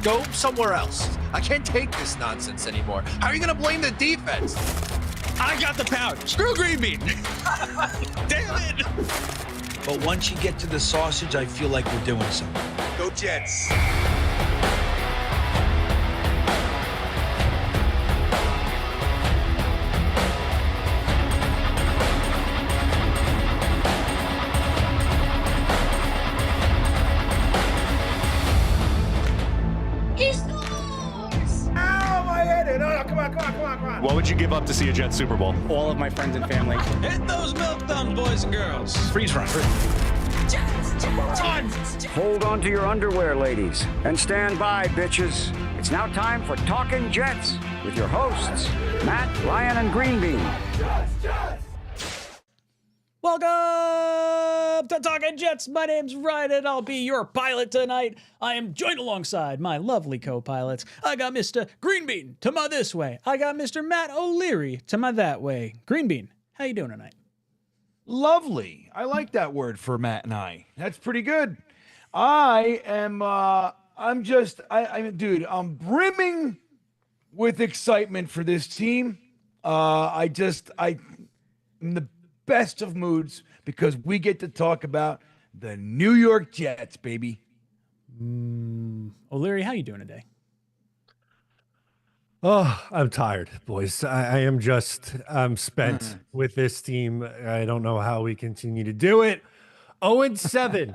Just go somewhere else. I can't take this nonsense anymore. How are you going to blame the defense? I got the power. Screw green bean. Damn it. But once you get to the sausage, I feel like we're doing something. Go Jets. What would you give up to see a Jets Super Bowl? All of my friends and family. Hit those milk thumbs, boys and girls. Freeze run. Hold on to your underwear, ladies, and stand by, bitches. It's now time for Talkin' Jets with your hosts, Matt, Ryan, and Greenbean. Welcome to Talkin' Jets. My name's Ryan, and I'll be your pilot tonight. I am joined alongside my lovely co-pilots. I got Mr. Greenbean to my this way. I got Mr. Matt O'Leary to my that way. Greenbean, how you doing tonight? Lovely. I like that word for Matt and I. That's pretty good. I'm brimming with excitement for this team. I'm in the best of moods because we get to talk about the New York Jets, baby. O'Leary, how you doing today? Oh, I'm tired, boys. I'm spent with this team. I don't know how we continue to do it. 0-7.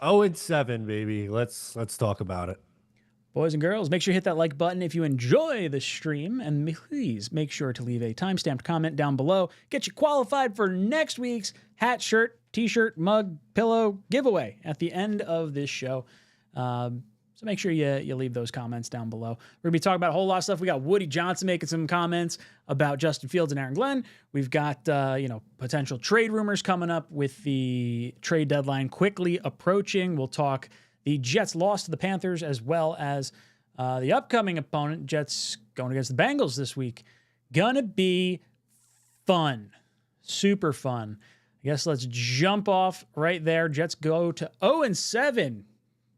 0-7, baby. Let's talk about it. Boys and girls, make sure you hit that like button if you enjoy the stream, and please make sure to leave a timestamped comment down below. Get you qualified for next week's hat, shirt, t-shirt, mug, pillow giveaway at the end of this show. So make sure you leave those comments down below. We're going to be talking about a whole lot of stuff. We got Woody Johnson making some comments about Justin Fields and Aaron Glenn. We've got potential trade rumors coming up with the trade deadline quickly approaching. We'll talk the Jets loss to the Panthers, as well as the upcoming opponent, Jets going against the Bengals this week. Gonna be fun. Super fun. I guess let's jump off right there. Jets go to 0-7.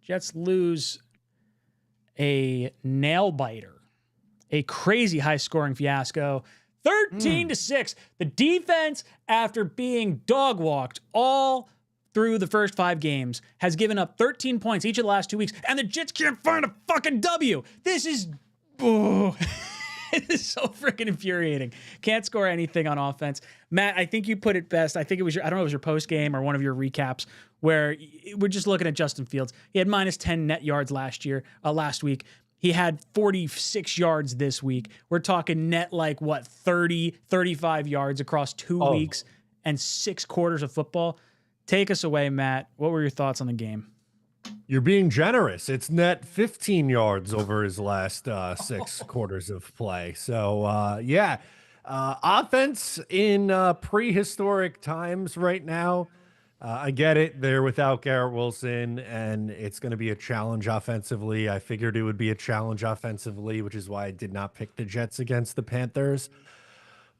Jets lose a nail-biter. A crazy high-scoring fiasco. 13-6. The defense, after being dog-walked all through the first 5 games, has given up 13 points each of the last 2 weeks, and the Jets can't find a fucking W. This is... It is so freaking infuriating. Can't score anything on offense. Matt, I think you put it best. I think it was I don't know if it was your post game or one of your recaps where we're just looking at Justin Fields. He had -10 net yards last week. He had 46 yards this week. We're talking net 30, 35 yards across 2 weeks and 6 quarters of football. Take us away, Matt. What were your thoughts on the game? You're being generous. It's net 15 yards over his last 6 quarters of play. So, offense in prehistoric times right now. I get it. They're without Garrett Wilson, and it's going to be a challenge offensively. I figured it would be a challenge offensively, which is why I did not pick the Jets against the Panthers.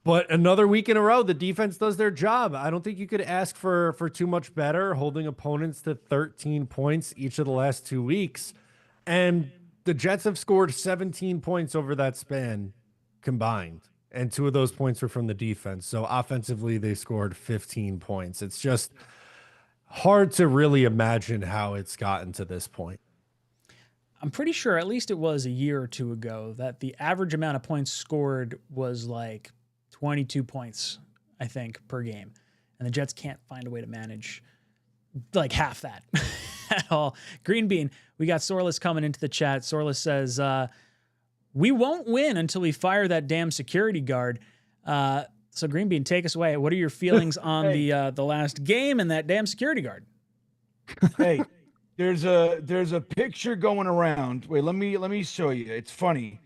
But another week in a row, the defense does their job. I don't think you could ask for too much better, holding opponents to 13 points each of the last 2 weeks. And the Jets have scored 17 points over that span combined. And 2 of those points were from the defense. So offensively, they scored 15 points. It's just hard to really imagine how it's gotten to this point. I'm pretty sure, at least it was a year or 2 ago, that the average amount of points scored was 22 points, I think, per game. And the Jets can't find a way to manage half that at all. Green Bean, we got Sorless coming into the chat. Sorless says, we won't win until we fire that damn security guard. So Green Bean, take us away. What are your feelings on the last game and that damn security guard? Hey, there's a picture going around. Wait, let me show you. It's funny.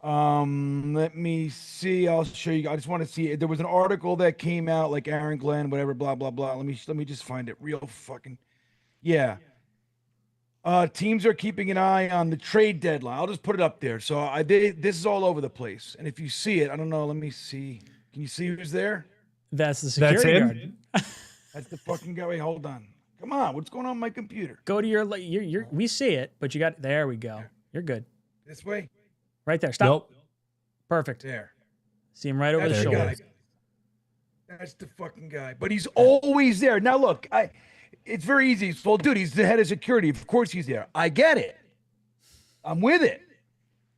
Let me see. I'll show you. I just want to see. There was an article that came out, Aaron Glenn, whatever, blah blah blah. Let me just find it. Real fucking, yeah. Teams are keeping an eye on the trade deadline. I'll just put it up there. So this is all over the place. And if you see it, I don't know. Let me see. Can you see who's there? That's the security guard. That's the fucking guy. Wait, hold on. Come on. What's going on with my computer? Go to your we see it, but you got, there we go. You're good. This way. Right there. Stop. Nope. Perfect. There. See him right over That's the the shoulder. guy. That's the fucking guy. But he's always there. Now look, it's very easy. Well, dude, he's the head of security. Of course he's there. I get it. I'm with it.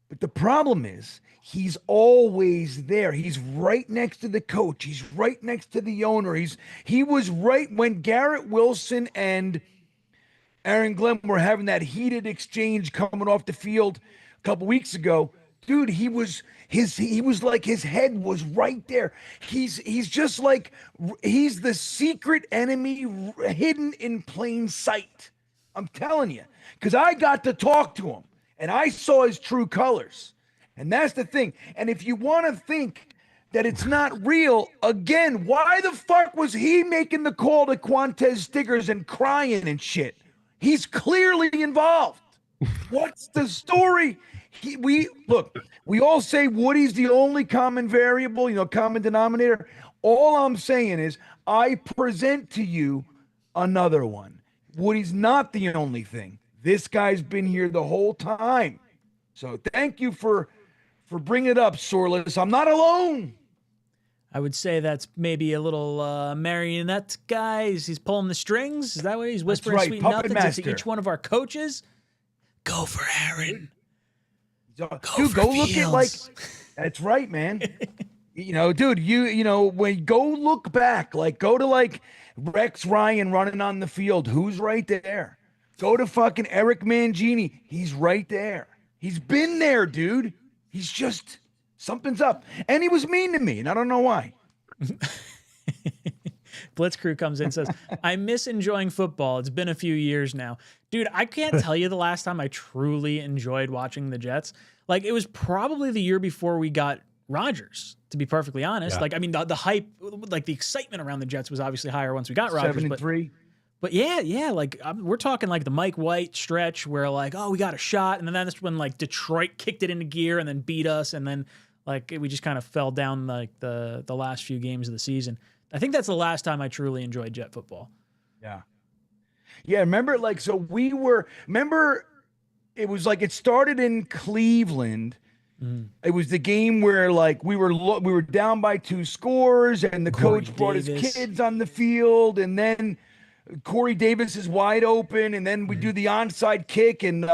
But the problem is he's always there. He's right next to the coach. He's right next to the owner. He was right when Garrett Wilson and Aaron Glenn were having that heated exchange coming off the field a couple weeks ago. Dude, he was like his head was right there. He's just like he's the secret enemy hidden in plain sight. I'm telling you, because I got to talk to him and I saw his true colors. And that's the thing. And if you want to think that it's not real, again, why the fuck was he making the call to Quantez Stiggers and crying and shit? He's clearly involved. What's the story? We all say Woody's the only common variable, common denominator. All I'm saying is I present to you another one. Woody's not the only thing. This guy's been here the whole time. So thank you for bringing it up, Sorless. I'm not alone. I would say that's maybe a little marionette guy. He's pulling the strings. Is that what he's whispering right, sweet puppet nothings to master. each one of our coaches? Go for Aaron. Dude, for go look at Fields. that's right, man. Dude, when go look back, go to Rex Ryan running on the field. Who's right there? Go to fucking Eric Mangini. He's right there. He's been there, dude. He's just something's up. And he was mean to me, and I don't know why. Blitz Crew comes in and says, I miss enjoying football. It's been a few years now. Dude, I can't tell you the last time I truly enjoyed watching the Jets. It was probably the year before we got Rodgers, to be perfectly honest. Yeah. The hype, the excitement around the Jets was obviously higher once we got Rodgers. 7-3. But yeah, we're talking the Mike White stretch where we got a shot, and then that's when Detroit kicked it into gear and then beat us, and then we just kind of fell down the last few games of the season. I think that's the last time I truly enjoyed Jet football. Yeah. Yeah, remember it was it started in Cleveland. It was the game where we were down by 2 scores and the coach brought his kids on the field, and then Corey Davis is wide open, and then we do the onside kick, and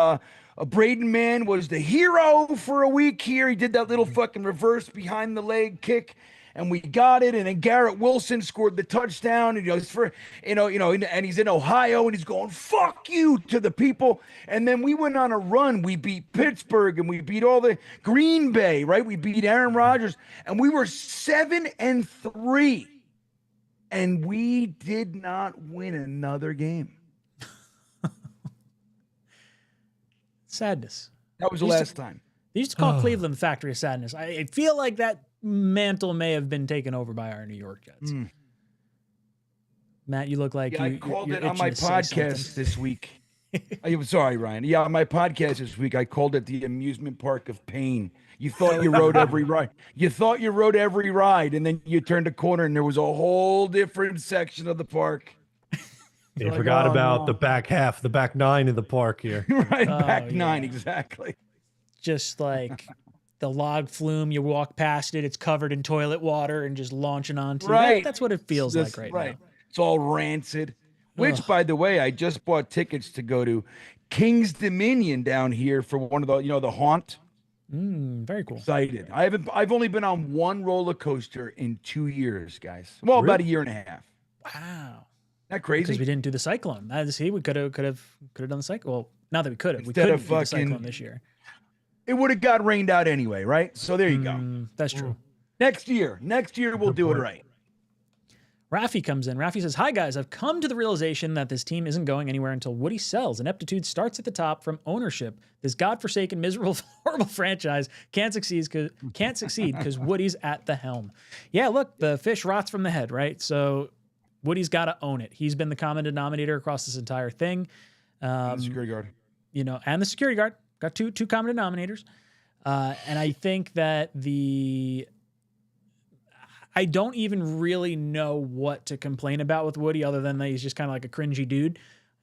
Braden Mann was the hero for a week here. He did that little fucking reverse behind the leg kick, and we got it. And then Garrett Wilson scored the touchdown. And, and he's in Ohio, and he's going "fuck you" to the people. And then we went on a run. We beat Pittsburgh, and we beat all the Green Bay, right? We beat Aaron Rodgers, and we were 7-3. And we did not win another game. Sadness. That was the last time. They used to call Cleveland the Factory of Sadness. I feel like that mantle may have been taken over by our New York Jets. Matt, you look like I called it on my podcast this week. I'm sorry, Ryan. Yeah, on my podcast this week, I called it the amusement park of pain. You thought you rode every ride. And then you turned a corner and there was a whole different section of the park. You forgot about the back half, the back 9 of the park here. Right, back 9, exactly. Just the log flume, you walk past it, it's covered in toilet water and just launching onto right. That's what it feels like right now. It's all rancid. Which, by the way, I just bought tickets to go to King's Dominion down here for one of the haunt. Very cool. Excited. I've only been on one roller coaster in 2 years, guys. Well, about a year and a half. Wow. That crazy? Because we didn't do the Cyclone. We could have done the Cyclone. Well, not that we could have. We Instead couldn't of do the fucking- Cyclone this year. It would have got rained out anyway, right? So there you go. That's true. Next year we'll do it right. Rafi comes in. Rafi says, "Hi guys, I've come to the realization that this team isn't going anywhere until Woody sells. Ineptitude starts at the top from ownership. This godforsaken, miserable, horrible franchise can't succeed because Woody's at the helm." Yeah, look, the fish rots from the head, right? So Woody's got to own it. He's been the common denominator across this entire thing. The security guard. And the security guard got two common denominators. And I think that I don't even really know what to complain about with Woody other than that he's just kind of like a cringy dude.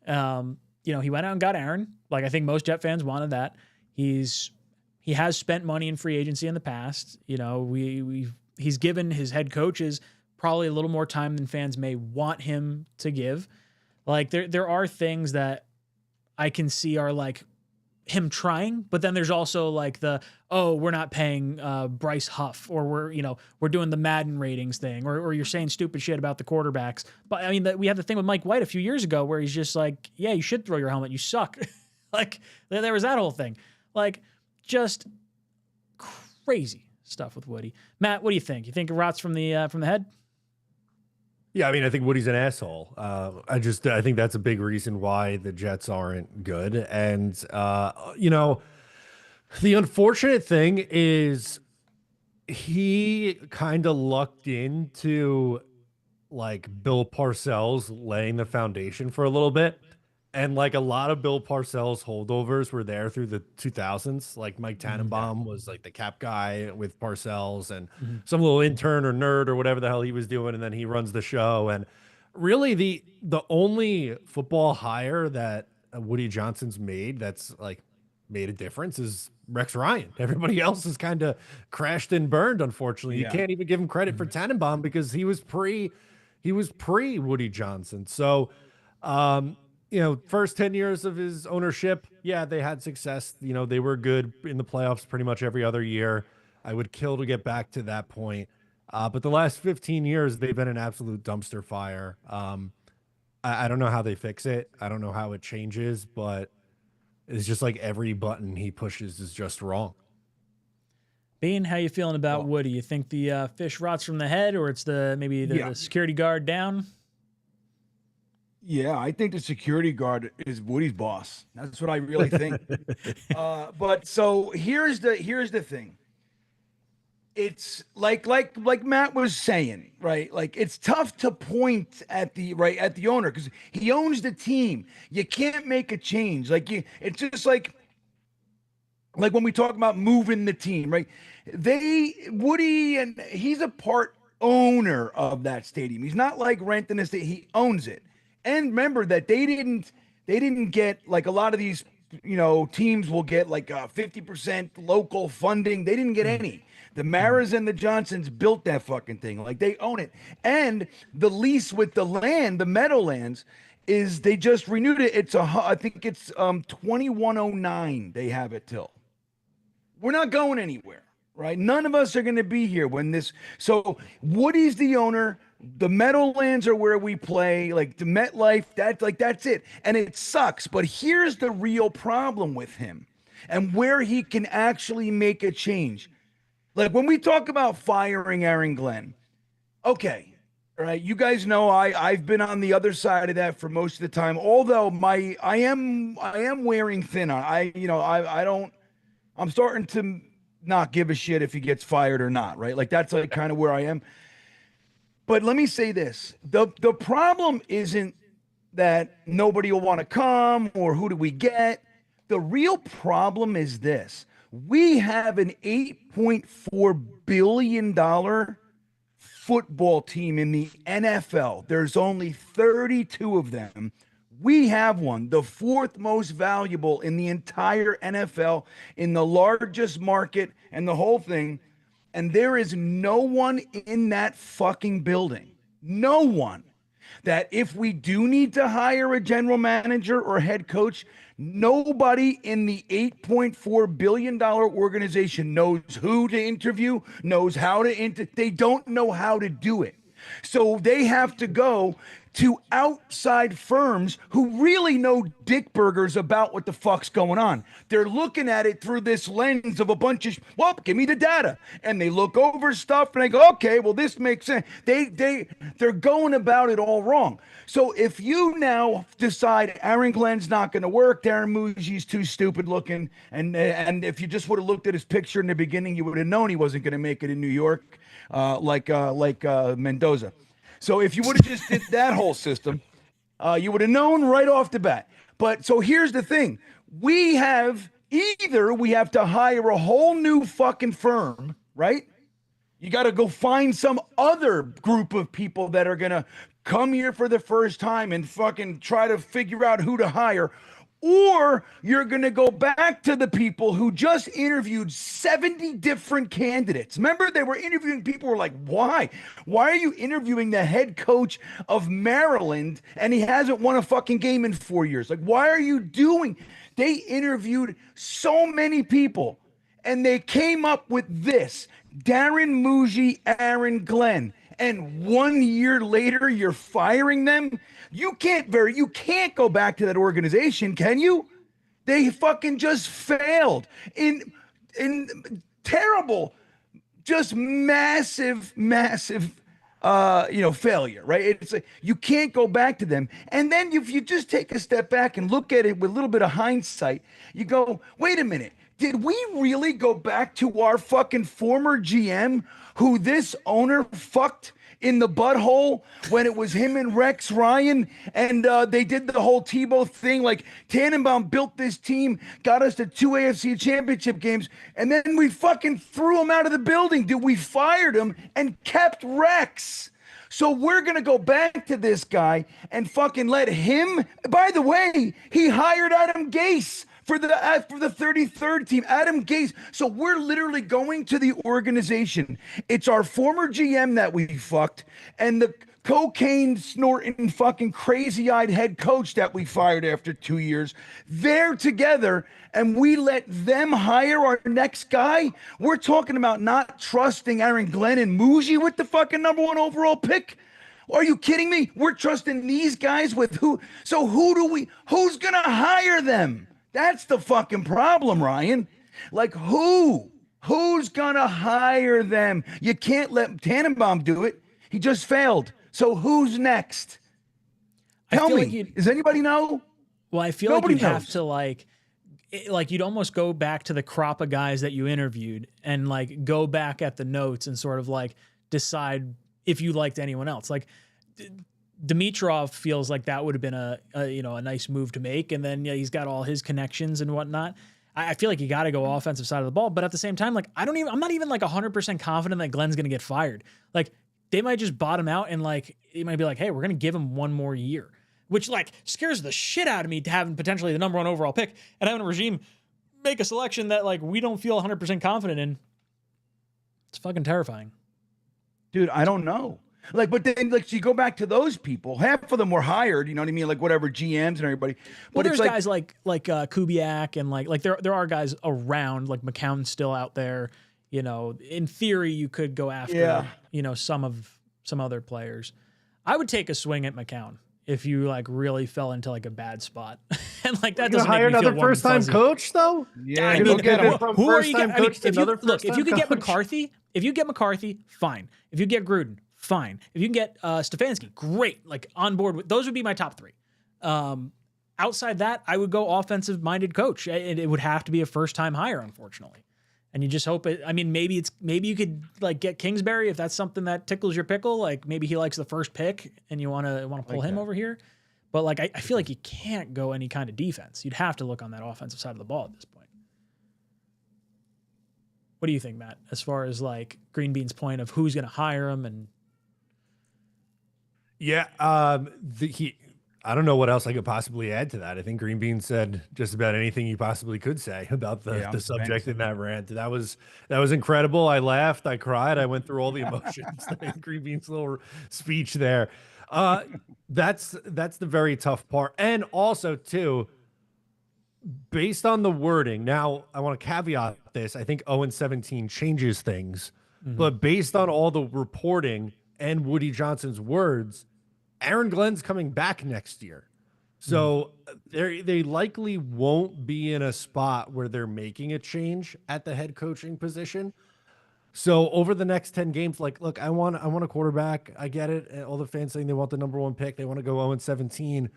He went out and got Aaron. I think most Jet fans wanted that. He has spent money in free agency in the past. You know, he's given his head coaches probably a little more time than fans may want him to give. Like there are things that I can see are like him trying, but then there's also like we're not paying Bryce Huff, or we're doing the Madden ratings thing, or you're saying stupid shit about the quarterbacks. But I mean, we had the thing with Mike White a few years ago where he's just like, yeah, you should throw your helmet, you suck. Like there was that whole thing. Like, just crazy stuff with Woody. Matt, what do you think? You think it rots from the head? Yeah, I mean, I think Woody's an asshole. I think that's a big reason why the Jets aren't good. And the unfortunate thing is he kind of lucked into like Bill Parcells laying the foundation for a little bit. And like a lot of Bill Parcells holdovers were there through the 2000s. Like Mike Tannenbaum was like the cap guy with Parcells, and some little intern or nerd or whatever the hell he was doing. And then he runs the show. And really the only football hire that Woody Johnson's made that's like made a difference is Rex Ryan. Everybody else has kind of crashed and burned, unfortunately. You can't even give him credit for Tannenbaum because he was pre Woody Johnson. So, first 10 years of his ownership, yeah, they had success. They were good in the playoffs pretty much every other year. I would kill to get back to that point. But the last 15 years, they've been an absolute dumpster fire. I don't know how they fix it. I don't know how it changes, but it's just like every button he pushes is just wrong. Bean, how you feeling about Woody? You think the fish rots from the head, or it's the security guard down? Yeah, I think the security guard is Woody's boss. That's what I really think. But so here's the thing. It's like Matt was saying, right? Like it's tough to point at the owner because he owns the team. You can't make a change. It's just like when we talk about moving the team, right? Woody, and he's a part owner of that stadium. He's not like renting a stadium. He owns it. And remember that they didn't get like a lot of these, teams will get like 50% local funding. They didn't get any. The Maras and the Johnsons built that fucking thing. Like they own it. And the lease with the land, the Meadowlands, is they just renewed it. I think it's 2109 they have it till. We're not going anywhere, right? None of us are going to be here when this. So Woody's the owner. The Meadowlands are where we play, like the MetLife, that's it. And it sucks. But here's the real problem with him and where he can actually make a change. Like when we talk about firing Aaron Glenn, okay, all right, you guys know I've been on the other side of that for most of the time. Although I am wearing thin on. I'm starting to not give a shit if he gets fired or not, right? Like that's like kind of where I am. But let me say this. The problem isn't that nobody will want to come or who do we get. The real problem is this. We have an $8.4 billion football team in the NFL. There's only 32 of them. We have one, the fourth most valuable in the entire NFL, in the largest market and the whole thing. And there is no one in that fucking building, no one, that if we do need to hire a general manager or head coach, nobody in the $8.4 billion organization knows who to interview, knows how to they don't know how to do it. So they have to go to outside firms who really know dick burgers about what the fuck's going on. They're looking at it through this lens of a bunch of, give me the data. And they look over stuff and they go, okay, well, this makes sense. They're going about it all wrong. So if you now decide Aaron Glenn's not going to work, Darren Muji's too stupid looking, and if you just would have looked at his picture in the beginning, you would have known he wasn't going to make it in New York, like Mendoza. So if you would have just did that whole system, you would have known right off the bat. But so here's the thing. We have to hire a whole new fucking firm, right? You got to go find some other group of people that are going to come here for the first time and fucking try to figure out who to hire. or you're going to go back to the people who just interviewed 70 different candidates. Remember, they were interviewing people who were like, why? Why are you interviewing the head coach of Maryland and he hasn't won a fucking game in 4 years? Like, why are you doing? They interviewed so many people and they came up with this: Darren Muji, Aaron Glenn. And 1 year later, you're firing them. You can't go back to that organization, can you? They fucking just failed in terrible, just massive failure, right? It's like, you can't go back to them. And then if you just take a step back and look at it with a little bit of hindsight, you go, wait a minute. Did we really go back to our fucking former GM who this owner fucked in the butthole when it was him and Rex Ryan and they did the whole Tebow thing? Like, Tannenbaum built this team, got us to 2 AFC championship games, and then we fucking threw him out of the building. Dude, we fired him and kept Rex. So we're going to go back to this guy and fucking let him. By the way, he hired Adam Gase for the 33rd team, Adam Gase. So we're literally going to the organization. It's our former GM that we fucked and the cocaine snorting fucking crazy-eyed head coach that we fired after 2 years. They're together and we let them hire our next guy. We're talking about not trusting Aaron Glenn and Muji with the fucking #1 overall pick. Are you kidding me? We're trusting these guys with who? So who's gonna hire them? That's the fucking problem, Ryan. Like, who's gonna hire them? You can't let Tannenbaum do it. He just failed. So who's next? Tell me. Does anybody know? Well, I feel Nobody like you'd knows. have to like you'd almost go back to the crop of guys that you interviewed and like go back at the notes and sort of like decide if you liked anyone else. Like Dimitrov feels like that would have been a nice move to make. And then he's got all his connections and whatnot. I feel like you got to go offensive side of the ball, but at the same time, like I'm not even like 100% confident that Glenn's going to get fired. Like they might just bottom out and like, it might be like, hey, we're going to give him 1 more year, which like scares the shit out of me to having potentially the #1 overall pick and having a regime make a selection that like we don't feel 100% confident in. It's fucking terrifying. Dude, I don't know. Like, but then, like, so you go back to those people. Half of them were hired, you know what I mean? Like, whatever, GMs and everybody. Well, But there's it's guys like 𝐒𝐫𝐞𝐞𝐽 and like there are guys around, like McCown's still out there. You know, in theory, you could go after some other players. I would take a swing at McCown if you like really fell into like a bad spot, and like that doesn't hire make me feel another warm and first-time fuzzy. coach though. Yeah, I you mean, don't get him. who are you first-time getting? I mean, coach to if you another look, if you could get first-time McCarthy, fine. If you get Gruden, fine. If you can get Stefanski, great. Like on board with those would be my top 3. Outside that, I would go offensive-minded coach. It would have to be a first-time hire, unfortunately. And you just hope it. I mean, maybe you could like get Kingsbury if that's something that tickles your pickle. Like maybe he likes the first pick and you want to pull him over here. But like I feel like you can't go any kind of defense. You'd have to look on that offensive side of the ball at this point. What do you think, Matt? As far as like Green Bean's point of who's going to hire him and. Yeah, I don't know what else I could possibly add to that. I think Green Bean said just about anything you possibly could say about the subject in that rant. That was incredible. I laughed, I cried, I went through all the emotions in Green Bean's little speech there. That's the very tough part. And also too, based on the wording, now I want to caveat this. I think 0-17 changes things, but based on all the reporting and Woody Johnson's words, Aaron Glenn's coming back next year. So they likely won't be in a spot where they're making a change at the head coaching position. So over the next 10 games, like, look, I want a quarterback. I get it. And all the fans saying they want the #1 pick. They want to go 0-17.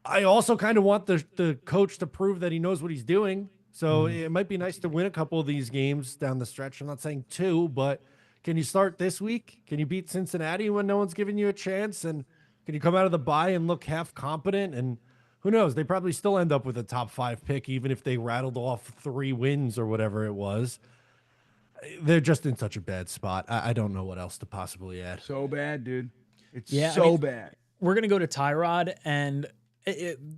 I also kind of want the coach to prove that he knows what he's doing. So it might be nice to win a couple of these games down the stretch. I'm not saying 2, but can you start this week? Can you beat Cincinnati when no one's giving you a chance? And can you come out of the bye and look half competent? And who knows? They probably still end up with a top 5 pick, even if they rattled off 3 wins or whatever it was. They're just in such a bad spot. I don't know what else to possibly add. So bad, dude. It's I mean, bad. We're going to go to Tyrod, and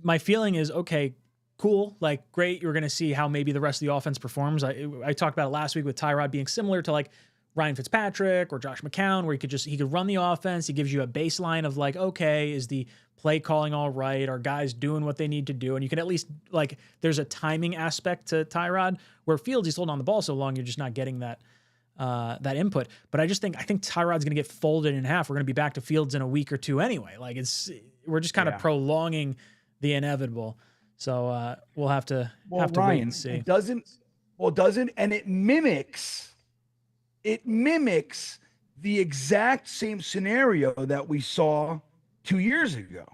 my feeling is, okay, cool, like great. You're going to see how maybe the rest of the offense performs. I talked about it last week with Tyrod being similar to like Ryan Fitzpatrick or Josh McCown, where he could run the offense. He gives you a baseline of like, okay, is the play calling all right? Are guys doing what they need to do? And you can at least like, there's a timing aspect to Tyrod where Fields, he's holding on the ball so long, you're just not getting that input. But I think Tyrod's going to get folded in half. We're going to be back to Fields in a week or two anyway. Like we're just kind of prolonging the inevitable. So we'll have to Ryan, wait and see. It doesn't, and it mimics the exact same scenario that we saw 2 years ago,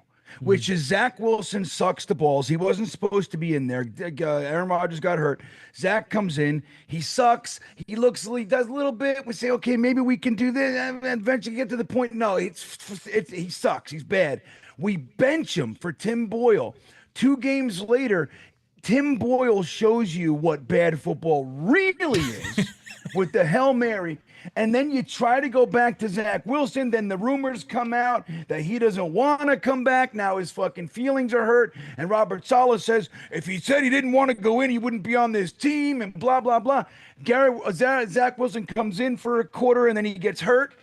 which is Zach Wilson sucks the balls. He wasn't supposed to be in there. Aaron Rodgers got hurt. Zach comes in. He sucks. He does a little bit. We say, okay, maybe we can do this and eventually get to the point. No, he sucks. He's bad. We bench him for Tim Boyle. 2 games later, Tim Boyle shows you what bad football really is with the Hail Mary. And then you try to go back to Zach Wilson. Then the rumors come out that he doesn't want to come back. Now his fucking feelings are hurt. And Robert Saleh says, if he said he didn't want to go in, he wouldn't be on this team and blah, blah, blah. Zach Wilson comes in for a quarter and then he gets hurt,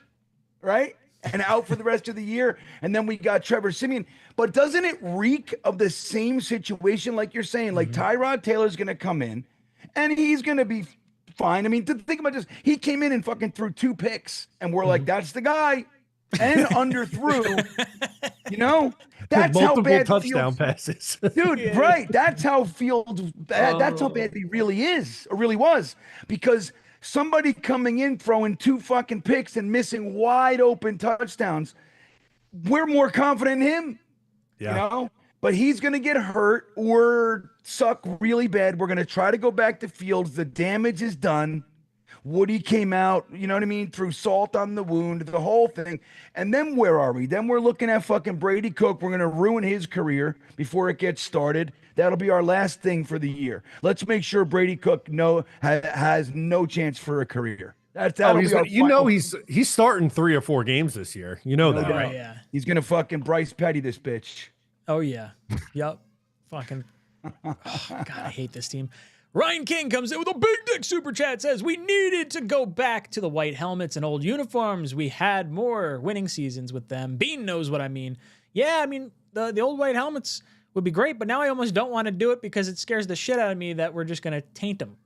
right? And out for the rest of the year. And then we got Trevor Siemian. But doesn't it reek of the same situation like you're saying? Like Tyrod Taylor's going to come in and he's going to be fine. I mean, think about this. He came in and fucking threw 2 picks and we're like, that's the guy. And underthrew, that's how bad touchdown passes. Dude, right. That's how that's how bad he really is or really was, because somebody coming in throwing 2 fucking picks and missing wide open touchdowns, we're more confident in him. But he's going to get hurt or suck really bad. We're going to try to go back to Fields. The damage is done. Woody came out, you know what I mean? Threw salt on the wound, the whole thing. And then where are we? Then we're looking at fucking Brady Cook. We're going to ruin his career before it gets started. That'll be our last thing for the year. Let's make sure Brady Cook has no chance for a career. He's starting 3 or 4 games this year. You know that, right? Yeah. He's going to fucking Bryce Petty this bitch. Oh, yeah. Yep. Fucking. Oh, God, I hate this team. Ryan King comes in with a big dick super chat, says, we needed to go back to the white helmets and old uniforms. We had more winning seasons with them. Bean knows what I mean. Yeah, I mean, the old white helmets would be great, but now I almost don't want to do it because it scares the shit out of me that we're just going to taint them.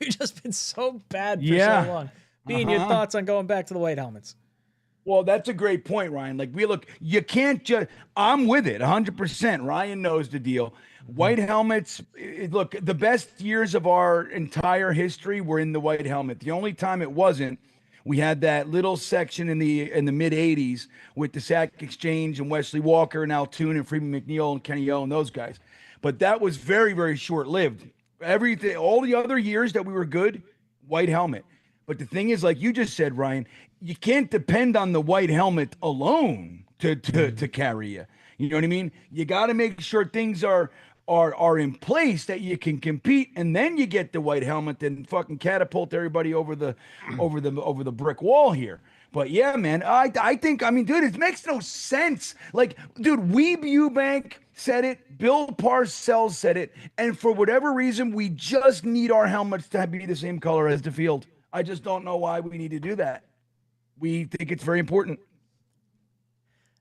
We've just been so bad for so long. Bean, your thoughts on going back to the white helmets? Well, that's a great point, Ryan. Like, you can't just, I'm with it 100%. Ryan knows the deal. White helmets, look, the best years of our entire history were in the white helmet. The only time it wasn't, we had that little section in the mid 80s with the Sack Exchange and Wesley Walker and Al Toon and Freeman McNeil and Kenny O and those guys. But that was very, very short-lived. All the other years that we were good, white helmet. But the thing is, like you just said, Ryan, you can't depend on the white helmet alone to carry you. You know what I mean? You got to make sure things are in place that you can compete, and then you get the white helmet and fucking catapult everybody over the brick wall here. But yeah, man, I think, dude, it makes no sense. Like, dude, Weeb Eubank said it, Bill Parcells said it, and for whatever reason, we just need our helmets to be the same color as the field. I just don't know why we need to do that. We think it's very important.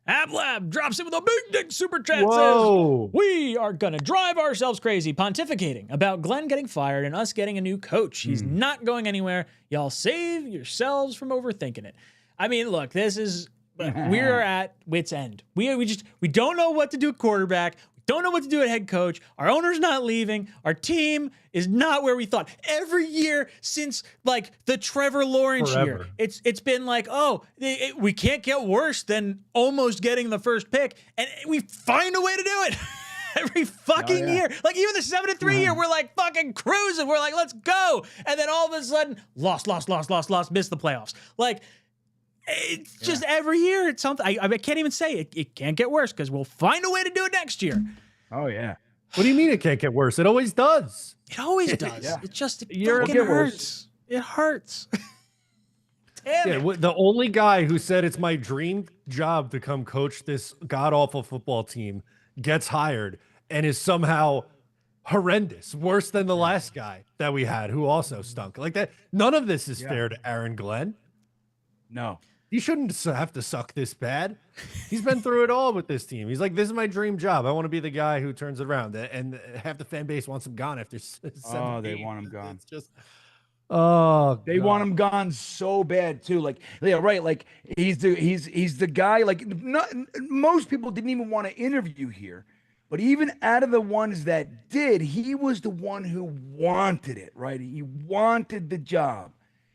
AbLab drops in with a big dick super chat. Says, we are going to drive ourselves crazy pontificating about Glenn getting fired and us getting a new coach. He's not going anywhere. Y'all save yourselves from overthinking it. I mean, look, we're at wit's end. We don't know what to do at quarterback. Don't know what to do at head coach. Our owner's not leaving. Our team is not where we thought. Every year since like the Trevor Lawrence year, it's been like, we can't get worse than almost getting the first pick, and we find a way to do it every fucking year. Like even the 7-3 year, we're like fucking cruising. We're like, let's go, and then all of a sudden, lost, missed the playoffs. Like. It's just every year it's something. I can't even say it. It can't get worse because we'll find a way to do it next year. Oh yeah. What do you mean it can't get worse? It always does. It always does. It just fucking hurts. It hurts. Damn it. The only guy who said it's my dream job to come coach this god awful football team gets hired and is somehow horrendous, worse than the last guy that we had who also stunk. Like that, none of this is fair to Aaron Glenn. No. He shouldn't have to suck this bad. He's been through it all with this team. He's like, this is my dream job. I want to be the guy who turns it around. And half the fan base wants him gone after 7 they games. want him gone. It's just, they want him gone so bad too. Like, yeah, right. Like he's the guy. Like, most people didn't even want to interview here, but even out of the ones that did, he was the one who wanted it. Right? He wanted the job.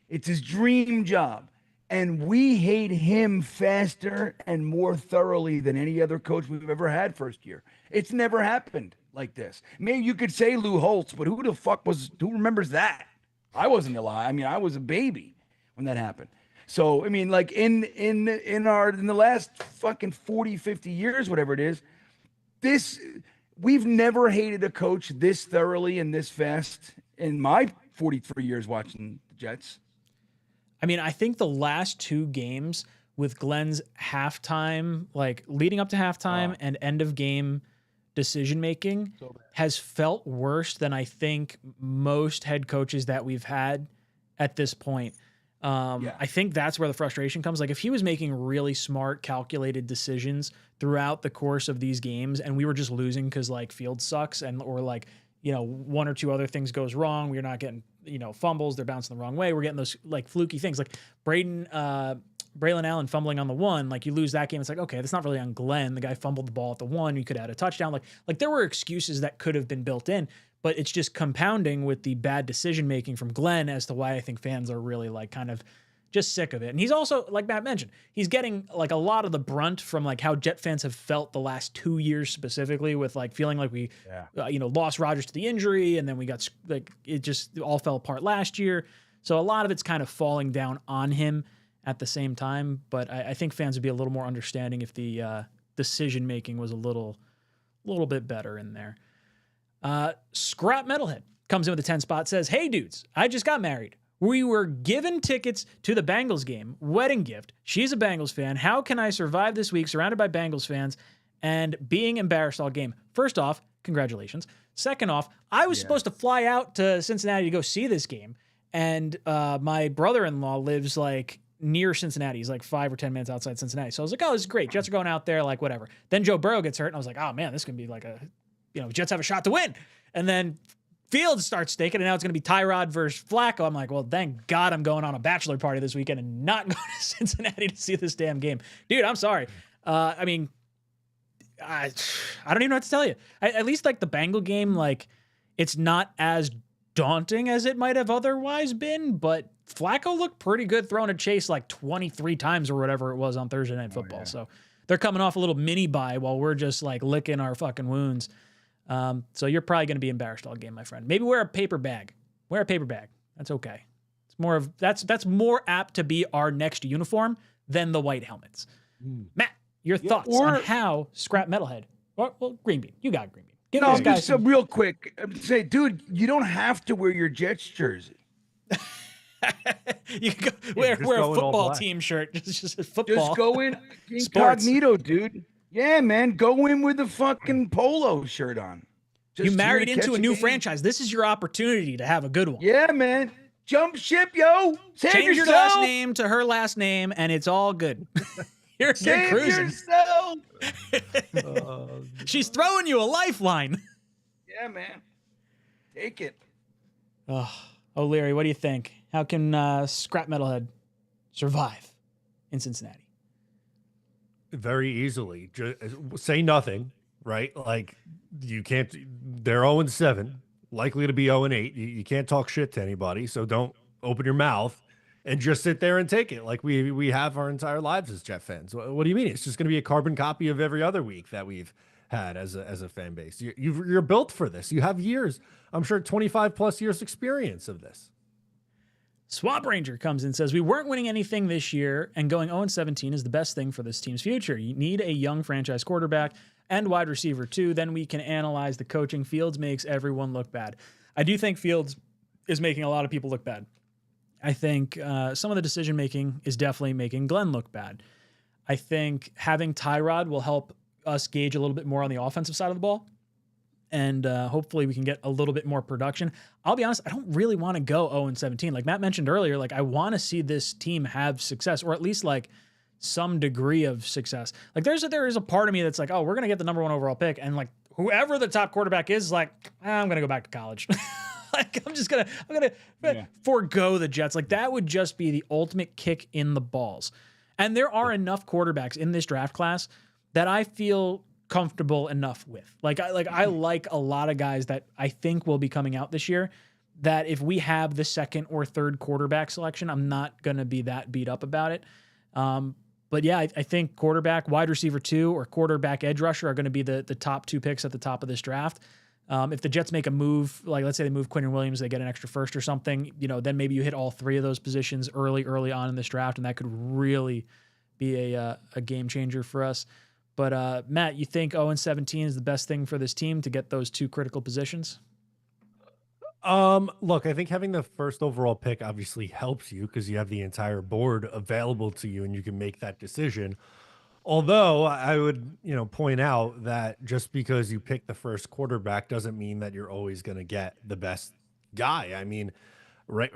It's his dream job. And we hate him faster and more thoroughly than any other coach we've ever had first year. It's never happened like this. Maybe you could say Lou Holtz, but who remembers that? I wasn't alive. I mean, I was a baby when that happened. So, I mean, like in the last fucking 40, 50 years, whatever it is, we've never hated a coach this thoroughly and this fast in my 43 years watching the Jets. I mean, I think the last 2 games with Glenn's halftime, like leading up to halftime and end of game decision making has felt worse than I think most head coaches that we've had at this point. I think that's where the frustration comes. Like if he was making really smart, calculated decisions throughout the course of these games and we were just losing because like field sucks or like, you know, 1 or 2 other things goes wrong. We're not getting, you know, fumbles. They're bouncing the wrong way. We're getting those like fluky things like Braylon Allen fumbling on the 1. Like you lose that game. It's like, okay, that's not really on Glenn. The guy fumbled the ball at the 1. You could add a touchdown. Like there were excuses that could have been built in, but it's just compounding with the bad decision-making from Glenn as to why I think fans are really like kind of just sick of it. And he's also, like Matt mentioned, he's getting like a lot of the brunt from like how Jet fans have felt the last 2 years specifically with like feeling like we, lost Rodgers to the injury. And then we got like, it just all fell apart last year. So a lot of it's kind of falling down on him at the same time. But I think fans would be a little more understanding if the decision-making was a little bit better in there. Scrap Metalhead comes in with a 10 spot, says, "Hey dudes, I just got married. We were given tickets to the Bengals game, wedding gift. She's a Bengals fan. How can I survive this week surrounded by Bengals fans and being embarrassed all game?" First off, congratulations. Second off, I was supposed to fly out to Cincinnati to go see this game. And my brother-in-law lives like near Cincinnati. He's like 5 or 10 minutes outside Cincinnati. So I was like, oh, this is great. Jets are going out there, like whatever. Then Joe Burrow gets hurt. And I was like, oh man, this can be like Jets have a shot to win. And then Fields starts staking, and now it's going to be Tyrod versus Flacco. I'm like, well, thank God I'm going on a bachelor party this weekend and not going to Cincinnati to see this damn game. Dude, I'm sorry. I mean, I don't even know what to tell you. At least like the Bengal game, like it's not as daunting as it might have otherwise been, but Flacco looked pretty good throwing a chase like 23 times or whatever it was on Thursday Night Football. So they're coming off a little mini bye while we're just like licking our fucking wounds. So you're probably going to be embarrassed all game, my friend. Maybe wear a paper bag. Wear a paper bag. That's okay. It's more of that's more apt to be our next uniform than the white helmets. Matt, your thoughts on how Scrap Metalhead? Well, Green Bean, you got Green Bean. Give those guys just real quick. Say, dude, you don't have to wear your Jets jersey. You can wear a football team shirt. Just football. Just go in incognito, dude. Yeah, man. Go in with the fucking polo shirt on. You married into a new franchise. This is your opportunity to have a good one. Yeah, man. Jump ship, yo. Change your last name to her last name, and it's all good. You're cruising. Yourself. She's throwing you a lifeline. Yeah, man. Take it. O'Leary, what do you think? How can Scrap Metalhead survive in Cincinnati? Very easily. Just say nothing, right? Like you can't. They're 0-7, likely to be 0-8. You can't talk shit to anybody, so don't open your mouth and just sit there and take it like we have our entire lives as Jet fans. What do you mean? It's just going to be a carbon copy of every other week that we've had as a fan base. You're built for this. You have years. I'm sure 25 plus years experience of this. Swamp Ranger comes in and says, we weren't winning anything this year, and going 0-17 is the best thing for this team's future. You need a young franchise quarterback and wide receiver too. Then we can analyze the coaching. Fields makes everyone look bad. I do think Fields is making a lot of people look bad. I think some of the decision-making is definitely making Glenn look bad. I think having Tyrod will help us gauge a little bit more on the offensive side of the ball. and hopefully we can get a little bit more production. I'll be honest, I don't really want to go 0-17. Like Matt mentioned earlier, like I want to see this team have success, or at least like some degree of success. Like there is a part of me that's like, oh, we're gonna get the number 1 overall pick, and like whoever the top quarterback is like, I'm gonna go back to college. Like I'm gonna forego the Jets. Like that would just be the ultimate kick in the balls. And there are enough quarterbacks in this draft class that I feel comfortable enough with. I like a lot of guys that I think will be coming out this year, that if we have the 2nd or 3rd quarterback selection, I'm not going to be that beat up about it. But yeah, I think quarterback, wide receiver 2, or quarterback edge rusher are going to be the top 2 picks at the top of this draft. If the Jets make a move, like let's say they move Quinnen Williams, they get an extra first or something, then maybe you hit all 3 of those positions early on in this draft, and that could really be a game changer for us. But Matt, you think 0-17 is the best thing for this team to get those 2 critical positions? Look, I think having the 1st overall pick obviously helps you because you have the entire board available to you and you can make that decision. Although I would, point out that just because you pick the 1st quarterback doesn't mean that you're always going to get the best guy. I mean, right,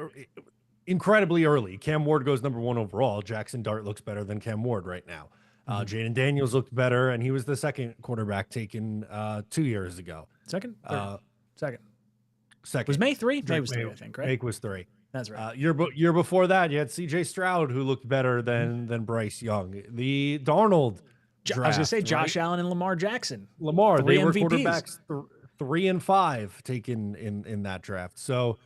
incredibly early, Cam Ward goes number 1 overall. Jackson Dart looks better than Cam Ward right now. Jaden Daniels looked better, and he was the 2nd quarterback taken 2 years ago. Second? Second. Second. Was May 3? May was 3, I think, right? May was 3. That's right. Year before that, you had CJ Stroud, who looked better than Bryce Young. The Darnold draft, I was going to say Josh Allen and Lamar Jackson. They MVPs. were quarterbacks 3 and 5 taken in that draft. So,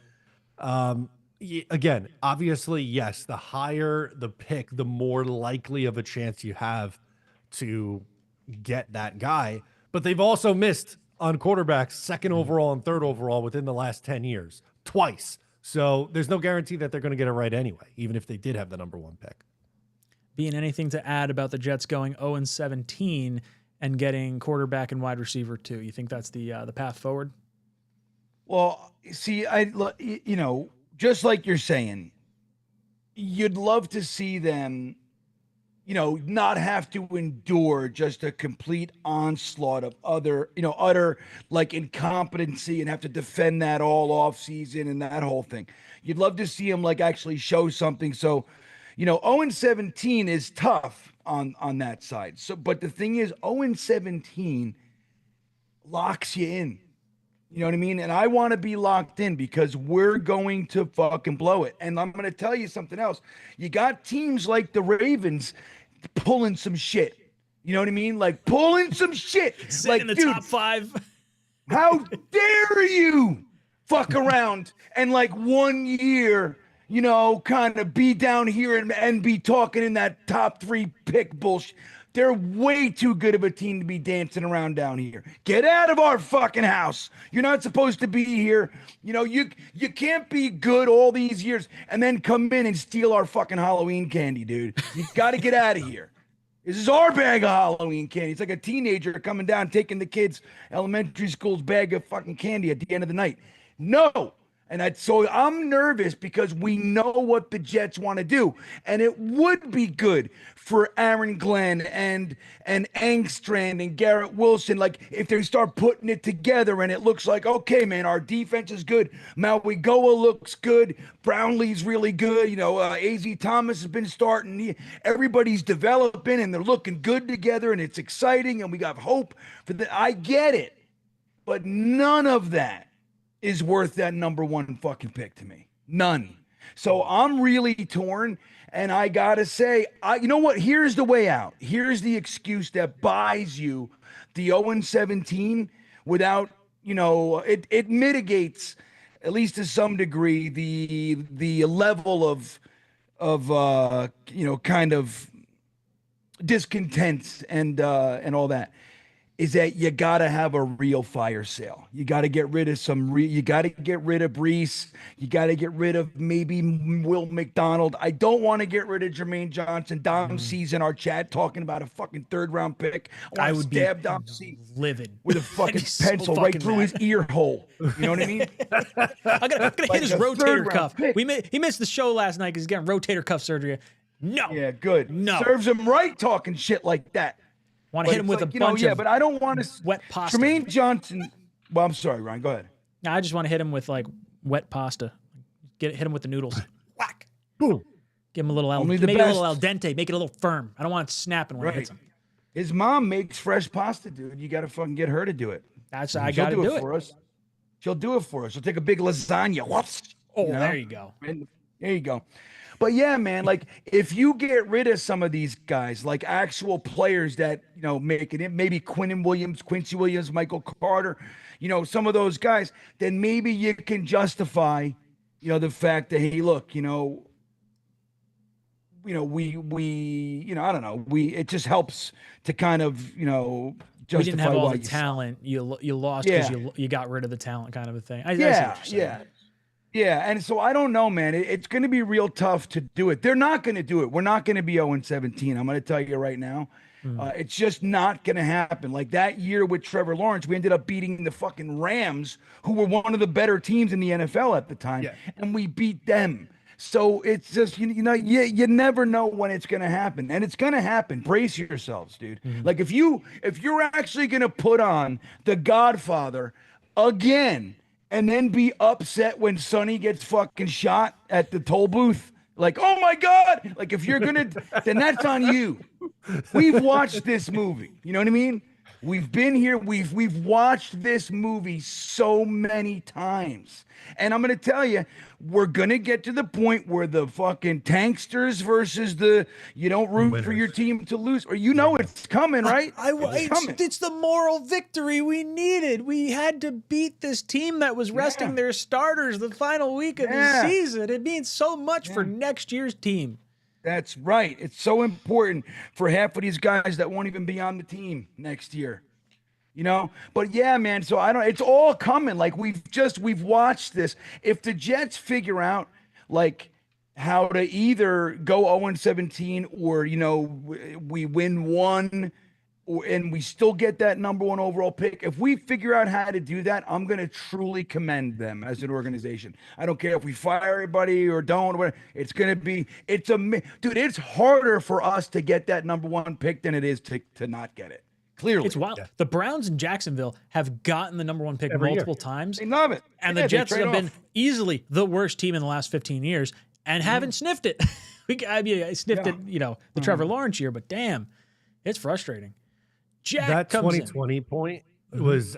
again, obviously, yes, the higher the pick, the more likely of a chance you have to get that guy. But they've also missed on quarterbacks 2nd overall and 3rd overall within the last 10 years, twice. So there's no guarantee that they're going to get it right anyway, even if they did have the number 1 pick. Being anything to add about the Jets going 0-17 and getting quarterback and wide receiver 2? You think that's the path forward? Well, see, just like you're saying, you'd love to see them, not have to endure just a complete onslaught of utter like incompetency and have to defend that all off season and that whole thing. You'd love to see them like actually show something. So, 0-17 is tough on that side. So, but the thing is, 0-17 locks you in. You know what I mean? And I want to be locked in because we're going to fucking blow it. And I'm going to tell you something else. You got teams like the Ravens pulling some shit. You know what I mean? Like pulling some shit. Sitting like, in the dude, top 5. How dare you fuck around and like 1 year, kind of be down here and be talking in that top 3 pick bullshit. They're way too good of a team to be dancing around down here. Get out of our fucking house. You're not supposed to be here. You can't be good all these years and then come in and steal our fucking Halloween candy, dude. You got to get out of here. This is our bag of Halloween candy. It's like a teenager coming down, taking the kids' elementary school's bag of fucking candy at the end of the night. No. So I'm nervous because we know what the Jets want to do. And it would be good for Aaron Glenn and Angstrand and Garrett Wilson. Like if they start putting it together and it looks like, okay, man, our defense is good. Mauigoa looks good. Brownlee's really good. A.Z. Thomas has been starting. Everybody's developing and they're looking good together and it's exciting and we got hope for that. I get it. But none of that is worth that number 1 fucking pick to me. None. So I'm really torn, and I gotta say, you know what? Here's the way out. Here's the excuse that buys you the 0-17 without, it mitigates, at least to some degree, the level of kind of discontent and all that. Is that you got to have a real fire sale. You got to get rid of you got to get rid of Brees. You got to get rid of maybe Will McDonald. I don't want to get rid of Jermaine Johnson. Dom C's in our chat talking about a fucking 3rd round pick. I would stab Dom C livid with a fucking pencil so right through his ear hole. You know what I mean? I'm gonna hit his rotator cuff. He missed the show last night because he's getting rotator cuff surgery. No. Yeah, good. No. Serves him right talking shit like that. Want to hit him with like, a bunch of but I don't want to wet pasta. Jermaine Johnson Well, I'm sorry, Ryan. Go ahead. I just want to hit him with like wet pasta. Hit him with the noodles. Whack. Boom. Give him a little Only the maybe a little best. al dente. Make it a little firm. I don't want it snapping when it hits him. His mom makes fresh pasta, dude. You got to fucking get her to do it. I got to do it for us. She'll do it for us. She'll take a big lasagna. Whoops. Oh, there you go. And there you go. But yeah, man, like if you get rid of some of these guys, like actual players that, make it, maybe Quincy Williams, Michael Carter, some of those guys, then maybe you can justify, the fact that, hey, look, I don't know, it just helps to kind of, justify we didn't have all the you talent. You lost because you got rid of the talent, kind of a thing. I see what you're saying. Yeah, and so I don't know, man. It's going to be real tough to do it. They're not going to do it. We're not going to be 0-17. I'm going to tell you right now. It's just not going to happen. Like that year with Trevor Lawrence, we ended up beating the fucking Rams, who were one of the better teams in the NFL at the time, and we beat them. So it's just, you never know when it's going to happen, and it's going to happen. Brace yourselves, dude. Like if you're actually going to put on The Godfather again, and then be upset when Sonny gets fucking shot at the toll booth. Like, oh my God. Like if you're going to, then that's on you. We've watched this movie. You know what I mean? We've been here. We've watched this movie so many times. And I'm going to tell you, we're going to get to the point where the fucking tanksters versus you don't root for your team to lose, or it's coming, right? It's the moral victory we needed. We had to beat this team that was resting their starters the final week of the season. It means so much for next year's team. That's right. It's so important for half of these guys that won't even be on the team next year. But yeah, man, so it's all coming. Like we've watched this. If the Jets figure out like how to either go 0-17 or, we win one and we still get that number 1 overall pick. If we figure out how to do that, I'm going to truly commend them as an organization. I don't care if we fire everybody or don't, or whatever. It's going to be, dude, it's harder for us to get that number 1 pick than it is to not get it. Clearly. It's wild. Yeah. The Browns in Jacksonville have gotten the number 1 pick multiple times. They love it. And the Jets have been easily the worst team in the last 15 years and haven't sniffed it. I sniffed it, the Trevor Lawrence year, but damn, it's frustrating. That 2020 point was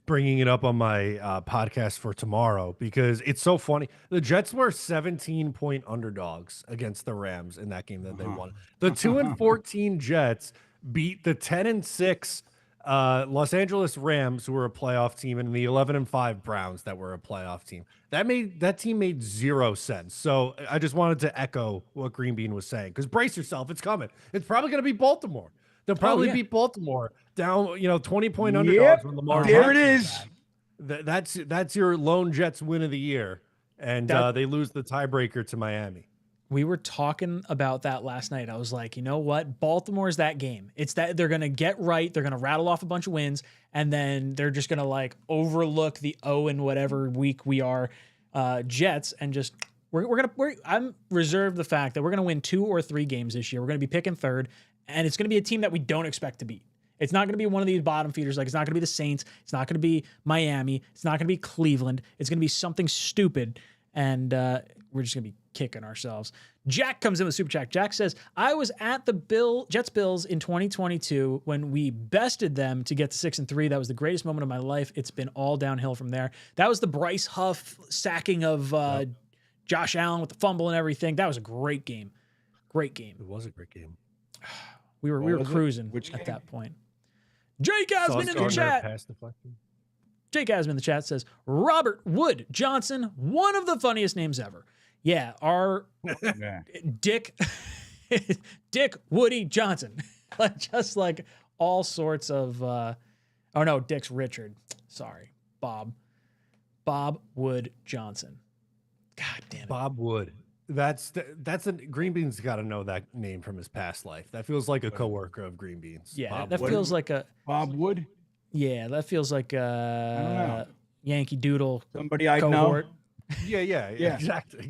bringing it up on my podcast for tomorrow because it's so funny. The Jets were 17-point underdogs against the Rams in that game that they won. The 2-14 Jets beat the 10-6 Los Angeles Rams, who were a playoff team, and the 11-5 Browns that were a playoff team. That team made 0 sense. So I just wanted to echo what Green Bean was saying, because brace yourself, it's coming. It's probably going to be Baltimore. They'll probably beat Baltimore down, 20-point underdogs when Lamar. There it is. That's your lone Jets win of the year, and they lose the tiebreaker to Miami. We were talking about that last night. I was like, you know what? Baltimore's that game. It's that they're going to get right. They're going to rattle off a bunch of wins, and then they're just going to like overlook the 0 and whatever week we are Jets and just I'm reserved the fact that we're going to win 2 or 3 games this year. We're going to be picking third, and it's going to be a team that we don't expect to beat. It's not going to be one of these bottom feeders. Like it's not going to be the Saints. It's not going to be Miami. It's not going to be Cleveland. It's going to be something stupid, and we're just going to be kicking ourselves. Jack comes in with Super Chat. Jack says, I was at the Jets Bills in 2022 when we bested them to get to 6-3. That was the greatest moment of my life. It's been all downhill from there. That was the Bryce Huff sacking of Josh Allen with the fumble and everything. That was a great game. Great game. It was a great game. We were cruising at that point. Jake Asman in the chat. Jake Asman in the chat says, Robert Wood Johnson, one of the funniest names ever. Yeah, our Dick Woody Johnson. Just like all sorts of oh no, Dick's Richard. Sorry. Bob Wood Johnson. God damn it. Bob Wood. That's Green Bean's got to know that name from his past life. That feels like a coworker of Green Bean's. Yeah, Bob that Wood. feels like a Bob Wood. Yeah, that feels like a Yankee Doodle. Somebody I cohort. know. Yeah. Exactly.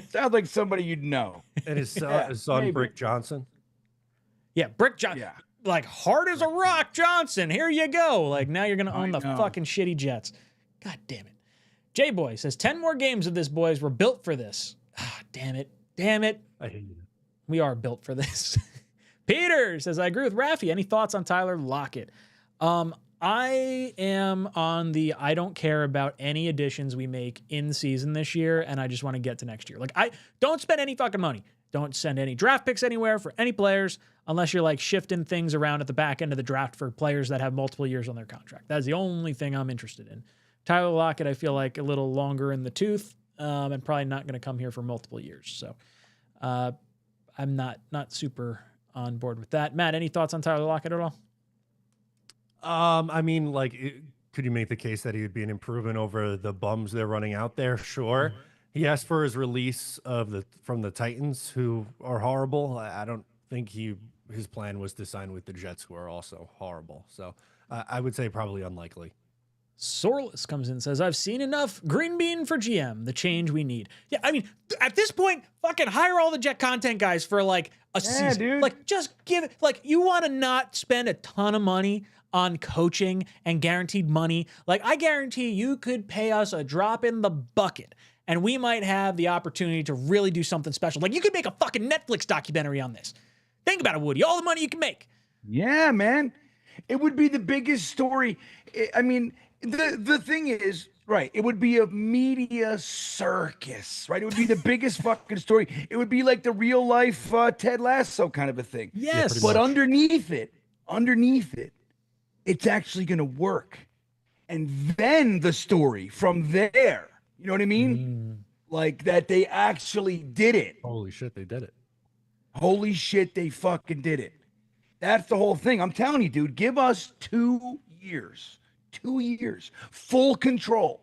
Sounds like somebody you'd know. And his son, maybe. Brick Johnson. Yeah, Brick Johnson. Yeah. like hard as a rock Johnson. Here you go. Like now you're gonna own the know. fucking shitty Jets. God damn it. J-Boy says 10 more games of this, boys. We're built for this. Ah, damn it. Damn it. I hate it. We are built for this. Peter says, I agree with Raffy. Any thoughts on Tyler Lockett? I am on the I don't care about any additions we make in season this year, and I just want to get to next year. Like, I don't spend any fucking money. Don't send any draft picks anywhere for any players unless you're like shifting things around at the back end of the draft for players that have multiple years on their contract. That's the only thing I'm interested in. Tyler Lockett, I feel like a little longer in the tooth, and probably not going to come here for multiple years. So I'm not super on board with that. Matt, any thoughts on Tyler Lockett at all? I mean, like, could you make the case that he would be an improvement over the bums they're running out there? Sure. He asked for his release from the Titans, who are horrible. I don't think his plan was to sign with the Jets, who are also horrible. So I would say probably unlikely. Sorless comes in and says, I've seen enough green bean for GM, the change we need. Yeah, I mean, at this point, fucking hire all the Jet content guys for like a season. Dude. Like, just give it, like, you want to not spend a ton of money on coaching and guaranteed money. Like, I guarantee you could pay us a drop in the bucket and we might have the opportunity to really do something special. Like, you could make a fucking Netflix documentary on this. Think about it, Woody. All the money you can make. Yeah, man. It would be the biggest story. I mean, the thing is, right, it would be a media circus, right? It would be the biggest fucking story. It would be like the real life Ted Lasso kind of a thing. Yes. But underneath it, it's actually going to work. And then the story from there, you know what I mean? Like that they actually did it. Holy shit, they did it. Holy shit, they fucking did it. That's the whole thing. I'm telling you, dude, give us 2 years. 2 years. Full control.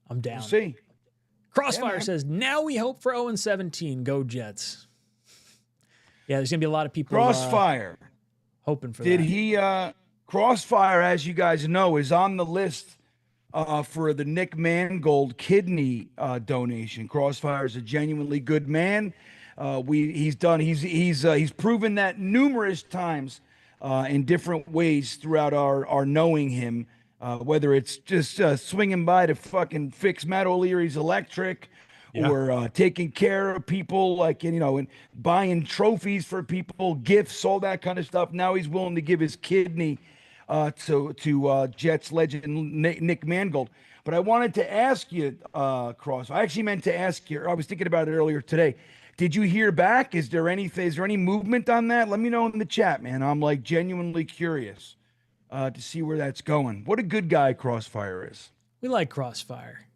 I'm down. We'll see. Crossfire Yeah, says, now we hope for 0-17. Go Jets. Yeah, there's going to be a lot of people Crossfire. hoping for Did that. he Crossfire, as you guys know, is on the list for the Nick Mangold kidney donation. Crossfire is a genuinely good man. He's proven that numerous times in different ways throughout our knowing him, whether it's just swinging by to fucking fix Matt O'Leary's electric, or taking care of people, like, and buying trophies for people, gifts, all that kind of stuff. Now he's willing to give his kidney to Jets legend Nick Mangold. But I wanted to ask you, Cross. I actually meant to ask you. I was thinking about it earlier today. Did you hear back? Is there any movement on that? Let me know in the chat, man. I'm like genuinely curious to see where that's going. What a good guy Crossfire is. We like Crossfire.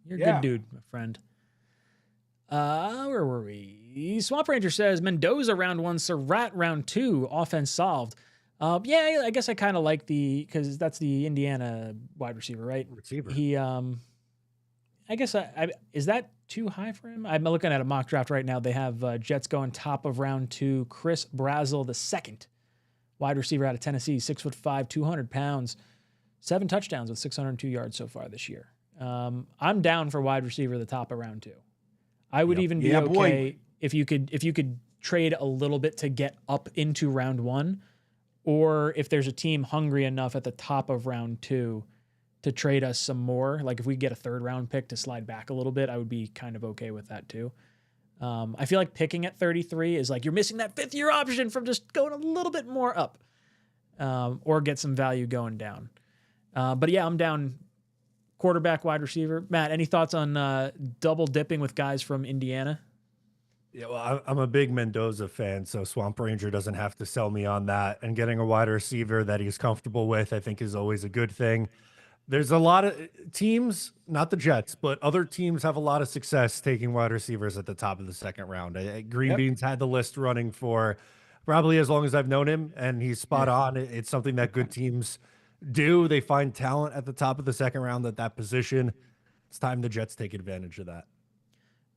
You're a Yeah. good dude, my friend. Where were we? Swamp Ranger says, Mendoza round 1, Surratt round 2, offense solved. Yeah, I guess I kind of like because that's the Indiana wide receiver, right? Receiver. He, I guess is that too high for him? I'm looking at a mock draft right now. They have Jets going top of round 2. Chris Brazel, the second wide receiver out of Tennessee, 6'5", 200 pounds, 7 touchdowns with 602 yards so far this year. I'm down for wide receiver the top of round 2. I would even be okay if you could trade a little bit to get up into round 1, or if there's a team hungry enough at the top of round 2 to trade us some more. Like if we get a 3rd round pick to slide back a little bit, I would be kind of okay with that too. I feel like picking at 33 is like you're missing that 5th year option from just going a little bit more up, or get some value going down. But yeah, I'm down. Quarterback, wide receiver. Matt, any thoughts on double dipping with guys from Indiana? Yeah, well, I'm a big Mendoza fan, so Swamp Ranger doesn't have to sell me on that. And getting a wide receiver that he's comfortable with, I think, is always a good thing. There's a lot of teams, not the Jets, but other teams have a lot of success taking wide receivers at the top of the 2nd round. Green Beans had the list running for probably as long as I've known him, and he's spot on. It's something that good teams do. They find talent at the top of the 2nd round at that position. It's time the Jets take advantage of that.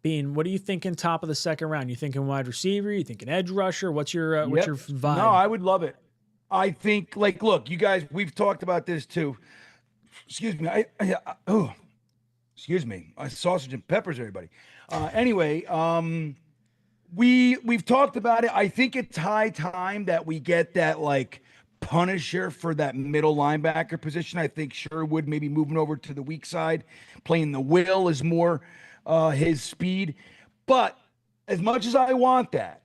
Bean, what are you thinking top of the 2nd round? You thinking wide receiver? You thinking edge rusher? What's your vibe? No, I would love it. I think, like, look, you guys, we've talked about this too. Excuse me. Excuse me. Sausage and peppers, everybody. Anyway, We've talked about it. I think it's high time that we get that like punisher for that middle linebacker position. I think Sherwood maybe moving over to the weak side, playing the will is more his speed. But as much as I want that,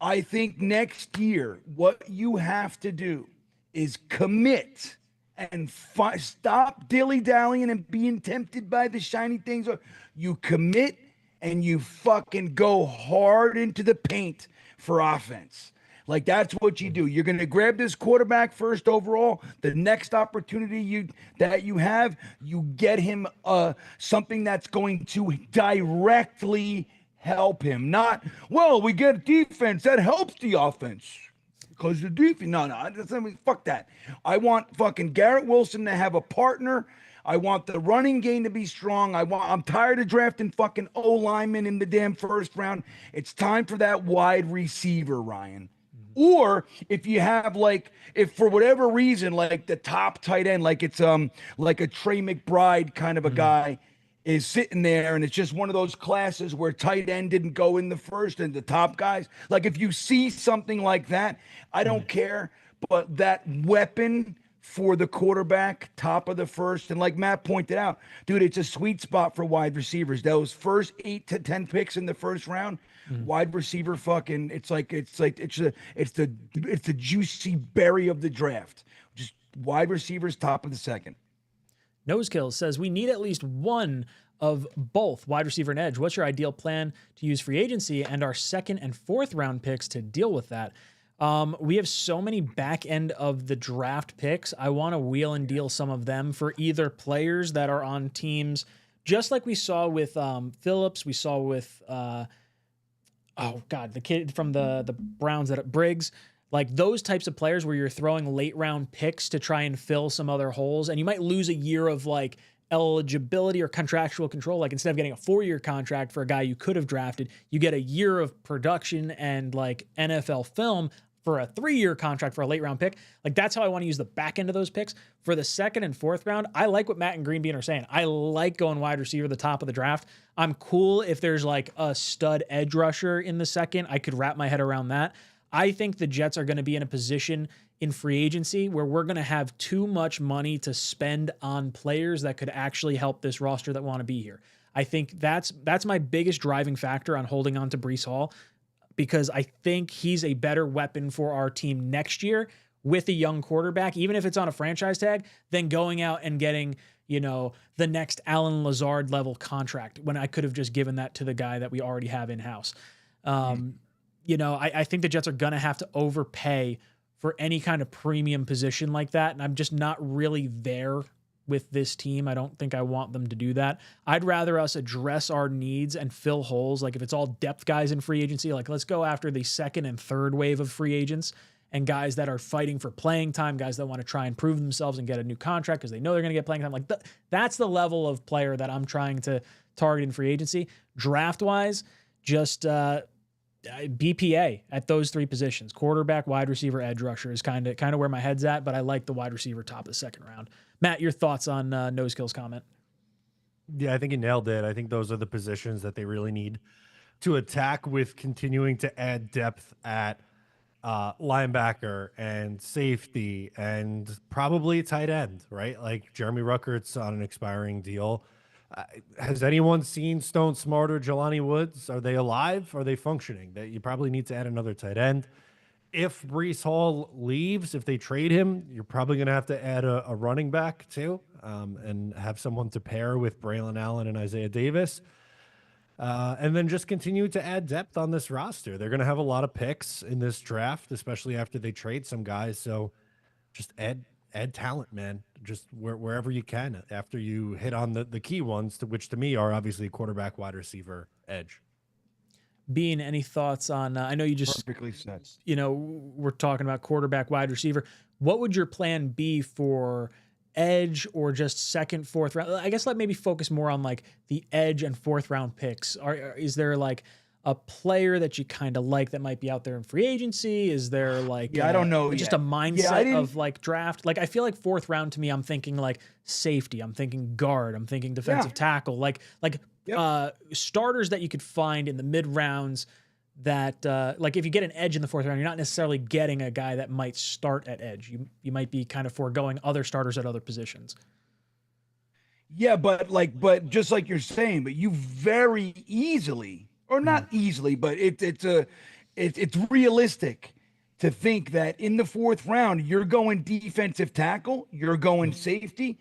I think next year what you have to do is commit and stop dilly-dallying and being tempted by the shiny things. You commit and you fucking go hard into the paint for offense. Like, that's what you do. You're going to grab this quarterback first overall. The next opportunity that you have, you get him something that's going to directly help him. Not, well, we get defense that helps the offense. Because the defense, no, fuck that. I want fucking Garrett Wilson to have a partner. I want the running game to be strong. I'm tired of drafting fucking O-linemen in the damn first round. It's time for that wide receiver, Ryan. Or if you have if for whatever reason, like the top tight end, like it's like a Trey McBride kind of a guy is sitting there, and it's just one of those classes where tight end didn't go in the first and the top guys. Like, if you see something like that, I don't care, but that weapon for the quarterback, top of the first, and like Matt pointed out, dude, it's a sweet spot for wide receivers. Those first 8 to 10 picks in the first round, wide receiver fucking, it's the juicy berry of the draft. Just wide receivers, top of the second. Nosekill says, we need at least one of both wide receiver and edge. What's your ideal plan to use free agency and our second and fourth round picks to deal with that? We have so many back end of the draft picks. I want to wheel and deal some of them for either players that are on teams, just like we saw with Phillips, we saw with, the kid from the Browns at Briggs. Like those types of players where you're throwing late round picks to try and fill some other holes, and you might lose a year of like eligibility or contractual control. Like, instead of getting a 4-year contract for a guy you could have drafted, you get a year of production and like NFL film for a 3-year contract for a late round pick. Like, that's how I want to use the back end of those picks. For the second and fourth round, I like what Matt and Greenbean are saying. I like going wide receiver at the top of the draft. I'm cool if there's like a stud edge rusher in the second. I could wrap my head around that. I think the Jets are going to be in a position in free agency where we're going to have too much money to spend on players that could actually help this roster that want to be here. I think that's my biggest driving factor on holding on to Breece Hall, because I think he's a better weapon for our team next year with a young quarterback, even if it's on a franchise tag, than going out and getting, the next Alan Lazard level contract when I could have just given that to the guy that we already have in-house. I think the Jets are going to have to overpay for any kind of premium position like that. And I'm just not really there with this team. I don't think I want them to do that. I'd rather us address our needs and fill holes. Like, if it's all depth guys in free agency, like, let's go after the second and third wave of free agents and guys that are fighting for playing time, guys that want to try and prove themselves and get a new contract because they know they're going to get playing time. Like, that's the level of player that I'm trying to target in free agency. Draft-wise, just BPA at those three positions: quarterback, wide receiver, edge rusher is kind of where my head's at, but I like the wide receiver top of the second round. Matt, your thoughts on Nosekill's comment? Yeah, I think you nailed it. I think those are the positions that they really need to attack, with continuing to add depth at linebacker and safety and probably tight end, right? Like Jeremy Ruckert's on an expiring deal. Has anyone seen Stone Smart or Jelani Woods? Are they alive? Are they functioning? That you probably need to add another tight end. If Breece Hall leaves, if they trade him, you're probably going to have to add a running back too, and have someone to pair with Braylon Allen and Isaiah Davis. And then just continue to add depth on this roster. They're going to have a lot of picks in this draft, especially after they trade some guys. So just add talent, man. Just wherever you can after you hit on the key ones, which to me are obviously quarterback, wide receiver, edge. Bean, any thoughts on, I know you just, Perfectly said. We're talking about quarterback, wide receiver. What would your plan be for edge or just second, fourth round? I guess let maybe focus more on like the edge and fourth round picks. Is there like a player that you kind of like that might be out there in free agency? Is there like, I don't know, just yet. a mindset of like draft? Like, I feel like fourth round to me, I'm thinking like safety, I'm thinking guard, I'm thinking defensive tackle, like starters that you could find in the mid rounds that like if you get an edge in the fourth round, you're not necessarily getting a guy that might start at edge. You might be kind of foregoing other starters at other positions. Yeah, but just like you're saying, but you very easily, or not easily, but it's realistic to think that in the fourth round you're going defensive tackle, you're going safety.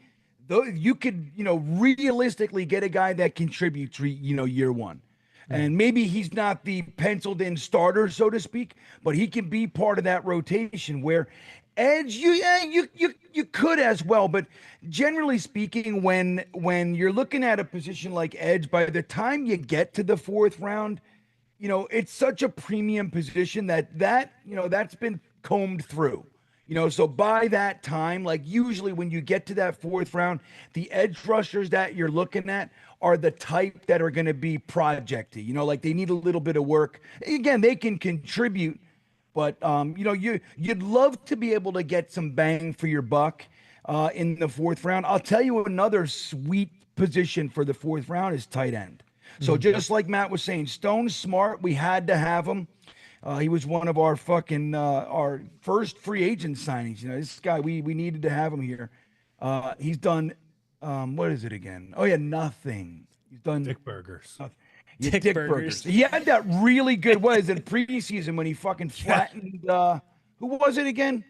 Though you could, realistically get a guy that contributes, year one. And maybe he's not the penciled in starter, so to speak, but he can be part of that rotation where edge, you could as well. But generally speaking, when you're looking at a position like edge, by the time you get to the fourth round, it's such a premium position that's been combed through. So by that time, like usually when you get to that fourth round, the edge rushers that you're looking at are the type that are going to be projecty, like they need a little bit of work. Again, they can contribute, but you'd love to be able to get some bang for your buck in the fourth round. I'll tell you another sweet position for the fourth round is tight end. So just like Matt was saying, Stone's smart. We had to have him. He was one of our our first free agent signings. This guy, we needed to have him here. He's done, what is it again? Oh yeah, nothing. He's done Dick Burgers. Yeah, Dick Burgers. He had that really good, what is it, preseason when he fucking flattened, who was it again?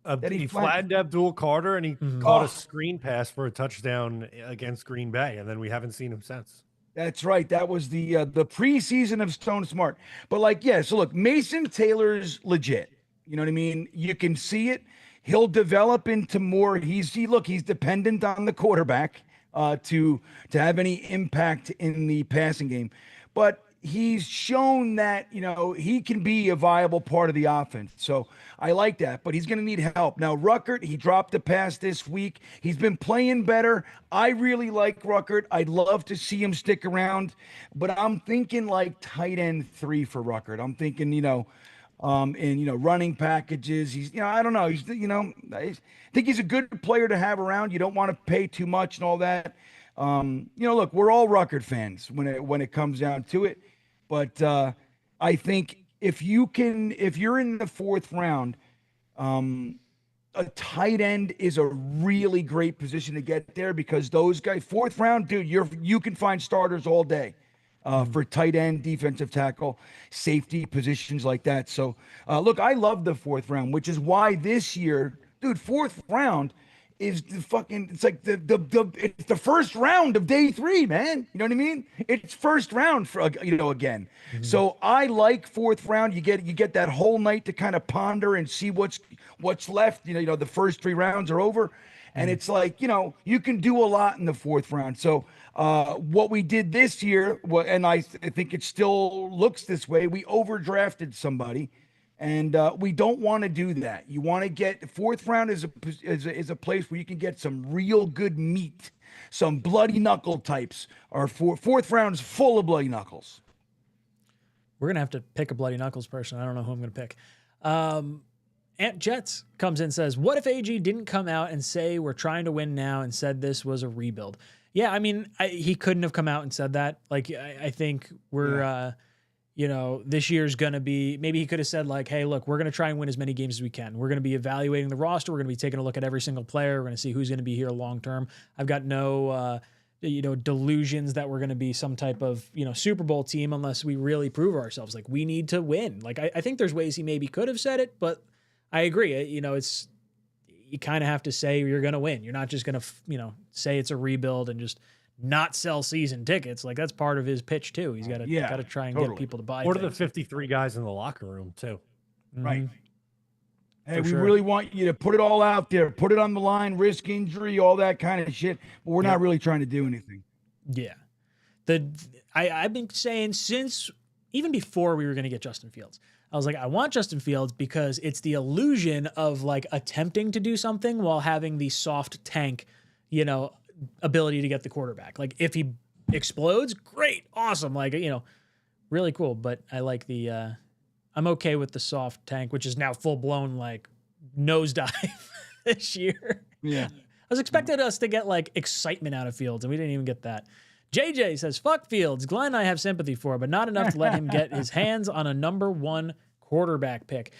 That he flattened Abdul Carter and he caught a screen pass for a touchdown against Green Bay, and then we haven't seen him since. That's right. That was the preseason of Stone Smart. But so look, Mason Taylor's legit. You know what I mean? You can see it. He'll develop into more. He's dependent on the quarterback to have any impact in the passing game. But he's shown that, he can be a viable part of the offense. So I like that, but he's going to need help. Now, Ruckert, he dropped a pass this week. He's been playing better. I really like Ruckert. I'd love to see him stick around, but I'm thinking like tight end 3 for Ruckert. I'm thinking, in running packages. He's, I don't know. He's, I think he's a good player to have around. You don't want to pay too much and all that. Look, we're all Ruckert fans when it comes down to it. But I think if you're in the fourth round, a tight end is a really great position to get there because those guys, fourth round, dude, you can find starters all day for tight end, defensive tackle, safety positions like that. So look, I love the fourth round, which is why this year, dude, fourth round is it's like it's the first round of day 3, man. You know what I mean? It's first round for again. So I like fourth round. You get that whole night to kind of ponder and see what's left. The first 3 rounds are over, and it's like you can do a lot in the fourth round. So what we did this year, and I think it still looks this way, we overdrafted somebody. And we don't want to do that. You want to get fourth round is a place where you can get some real good meat, some bloody knuckle types. Our fourth round is full of bloody knuckles. We're gonna have to pick a bloody knuckles person. I don't know who I'm gonna pick. Ant Jets comes in and says, "What if AG didn't come out and say we're trying to win now and said this was a rebuild?" Yeah, I mean, he couldn't have come out and said that. Like, I think we're. This year's going to be, maybe he could have said like, hey, look, we're going to try and win as many games as we can. We're going to be evaluating the roster. We're going to be taking a look at every single player. We're going to see who's going to be here long-term. I've got no, delusions that we're going to be some type of, Super Bowl team unless we really prove ourselves. Like, we need to win. Like, I think there's ways he maybe could have said it, but I agree. It's, you kind of have to say you're going to win. You're not just going to, say it's a rebuild and just not sell season tickets. Like, that's part of his pitch too. He's got to try and get people to buy. Or to the 53 guys in the locker room too. Right. Hey, we really want you to put it all out there, put it on the line, risk injury, all that kind of shit. But we're not really trying to do anything. Yeah. I've been saying since even before we were going to get Justin Fields, I was like, I want Justin Fields because it's the illusion of like attempting to do something while having the soft tank, ability to get the quarterback. Like, if he explodes, great, awesome, like, really cool. But I like the I'm okay with the soft tank, which is now full blown like nosedive this year. Yeah, I was expecting us to get like excitement out of Fields, and we didn't even get that. JJ says, fuck Fields. Glenn I have sympathy for, but not enough to let him get his hands on a number 1 quarterback pick.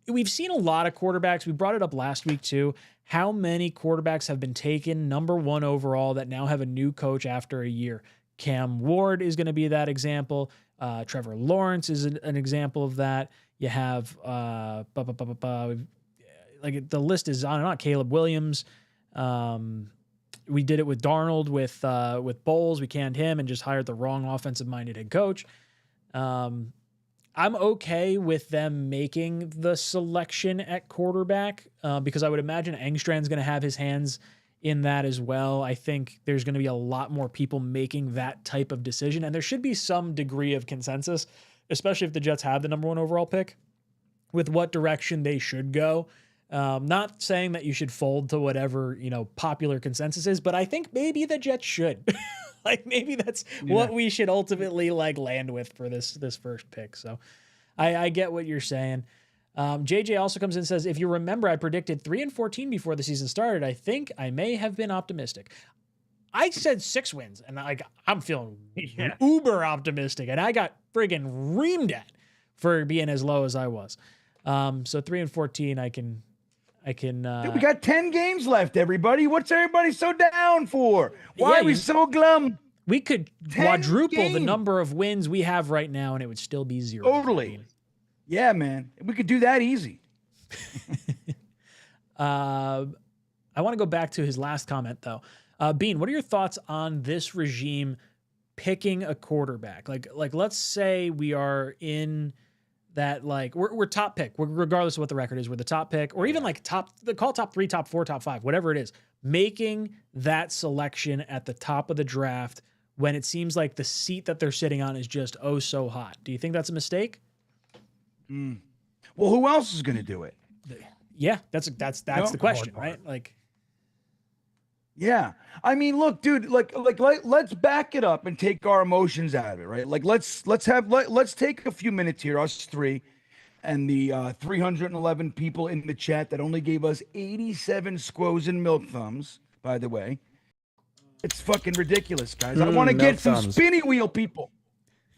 We've seen a lot of quarterbacks. We brought it up last week too. How many quarterbacks have been taken number 1 overall that now have a new coach after a year? Cam Ward is going to be that example. Trevor Lawrence is an example of that. You have like the list is on and on. Caleb Williams. We did it with Darnold with Bowles. We canned him and just hired the wrong offensive-minded head coach. I'm okay with them making the selection at quarterback because I would imagine Engstrand's going to have his hands in that as well. I think there's going to be a lot more people making that type of decision, and there should be some degree of consensus, especially if the Jets have the number 1 overall pick, with what direction they should go. Not saying that you should fold to whatever, popular consensus is, but I think maybe the Jets should. Like maybe that's what we should ultimately land with for this first pick. So I get what you're saying. JJ also comes in and says, if you remember, I predicted 3-14 before the season started. I think I may have been optimistic. I said 6 wins, and I'm feeling uber optimistic, and I got friggin' reamed at for being as low as I was. So 3-14, I can. Dude, we got 10 games left, everybody. What's everybody so down for? Why are we so glum? We could quadruple the number of wins we have right now, and it would still be 0. Totally. Yeah, man. We could do that easy. I want to go back to his last comment, though. Bean, what are your thoughts on this regime picking a quarterback? Like let's say we are in that, we're top pick, regardless of what the record is, we're the top pick, or even top 3, top 4, top 5, whatever it is, making that selection at the top of the draft when it seems like the seat that they're sitting on is just so hot. Do you think that's a mistake? Well, who else is going to do it? Yeah, that's the question, right? Yeah. I mean, look, dude, let's back it up and take our emotions out of it, right? Let's take a few minutes here, us 3 and the 311 people in the chat that only gave us 87 squoze and milk thumbs, by the way. It's fucking ridiculous, guys. I want to get some spinny wheel people.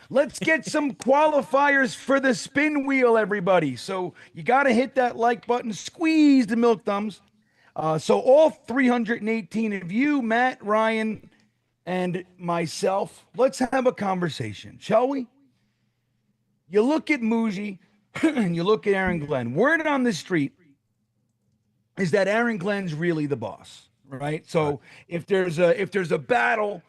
Let's get some qualifiers for the spin wheel, everybody. So you got to hit that like button, squeeze the milk thumbs. So all 318 of you, Matt, Ryan, and myself, let's have a conversation, shall we? You look at 𝐒𝐿𝐲 and you look at Aaron Glenn. Word on the street is that Aaron Glenn's really the boss, right? So if there's a battle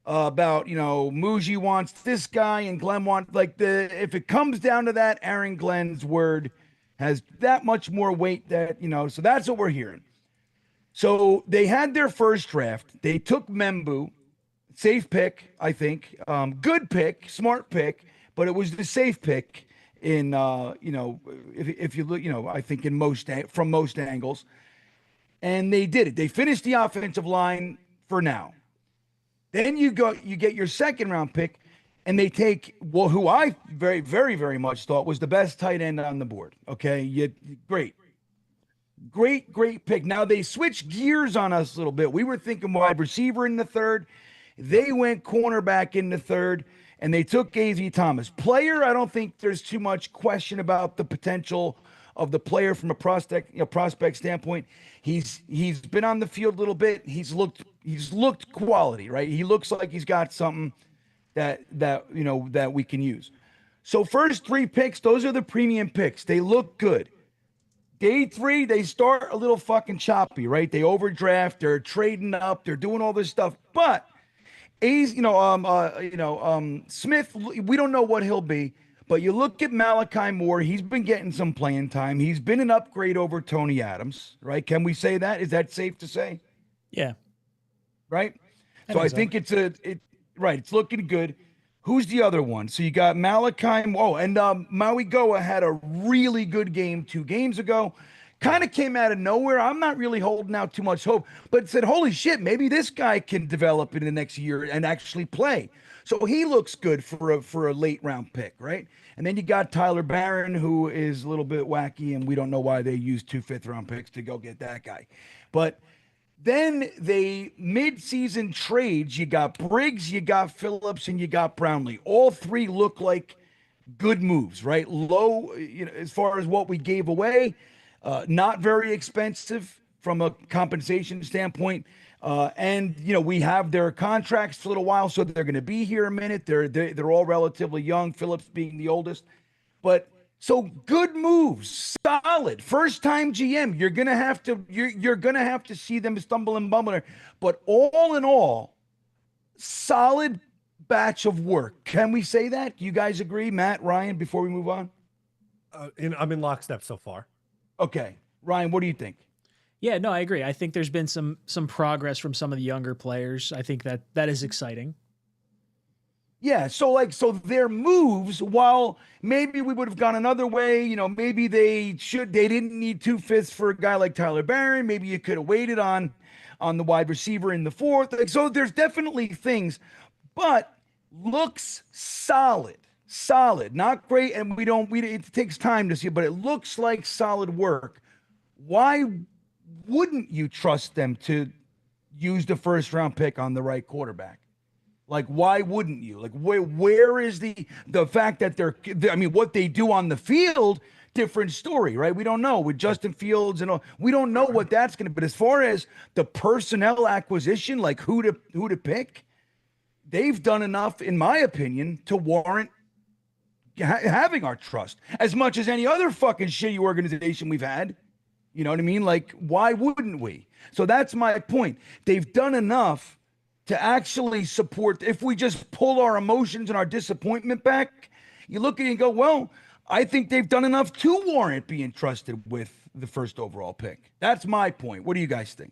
about, 𝐒𝐿𝐲 wants this guy and Glenn wants, if it comes down to that, Aaron Glenn's word has that much more weight that, so that's what we're hearing. So they had their first draft. They took Membu, safe pick, I think, good pick, smart pick, but it was the safe pick in, if you look, I think from most angles, and they did it. They finished the offensive line for now. Then you get your second round pick, and they take who I very, very, very much thought was the best tight end on the board. Okay, great pick. Now they switched gears on us a little bit. We were thinking wide receiver in the 3rd. They went cornerback in the 3rd, and they took A.Z. Thomas. Player, I don't think there's too much question about the potential of the player from a prospect standpoint. He's been on the field a little bit. He's looked quality, right? He looks like he's got something that we can use. So first 3 picks, those are the premium picks. They look good. Day 3, they start a little fucking choppy, right? They overdraft, they're trading up, they're doing all this stuff. But Smith, we don't know what he'll be. But you look at Malachi Moore, he's been getting some playing time. He's been an upgrade over Tony Adams, right? Can we say that? Is that safe to say? Yeah. Right? So I think it's looking good. Who's the other one? So you got Malachi. Oh, and Maui Goa had a really good game 2 games ago. Kind of came out of nowhere. I'm not really holding out too much hope, but said, holy shit, maybe this guy can develop in the next year and actually play. So he looks good for a late round pick, right? And then you got Tyler Barron, who is a little bit wacky, and we don't know why they used 2 5th-round picks to go get that guy. But Then they mid-season trades. You got Briggs, you got Phillips, and you got Brownlee. All three look like good moves, right? Low, as far as what we gave away, not very expensive from a compensation standpoint. And we have their contracts for a little while, so they're going to be here a minute. They're all relatively young, Phillips being the oldest. But so good moves, solid. First time GM, you're gonna have to see them stumble and bumble. But all in all, solid batch of work. Can we say that? You guys agree, Matt, Ryan? Before we move on, I'm in lockstep so far. Okay, Ryan, what do you think? Yeah, no, I agree. I think there's been some progress from some of the younger players. I think that is exciting. Yeah, so their moves, while maybe we would have gone another way, maybe they didn't need 2/5 for a guy like Tyler Barron. Maybe you could have waited on the wide receiver in the fourth. So there's definitely things, but looks solid, not great. And it takes time to see, but it looks like solid work. Why wouldn't you trust them to use the first round pick on the right quarterback? Like, why wouldn't you? Like, where is the fact that what they do on the field, different story, right? We don't know with Justin Fields and all. We don't know what that's going to be. But as far as the personnel acquisition, like who to pick, they've done enough, in my opinion, to warrant having our trust as much as any other fucking shitty organization we've had. You know what I mean? Like, why wouldn't we? So that's my point. They've done enough to actually support. If we just pull our emotions and our disappointment back, you look at it and go, well, I think they've done enough to warrant being trusted with the first overall pick. That's my point. What do you guys think?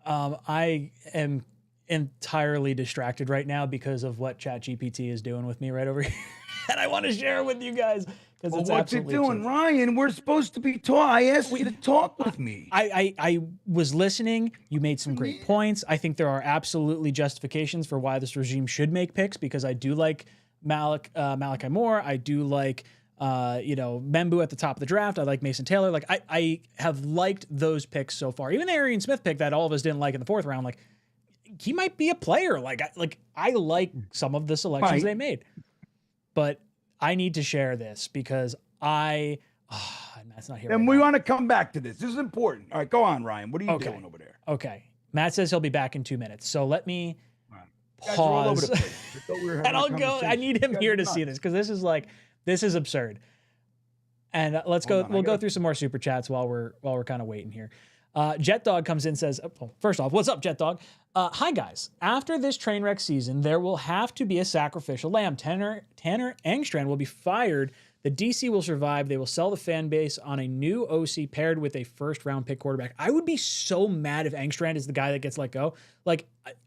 I am entirely distracted right now because of what ChatGPT is doing with me right over here. And I want to share it with you guys. Well, what's it doing, Ryan? We're supposed to be talking. I asked you to talk with me. I was listening. You made some great points. I think there are absolutely justifications for why this regime should make picks, because I do like Malachi Moore. I do like Membu at the top of the draft. I like Mason Taylor. Like I have liked those picks so far. Even the Arian Smith pick that all of us didn't like in the fourth round. Like he might be a player. I like some of the selections they made, but I need to share this because Matt's not here. And we want to come back to this. This is important. All right, go on, Ryan. What are you doing over there? Okay. Matt says he'll be back in 2 minutes. So let me pause. All over the place. And I'll go. I need him here to see this because this is absurd. And let's go. We'll go through some more super chats while we're kind of waiting here. Jet Dog comes in and says, first off, what's up, Jet Dog? Hi, guys. After this train wreck season, there will have to be a sacrificial lamb. Tanner Engstrand will be fired. The DC will survive. They will sell the fan base on a new OC paired with a first-round pick quarterback. I would be so mad if Engstrand is the guy that gets let go.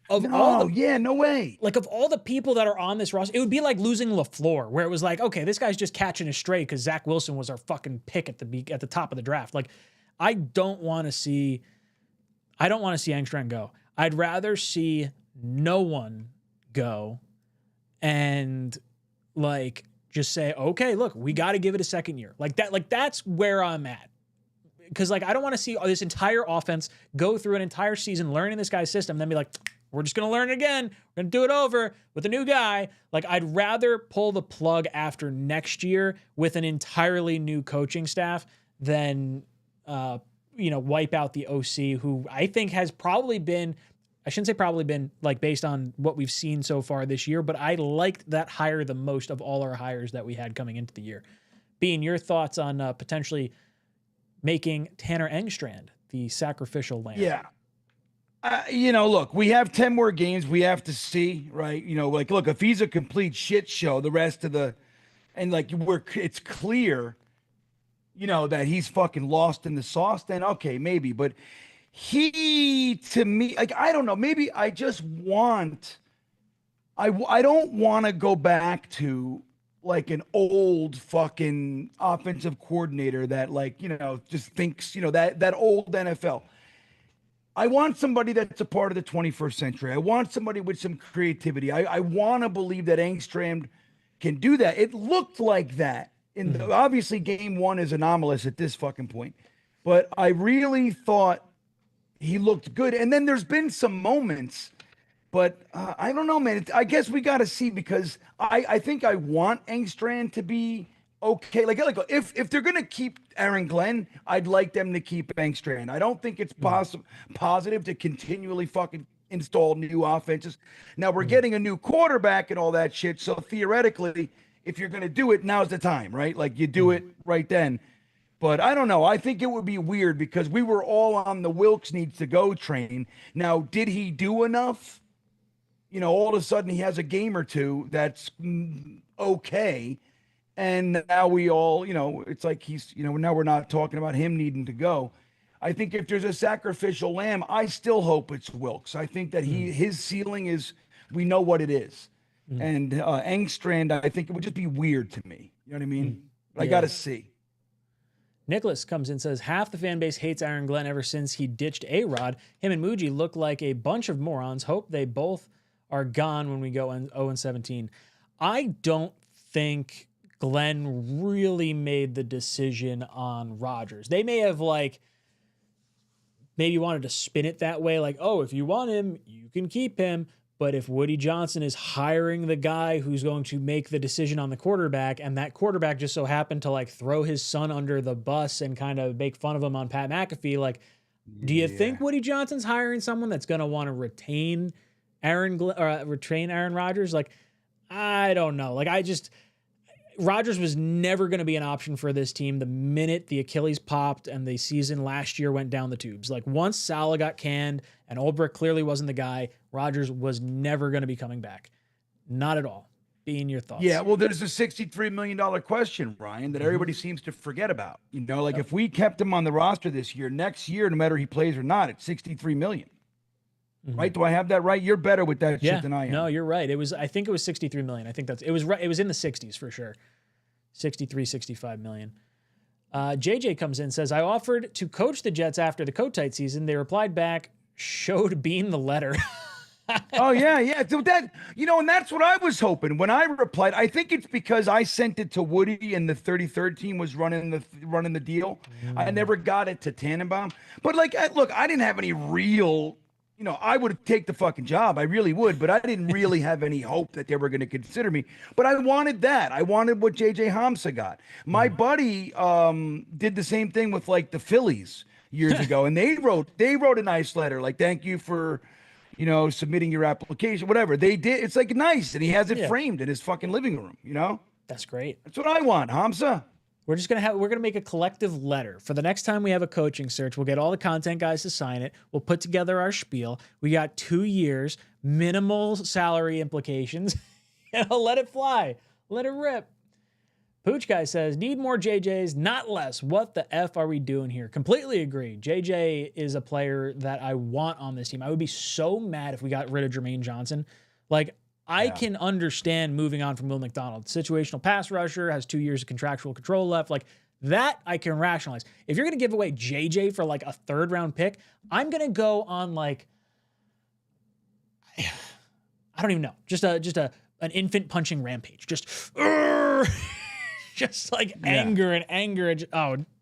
No way. Like, of all the people that are on this roster, it would be like losing LaFleur, where it was like, okay, this guy's just catching a stray because Zach Wilson was our fucking pick at the top of the draft. Like, I don't want to see Engstrand go. I'd rather see no one go and just say, okay, look, we got to give it a second year. That's where I'm at. Because I don't want to see this entire offense go through an entire season learning this guy's system and then be like, we're just going to learn it again. We're going to do it over with a new guy. I'd rather pull the plug after next year with an entirely new coaching staff than wipe out the OC, who I think has probably been, I shouldn't say probably been, based on what we've seen so far this year, but I liked that hire the most of all our hires that we had coming into the year. Bean, your thoughts on potentially making Tanner Engstrand the sacrificial lamb? Yeah. Look, we have 10 more games we have to see, right? Look, if he's a complete shit show, the rest of it's clear, that he's fucking lost in the sauce, then okay, maybe. But to me, I don't know, maybe I just want, I don't want to go back to an old fucking offensive coordinator that just thinks, that old NFL. I want somebody that's a part of the 21st century. I want somebody with some creativity. I want to believe that Engstrand can do that. It looked like that. Obviously, game one is anomalous at this fucking point. But I really thought he looked good. And then there's been some moments, but I don't know, man. I guess we got to see, because I think I want 𝐒𝐿_Strand to be okay. Like if they're gonna keep Aaron Glenn, I'd like them to keep 𝐒𝐿_Strand. I don't think it's positive to continually fucking install new offenses. Now we're getting a new quarterback and all that shit. So theoretically, if you're gonna do it, now's the time, right? Like you do it right then. But I don't know. I think it would be weird, because we were all on the Wilks needs to go train. Now, did he do enough? You know, all of a sudden he has a game or two that's okay. And now we all, you know, it's like he's, you know, now we're not talking about him needing to go. I think if there's a sacrificial lamb, I still hope it's Wilks. I think that his ceiling is, we know what it is. And 𝐒𝐿_Strand, I think it would just be weird to me. You know what I mean? But I got to see. Nicholas comes in and says, half the fan base hates Aaron Glenn ever since he ditched A-Rod. Him and Muji look like a bunch of morons. Hope they both are gone when we go 0-17. I don't think Glenn really made the decision on Rodgers. They may have maybe wanted to spin it that way. Like, oh, if you want him, you can keep him. But if Woody Johnson is hiring the guy who's going to make the decision on the quarterback, and that quarterback just so happened to throw his son under the bus and kind of make fun of him on Pat McAfee, do you think Woody Johnson's hiring someone that's going to want to retain Aaron Rodgers? I don't know. Rodgers was never going to be an option for this team the minute the Achilles popped and the season last year went down the tubes. Once Saleh got canned and Ulbrich clearly wasn't the guy, Rodgers was never going to be coming back. Not at all. Being your thoughts. Yeah, well, there's a $63 million question, Ryan, that everybody seems to forget about. You know, if we kept him on the roster this year, next year, no matter he plays or not, it's $63 million. Right? Do I have that right? You're better with that shit than I am. No, you're right. I think it was 63 million. I think it was right. It was in the 60s for sure. 63, 65 million. JJ comes in and says, I offered to coach the Jets after the Kotite season. They replied back, showed Bean the letter. Oh, yeah. So that, and that's what I was hoping. When I replied, I think it's because I sent it to Woody and the 33rd team was running the deal. I never got it to Tannenbaum. But look, I didn't have any real, I would take the fucking job. I really would, but I didn't really have any hope that they were going to consider me. But I wanted that. I wanted what _𝐒𝐿_Strand got. My buddy did the same thing with the Phillies years ago, and they wrote a nice letter, thank you for submitting your application, whatever. They did. It's nice, and he has it framed in his fucking living room. That's great. That's what I want, Hamza. We're gonna make a collective letter for the next time we have a coaching search. We'll get all the content guys to sign it. We'll put together our spiel. We got 2 years, minimal salary implications, and I'll let it fly. Let it rip. Pooch Guy says, need more JJs, not less. What the F are we doing here? Completely agree. JJ is a player that I want on this team. I would be so mad if we got rid of Jermaine Johnson. I can understand moving on from Will McDonald. Situational pass rusher, has 2 years of contractual control left. That I can rationalize. If you're going to give away JJ for a third round pick, I'm going to go on I don't even know. Just an infant punching rampage. Just anger and anger.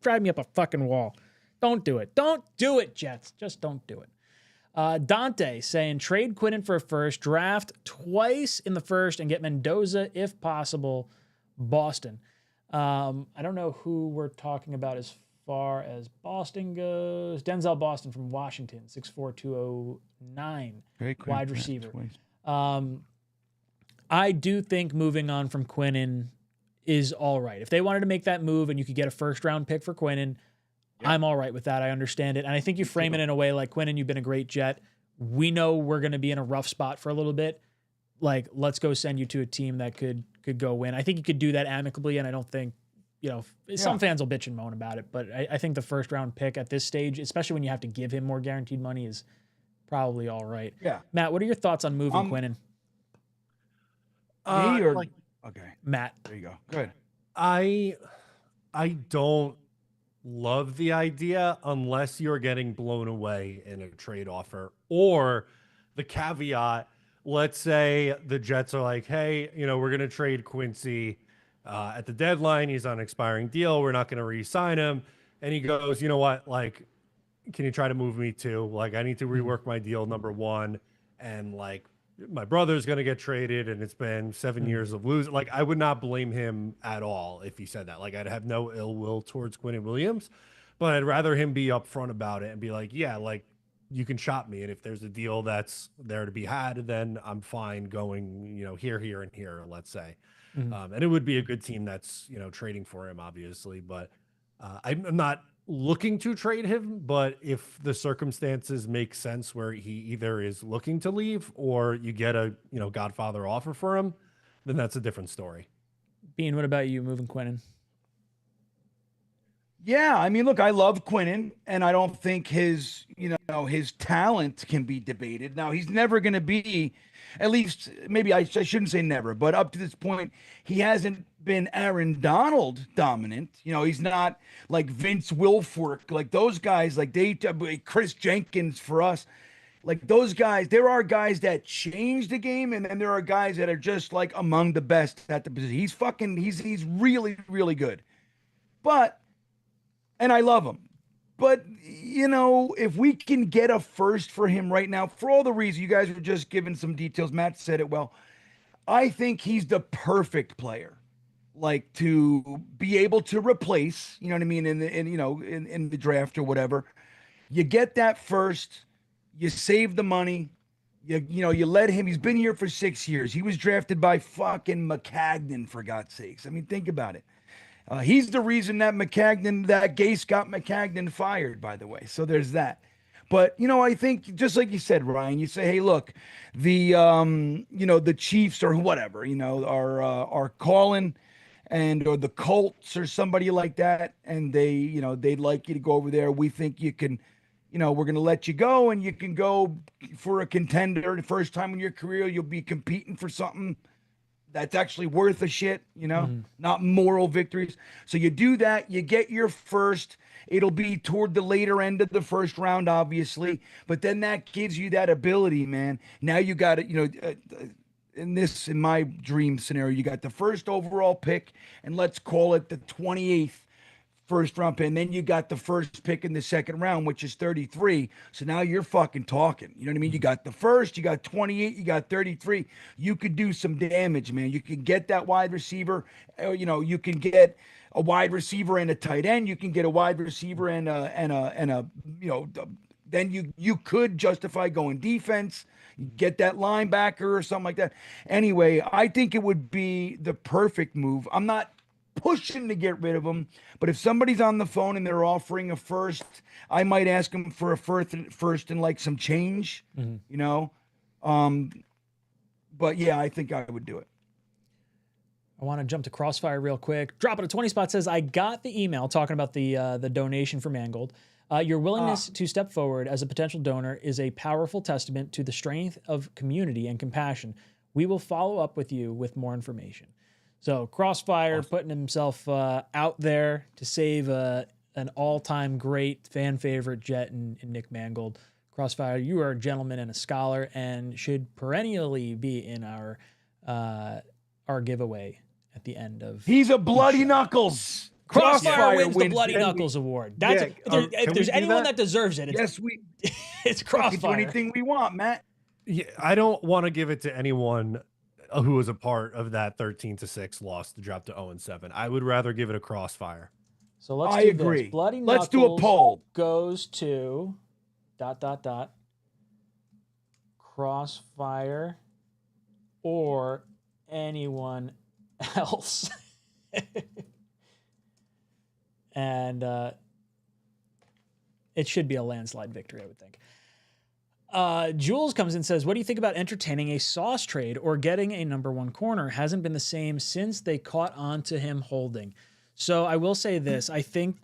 Drive me up a fucking wall. Don't do it. Don't do it, Jets. Just don't do it. Dante saying trade Quinnen for a first, draft twice in the first, and get Mendoza if possible. Boston. I don't know who we're talking about as far as Boston goes. Denzel Boston from Washington, 6'4", 209, wide receiver. I do think moving on from Quinnen is all right. If they wanted to make that move and you could get a first round pick for Quinnen, I'm all right with that. I understand it. And I think you frame it in a way Quinnen, you've been a great Jet. We know we're going to be in a rough spot for a little bit. Let's go send you to a team that could go win. I think you could do that amicably. And I don't think, some fans will bitch and moan about it, but I think the first round pick at this stage, especially when you have to give him more guaranteed money, is probably all right. Yeah. Matt, what are your thoughts on moving Quinnen? Okay. Matt. There you go. Good. I don't love the idea unless you're getting blown away in a trade offer, or the caveat, let's say the Jets are like, hey, we're going to trade Quincy at the deadline. He's on an expiring deal. We're not going to re-sign him. And he goes, you know what? can you try to move me too? Like, I need to rework my deal, number one. And like, my brother's going to get traded and it's been 7 years of losing. Like, I would not blame him at all if he said that. Like, I'd have no ill will towards Quinnen Williams, but I'd rather him be upfront about it and be like, yeah, like, you can shop me. And if there's a deal that's there to be had, then I'm fine going, here, here, and here, let's say. And it would be a good team that's, trading for him, obviously. But I'm not looking to trade him, but if the circumstances make sense where he either is looking to leave or you get a, Godfather offer for him, then that's a different story. Bean, what about you moving Quinnen? Yeah, I mean, look, I love Quinnen, and I don't think his talent can be debated. Now, he's never going to be, at least maybe I shouldn't say never, but up to this point, he hasn't been Aaron Donald dominant. He's not like Vince Wilfork, like those guys, like Chris Jenkins for us. Like those guys, there are guys that change the game, and then there are guys that are just like among the best at the position. He's really, really good. And I love him. But, if we can get a first for him right now, for all the reasons you guys were just giving some details, Matt said it well. I think he's the perfect player, like to be able to replace, you know what I mean, in the draft or whatever. You get that first, you save the money, you let him. He's been here for 6 years. He was drafted by fucking McCagnon, for God's sakes. I mean, think about it. He's the reason that Gase got McCagnon fired, by the way. So there's that. But, I think just like you said, Ryan, you say, hey, look, the Chiefs or whatever, are calling or the Colts or somebody like that. And they'd like you to go over there. We think you can, we're going to let you go and you can go for a contender. The first time in your career, you'll be competing for something that's actually worth a shit, not moral victories. So you do that, you get your first. It'll be toward the later end of the first round, obviously, but then that gives you that ability, man. Now you got it, in my dream scenario, you got the first overall pick, and let's call it the 28th first round pick, and then you got the first pick in the second round, which is 33. So now you're fucking talking. You know what I mean? You got the first, you got 28, you got 33. You could do some damage, man. You can get that wide receiver. You can get a wide receiver and a tight end. You can get a wide receiver and then you could justify going defense. Get that linebacker or something like that. Anyway, I think it would be the perfect move. I'm not pushing to get rid of them, but if somebody's on the phone and they're offering a first, I might ask them for a first and like some change, but yeah, I think I would do it. I want to jump to Crossfire real quick. Drop it a 20 spot says, I got the email talking about the donation for Mangold. Your willingness to step forward as a potential donor is a powerful testament to the strength of community and compassion. We will follow up with you with more information. So Crossfire putting himself out there to save an all-time great fan favorite Jet and Nick Mangold. Crossfire, you are a gentleman and a scholar and should perennially be in our giveaway at the end of. He's a bloody knuckles. Crossfire wins the Bloody Knuckles Award. That's if there's anyone that deserves it, it's Crossfire. We can do anything we want, Matt. Yeah, I don't want to give it to anyone who was a part of that 13-6 loss to drop to 0-7. I would rather give it a Crossfire. So let's I agree. This. Bloody Knuckles let's do a poll. Goes to ... Crossfire or anyone else. And it should be a landslide victory, I would think. Jules comes in and says, what do you think about entertaining a Sauce trade or getting a number one corner? Hasn't been the same since they caught on to him holding. So I will say this. I think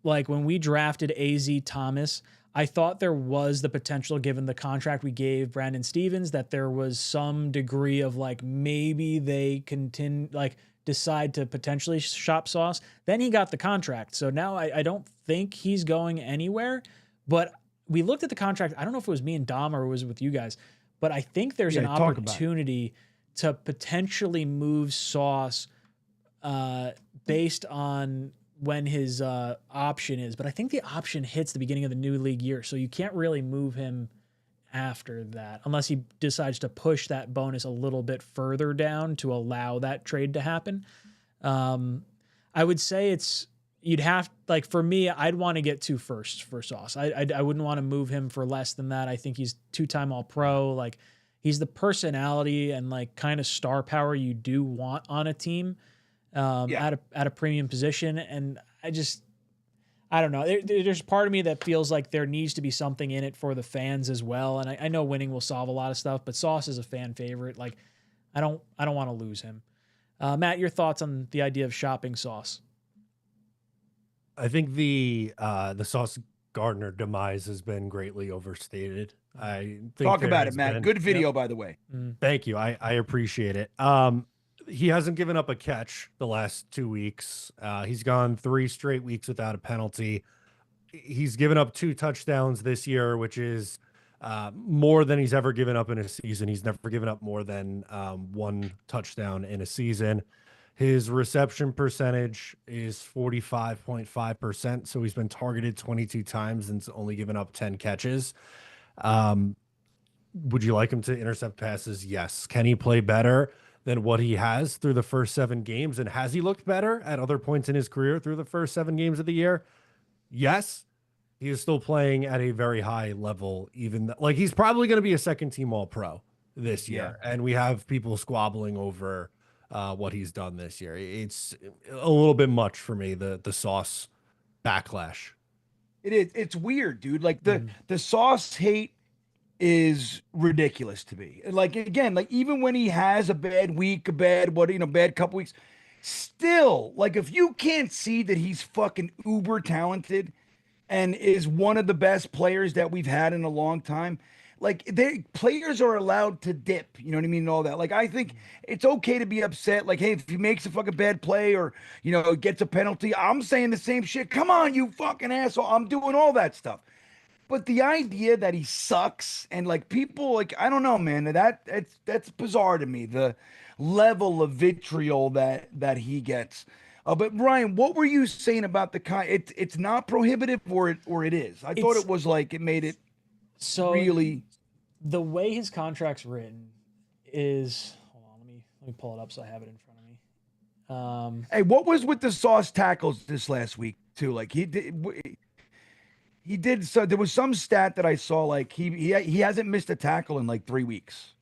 like when we drafted AZ Thomas, I thought there was the potential, given the contract we gave Brandon Stevens, that there was some degree of like maybe they decide to potentially shop Sauce. Then he got the contract. So now I don't think he's going anywhere, but we looked at the contract. I don't know if it was me and Dom or it was with you guys, but I think there's an opportunity to potentially move Sauce based on when his option is, but I think the option hits the beginning of the new league year, so you can't really move him after that unless he decides to push that bonus a little bit further down to allow that trade to happen. I would say you'd have, like, for me, I'd want to get 2 firsts for Sauce. I wouldn't want to move him for less than that. I think he's 2-time All-Pro. Like, he's the personality and like kind of star power you do want on a team at a premium position. And I don't know. There's part of me that feels like there needs to be something in it for the fans as well. And I know winning will solve a lot of stuff, but Sauce is a fan favorite. Like, I don't want to lose him. Matt, your thoughts on the idea of shopping Sauce? I think the Sauce Gardner demise has been greatly overstated. I think Talk about it, Matt. Good video, by the way. Thank you. I appreciate it. He hasn't given up a catch the last 2 weeks. He's gone 3 straight weeks without a penalty. He's given up 2 touchdowns this year, which is more than he's ever given up in a season. He's never given up more than 1 touchdown in a season. His reception percentage is 45.5%. So he's been targeted 22 times and only given up 10 catches. Would you like him to intercept passes? Yes. Can he play better than what he has through the first 7 games? And has he looked better at other points in his career through the first 7 games of the year? Yes. He is still playing at a very high level, even like he's probably going to be a second-team All-Pro this year. And we have people squabbling over what he's done this year. It's a little bit much for me, the Sauce backlash. It is. It's weird, dude. Like the Sauce hate is ridiculous to me. Like, again, like even when he has a bad week, bad couple weeks, still, like if you can't see that he's fucking uber talented and is one of the best players that we've had in a long time, like players are allowed to dip, you know what I mean, and all that. Like, I think it's okay to be upset. Like, hey, if he makes a fucking bad play or, gets a penalty, I'm saying the same shit. Come on, you fucking asshole. I'm doing all that stuff. But the idea that he sucks and like people, like, I don't know, man, that's bizarre to me. The level of vitriol that he gets. But Ryan, what were you saying about it's not prohibitive or it is? I thought it was like it made it so really. The way his contract's written is, hold on, let me pull it up so I have it in front of me. Hey, what was with the Sauce tackles this last week too? Like he did. So there was some stat that I saw, like he hasn't missed a tackle in like 3 weeks.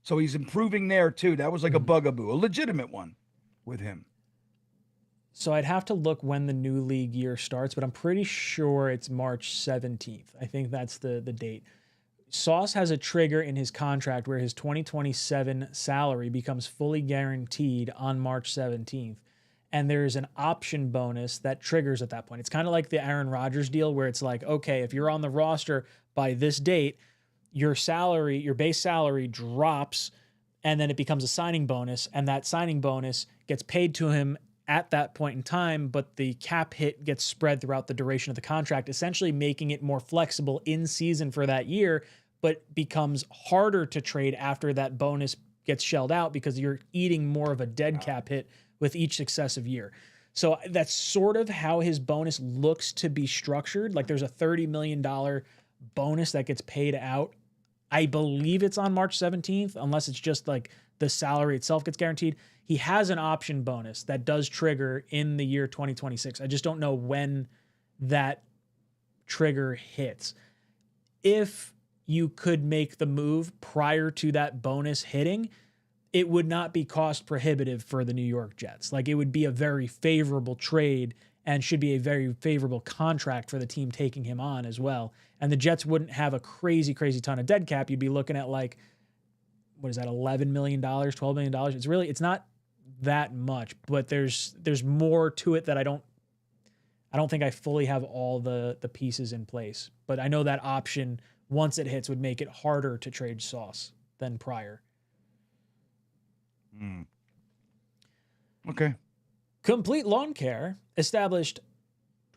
So he's improving there too. That was like a bugaboo, a legitimate one with him. So I'd have to look when the new league year starts, but I'm pretty sure it's March 17th. I think that's the date. Sauce has a trigger in his contract where his 2027 salary becomes fully guaranteed on March 17th. And there's an option bonus that triggers at that point. It's kind of like the Aaron Rodgers deal where it's like, okay, if you're on the roster by this date, your base salary drops, and then it becomes a signing bonus, and that signing bonus gets paid to him at that point in time, but the cap hit gets spread throughout the duration of the contract, essentially making it more flexible in season for that year, but becomes harder to trade after that bonus gets shelled out because you're eating more of a dead cap hit with each successive year. So that's sort of how his bonus looks to be structured. Like there's a $30 million bonus that gets paid out. I believe it's on March 17th, unless it's just like the salary itself gets guaranteed. He has an option bonus that does trigger in the year 2026. I just don't know when that trigger hits. If you could make the move prior to that bonus hitting, it would not be cost prohibitive for the New York Jets. Like it would be a very favorable trade and should be a very favorable contract for the team taking him on as well. And the Jets wouldn't have a crazy, crazy ton of dead cap. You'd be looking at like, what is that, $11 million, $12 million? It's not that much, but there's more to it that I don't think I fully have all the pieces in place. But I know that option, once it hits, would make it harder to trade Sauce than prior. Okay. Complete Lawn Care, established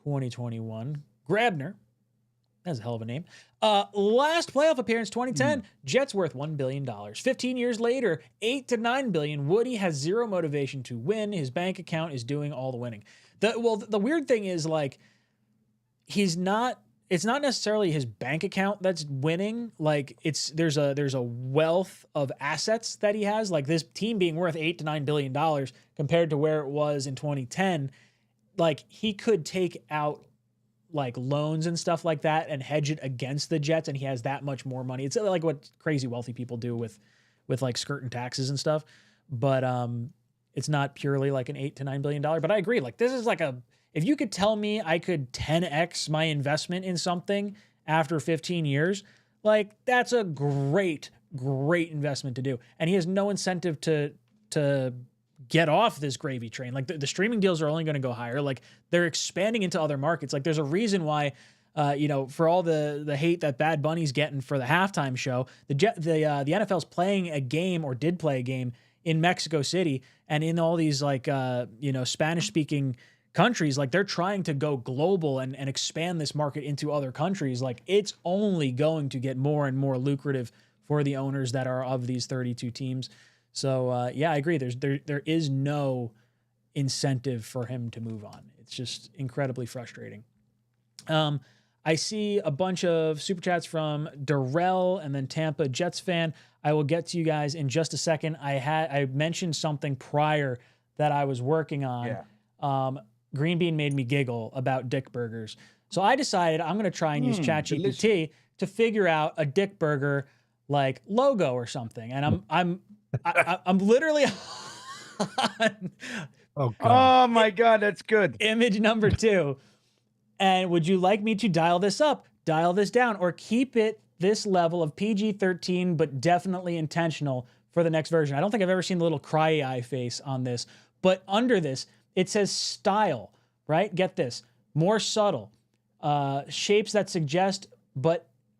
2021. Gardner, that's a hell of a name. Last playoff appearance, 2010. Jets worth $1 billion. 15 years later, $8 to $9 billion. Woody has zero motivation to win. His bank account is doing all the winning. The weird thing is like it's not necessarily his bank account that's winning. Like there's a wealth of assets that he has. Like this team being worth $8 to $9 billion compared to where it was in 2010. Like he could take out like loans and stuff like that and hedge it against the Jets, and he has that much more money. It's like what crazy wealthy people do with like skirting taxes and stuff. But it's not purely like an $8 to $9 billion. But I agree. Like this is like if you could tell me I could 10x my investment in something after 15 years, like that's a great investment to do. And he has no incentive to get off this gravy train. Like the streaming deals are only going to go higher. Like they're expanding into other markets. Like there's a reason why, for all the hate that Bad Bunny's getting for the halftime show, the NFL's playing a game or did play a game in Mexico City and in all these like, Spanish speaking countries. Like they're trying to go global and expand this market into other countries. Like it's only going to get more and more lucrative for the owners that are of these 32 teams. So I agree. There is no incentive for him to move on. It's just incredibly frustrating. I see a bunch of super chats from Darrell and then Tampa Jets fan. I will get to you guys in just a second. I mentioned something prior that I was working on. Yeah. Green Bean made me giggle about Dick Burgers. So I decided I'm going to try and use ChatGPT to figure out a Dick Burger like logo or something. And I'm literally on oh my God, that's good. Image number 2. And would you like me to dial this up, dial this down, or keep it this level of PG-13, but definitely intentional for the next version? I don't think I've ever seen the little cry eye face on this, but under this, it says style, right? Get this. More subtle. Shapes that suggest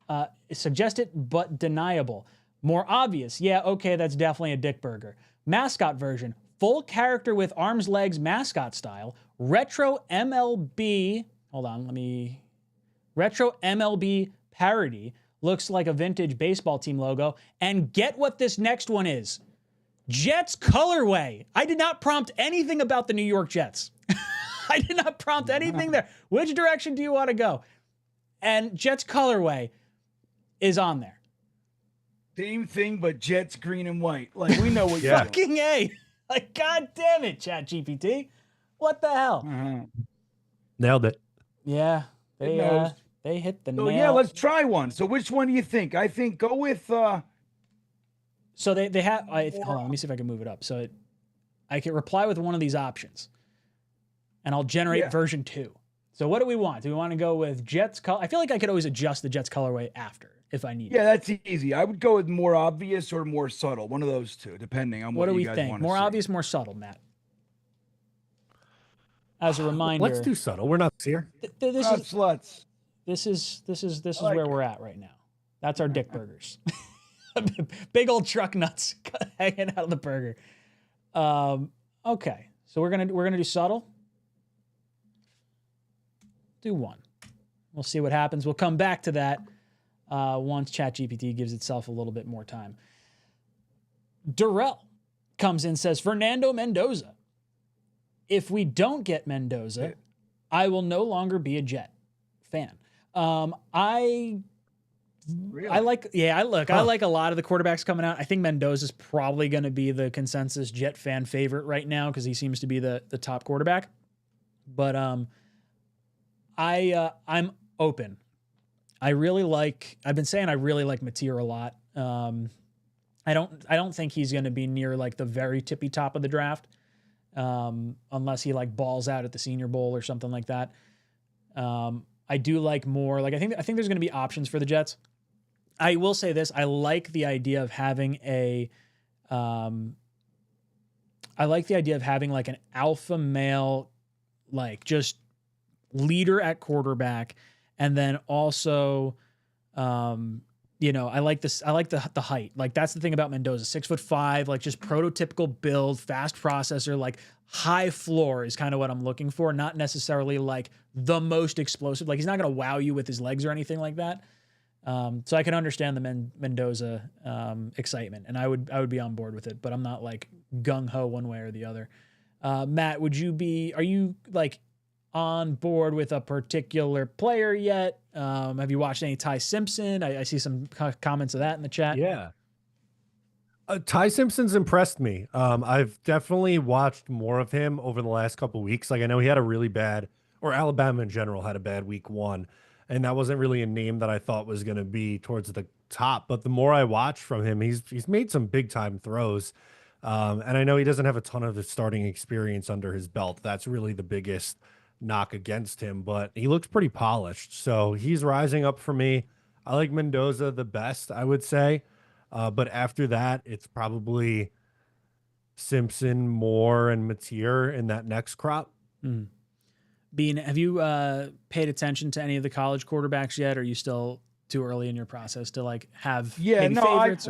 it, but deniable. More obvious. Yeah, okay, that's definitely a Dick Burger. Mascot version. Full character with arms, legs, mascot style. Retro MLB. Hold on, Retro MLB parody. Looks like a vintage baseball team logo. And get what this next one is. Jets colorway. I did not prompt anything about the New York Jets. I did not prompt anything there. Which direction do you want to go? And Jets colorway is on there. Same thing, but Jets green and white. Like we know what you're doing. Fucking A. Like, God damn it, ChatGPT. What the hell? Nailed it. Yeah. They hit the nail. Yeah, let's try one. So which one do you think? I think go with So they have hold on, let me see if I can move it up. So I can reply with one of these options. And I'll generate version 2. So what do we want? Do we want to go with Jets color? I feel like I could always adjust the Jets colorway after if I need Yeah, that's easy. I would go with more obvious or more subtle. One of those two, depending on what do you we guys think? want to More see. obvious, more subtle, Matt. As a reminder, Let's do subtle. We're not here. This is sluts. This is where we're at right now. That's our Dick Burgers. Big old truck nuts hanging out of the burger. Okay, so we're gonna do subtle. Do one. We'll see what happens. We'll come back to that once ChatGPT gives itself a little bit more time. Darrell comes in, says, Fernando Mendoza. If we don't get Mendoza, I will no longer be a Jet fan. I like a lot of the quarterbacks coming out. I think Mendoza's probably going to be the consensus Jet fan favorite right now because he seems to be the top quarterback. But I'm open. I've been saying I really like Mateer a lot. I don't think he's going to be near like the very tippy top of the draft. Unless he like balls out at the Senior Bowl or something like that. I do like more, like I think there's going to be options for the Jets. I will say this. I like the idea of having like an alpha male, like just leader at quarterback. And then also, I like this. I like the height. Like that's the thing about Mendoza, 6'5", like just prototypical build, fast processor, like high floor is kind of what I'm looking for. Not necessarily like the most explosive. Like he's not going to wow you with his legs or anything like that. So I can understand the Mendoza excitement, and I would be on board with it. But I'm not like gung ho one way or the other. Matt, are you like on board with a particular player yet? Have you watched any Ty Simpson? I see some comments of that in the chat. Yeah. Ty Simpson's impressed me. I've definitely watched more of him over the last couple of weeks. Like, I know he had a really bad, or Alabama in general had a bad week 1, and that wasn't really a name that I thought was going to be towards the top. But the more I watch from him, he's made some big time throws. And I know he doesn't have a ton of starting experience under his belt. That's really the biggest knock against him, but he looks pretty polished. So he's rising up for me. I like Mendoza the best, I would say. But after that, it's probably Simpson, Moore, and Mateer in that next crop. Bean, have you paid attention to any of the college quarterbacks yet? Or are you still too early in your process to like have favorites?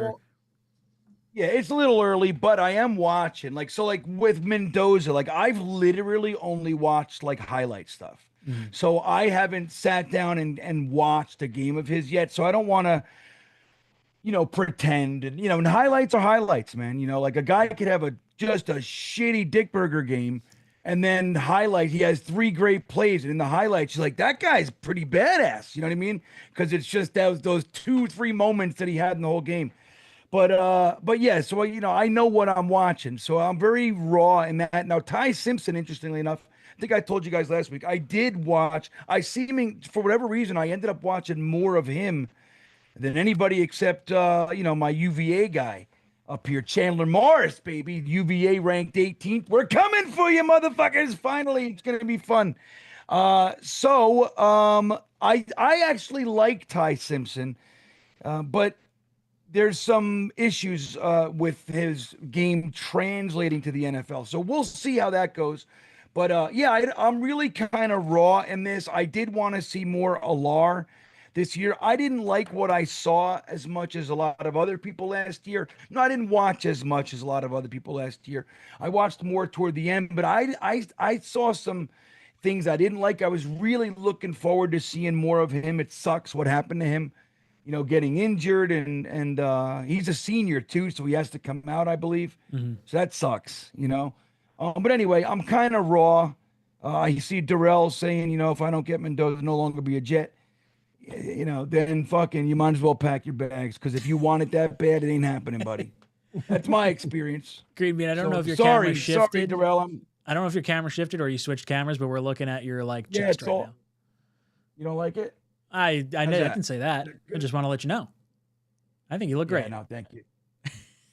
Yeah, it's a little early, but I am watching. Like, so like with Mendoza, like I've literally only watched like highlight stuff. So I haven't sat down and watched a game of his yet. So I don't want to, pretend. And highlights are highlights, man. Like a guy could have just a shitty Dick Burger game, and then he has 3 great plays, and in the highlights, you're like, that guy's pretty badass. You know what I mean? Because it's just those 2-3 moments that he had in the whole game. But yeah, so I know what I'm watching, so I'm very raw in that. Now, Ty Simpson, interestingly enough, I think I told you guys last week, I did watch. I see him for whatever reason. I ended up watching more of him than anybody except my UVA guy up here, Chandler Morris, baby. UVA ranked 18th. We're coming for you, motherfuckers! Finally, it's gonna be fun. I actually like Ty Simpson, but there's some issues with his game translating to the NFL. So we'll see how that goes. But I'm really kind of raw in this. I did want to see more Alar this year. I didn't like what I saw as much as a lot of other people last year. No, I didn't watch as much as a lot of other people last year. I watched more toward the end, but I saw some things I didn't like. I was really looking forward to seeing more of him. It sucks what happened to him. Getting injured and he's a senior too, so he has to come out, I believe. So that sucks, But anyway, I'm kind of raw. I see Darrell saying, if I don't get Mendoza, no longer be a Jet. Then fucking you might as well pack your bags, because if you want it that bad, it ain't happening, buddy. That's my experience. Green Bean, I don't know if your camera shifted. Sorry, Darrell. I don't know if your camera shifted or you switched cameras, but we're looking at your chest right now. You don't like it? I know I can say that. I just want to let you know. I think you look great. No, thank you.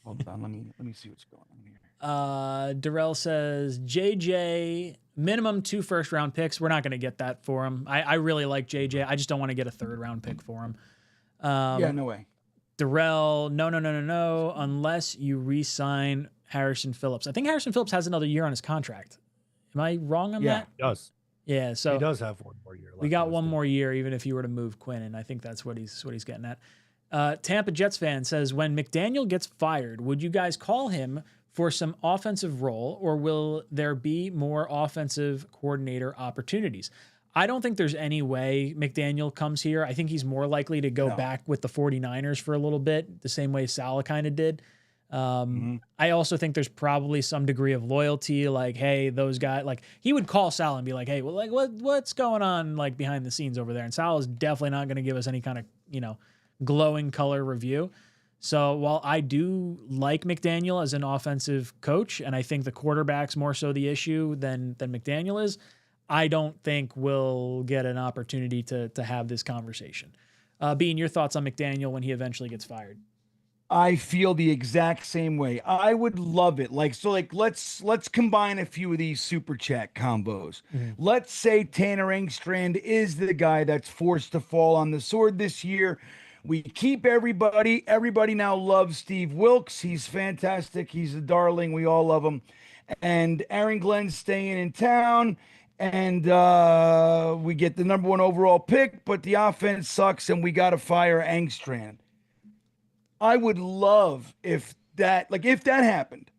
Hold on, let me see what's going on here. Darrell says JJ minimum 2 first-round picks. We're not going to get that for him. I really like JJ. I just don't want to get a 3rd-round pick for him. No way. Darrell, no, unless you re-sign Harrison Phillips. I think Harrison Phillips has another year on his contract. Am I wrong on that? He does. Yeah, so he does have 1 more year left. We got 1 more year, even if you were to move Quinn, and I think that's what he's getting at. Tampa Jets fan says, when McDaniel gets fired, would you guys call him for some offensive role, or will there be more offensive coordinator opportunities? I don't think there's any way McDaniel comes here. I think he's more likely to go back with the 49ers for a little bit, the same way Saleh kind of did. I also think there's probably some degree of loyalty, like, hey, those guys, like he would call Saleh and be like, hey, well, like what's going on like behind the scenes over there? And Saleh's definitely not going to give us any kind of, glowing color review. So while I do like McDaniel as an offensive coach, and I think the quarterback's more so the issue than McDaniel is, I don't think we'll get an opportunity to have this conversation. Bean, your thoughts on McDaniel when he eventually gets fired? I feel the exact same way. I would love it. Let's combine a few of these super chat combos. Let's say Tanner Engstrand is the guy that's forced to fall on the sword this year. We keep everybody. Everybody now loves Steve Wilkes. He's fantastic. He's a darling. We all love him. And Aaron Glenn's staying in town. And we get the number 1 overall pick, but the offense sucks and we got to fire Engstrand. I would love if that happened.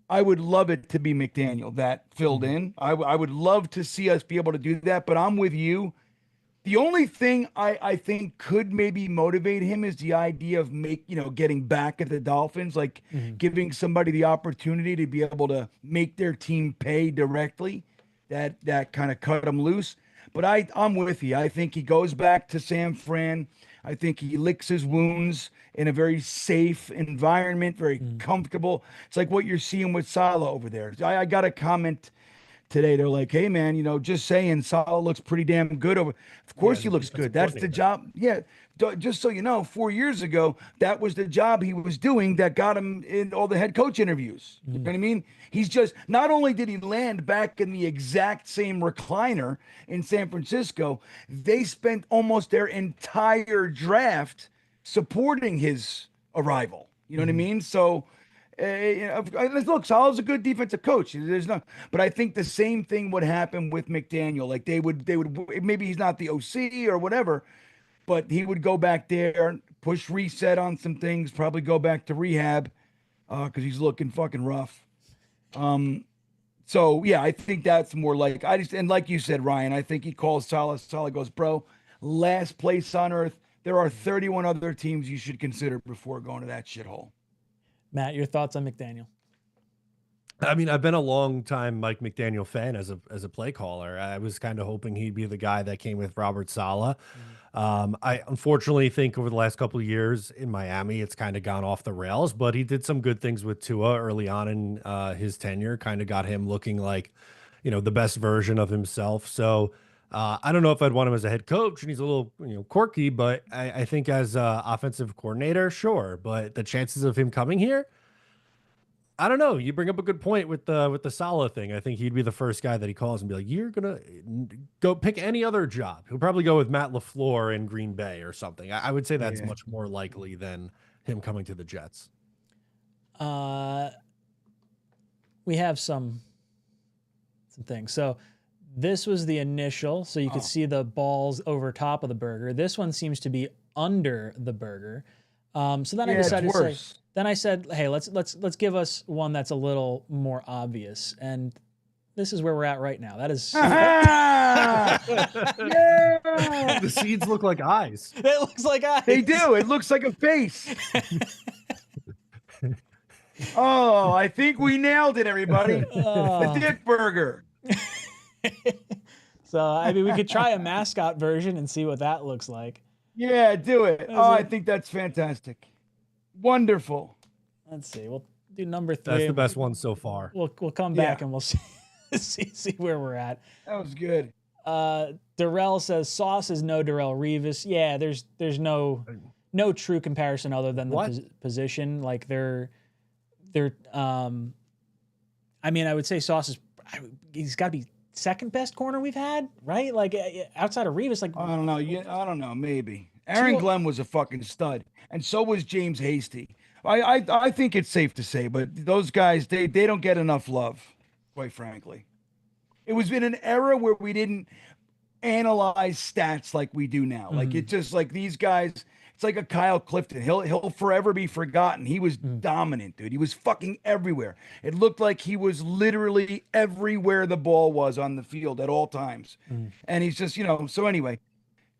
I would love it to be McDaniel that filled in. I would love to see us be able to do that, but I'm with you. The only thing I think could maybe motivate him is the idea of getting back at the Dolphins, like giving somebody the opportunity to be able to make their team pay directly. That kind of cut him loose. But I'm with you. I think he goes back to San Fran. I think he licks his wounds in a very safe environment, very comfortable. It's like what you're seeing with Saleh over there. I got a comment today. They're like, hey, man, just saying Saleh looks pretty damn good. Of course he looks good. That's the job. Yeah. Just so you know, 4 years ago, that was the job he was doing that got him in all the head coach interviews. You know what I mean? He's just, not only did he land back in the exact same recliner in San Francisco, they spent almost their entire draft supporting his arrival. You know what I mean? So, look, Saleh's a good defensive coach. There's no, but I think the same thing would happen with McDaniel. Like they would, maybe he's not the OC or whatever, but he would go back there, push reset on some things, probably go back to rehab because he's looking fucking rough. So yeah, I think that's more like and like you said, Ryan, I think he calls Saleh. Saleh goes, bro, last place on earth. There are 31 other teams you should consider before going to that shithole. Matt, your thoughts on McDaniel? I mean, I've been a long time Mike McDaniel fan as a play caller. I was kind of hoping he'd be the guy that came with Robert Saleh. I unfortunately think over the last couple of years in Miami, it's kind of gone off the rails, but he did some good things with Tua early on in his tenure, kind of got him looking like, the best version of himself. So I don't know if I'd want him as a head coach, and he's a little, quirky, but I think as offensive coordinator, sure. But the chances of him coming here, I don't know. You bring up a good point with the Saleh thing. I think he'd be the first guy that he calls and be like, "You're gonna go pick any other job." He'll probably go with Matt LaFleur in Green Bay or something. I would say that's much more likely than him coming to the Jets. We have some things. So this was the initial, so you could see the balls over top of the burger. This one seems to be under the burger. So then I decided to say. Then I said, hey, let's give us one that's a little more obvious. And this is where we're at right now. That is yeah! The seeds look like eyes. It looks like eyes. They do. It looks like a face. Oh, I think we nailed it, everybody. The dick burger. So, I mean, we could try a mascot version and see what that looks like. Yeah, do it. Oh, I think that's fantastic. Wonderful. Let's see. We'll do number 3. That's the best one so far. We'll come back and we'll see where we're at. That was good. Darrell says Sauce is no Darrell Revis. Yeah, there's no true comparison other than the position. Like they're I mean, I would say Sauce he's got to be second best corner we've had, right? Like outside of Revis, like I don't know. Yeah, I don't know. Maybe Aaron Glenn was a fucking stud, and so was James Hasty. I think it's safe to say, but those guys they don't get enough love, quite frankly. It was in an era where we didn't analyze stats like we do now. Like it's just like these guys. It's like a Kyle Clifton. He'll forever be forgotten. He was dominant, dude. He was fucking everywhere. It looked like he was literally everywhere the ball was on the field at all times. And he's just, so anyway,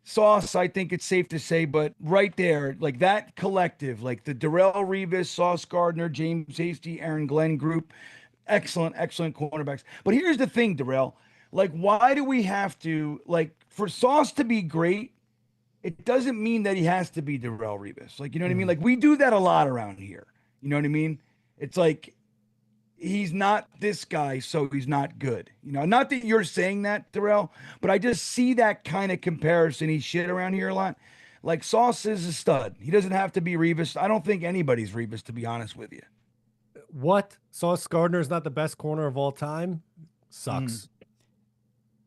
Sauce, I think it's safe to say, but right there, like that collective, like the Darrell Revis, Sauce Gardner, James Hasty, Aaron Glenn group, excellent cornerbacks. But here's the thing, Darrell, like, why do we have to, like, for Sauce to be great, it doesn't mean that he has to be Darrell Revis. Like, you know what I mean? Like, we do that a lot around here. You know what I mean? It's like, he's not this guy, so he's not good. Not that you're saying that, Darrell, but I just see that kind of comparison. He's shit around here a lot. Like, Sauce is a stud. He doesn't have to be Revis. I don't think anybody's Revis, to be honest with you. What? Sauce Gardner is not the best corner of all time? Sucks.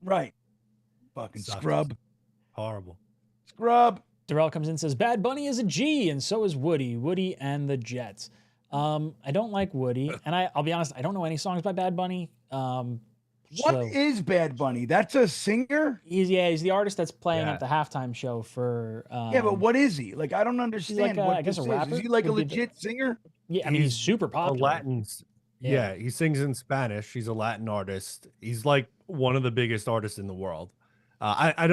Right. Fucking Sucks. Scrub. Horrible. Scrub. Darrell comes in and says, Bad Bunny is a G, and so is Woody and the Jets. I don't like Woody, and I'll be honest, I don't know any songs by Bad Bunny. What is Bad Bunny? That's a singer? He's the artist that's playing at the halftime show for... yeah, but what is he? Like, I don't understand like what I guess this a rapper? is he like a legit singer? Yeah, I mean, he's super A popular. Latin. Yeah, he sings in Spanish. He's a Latin artist. He's like one of the biggest artists in the world. I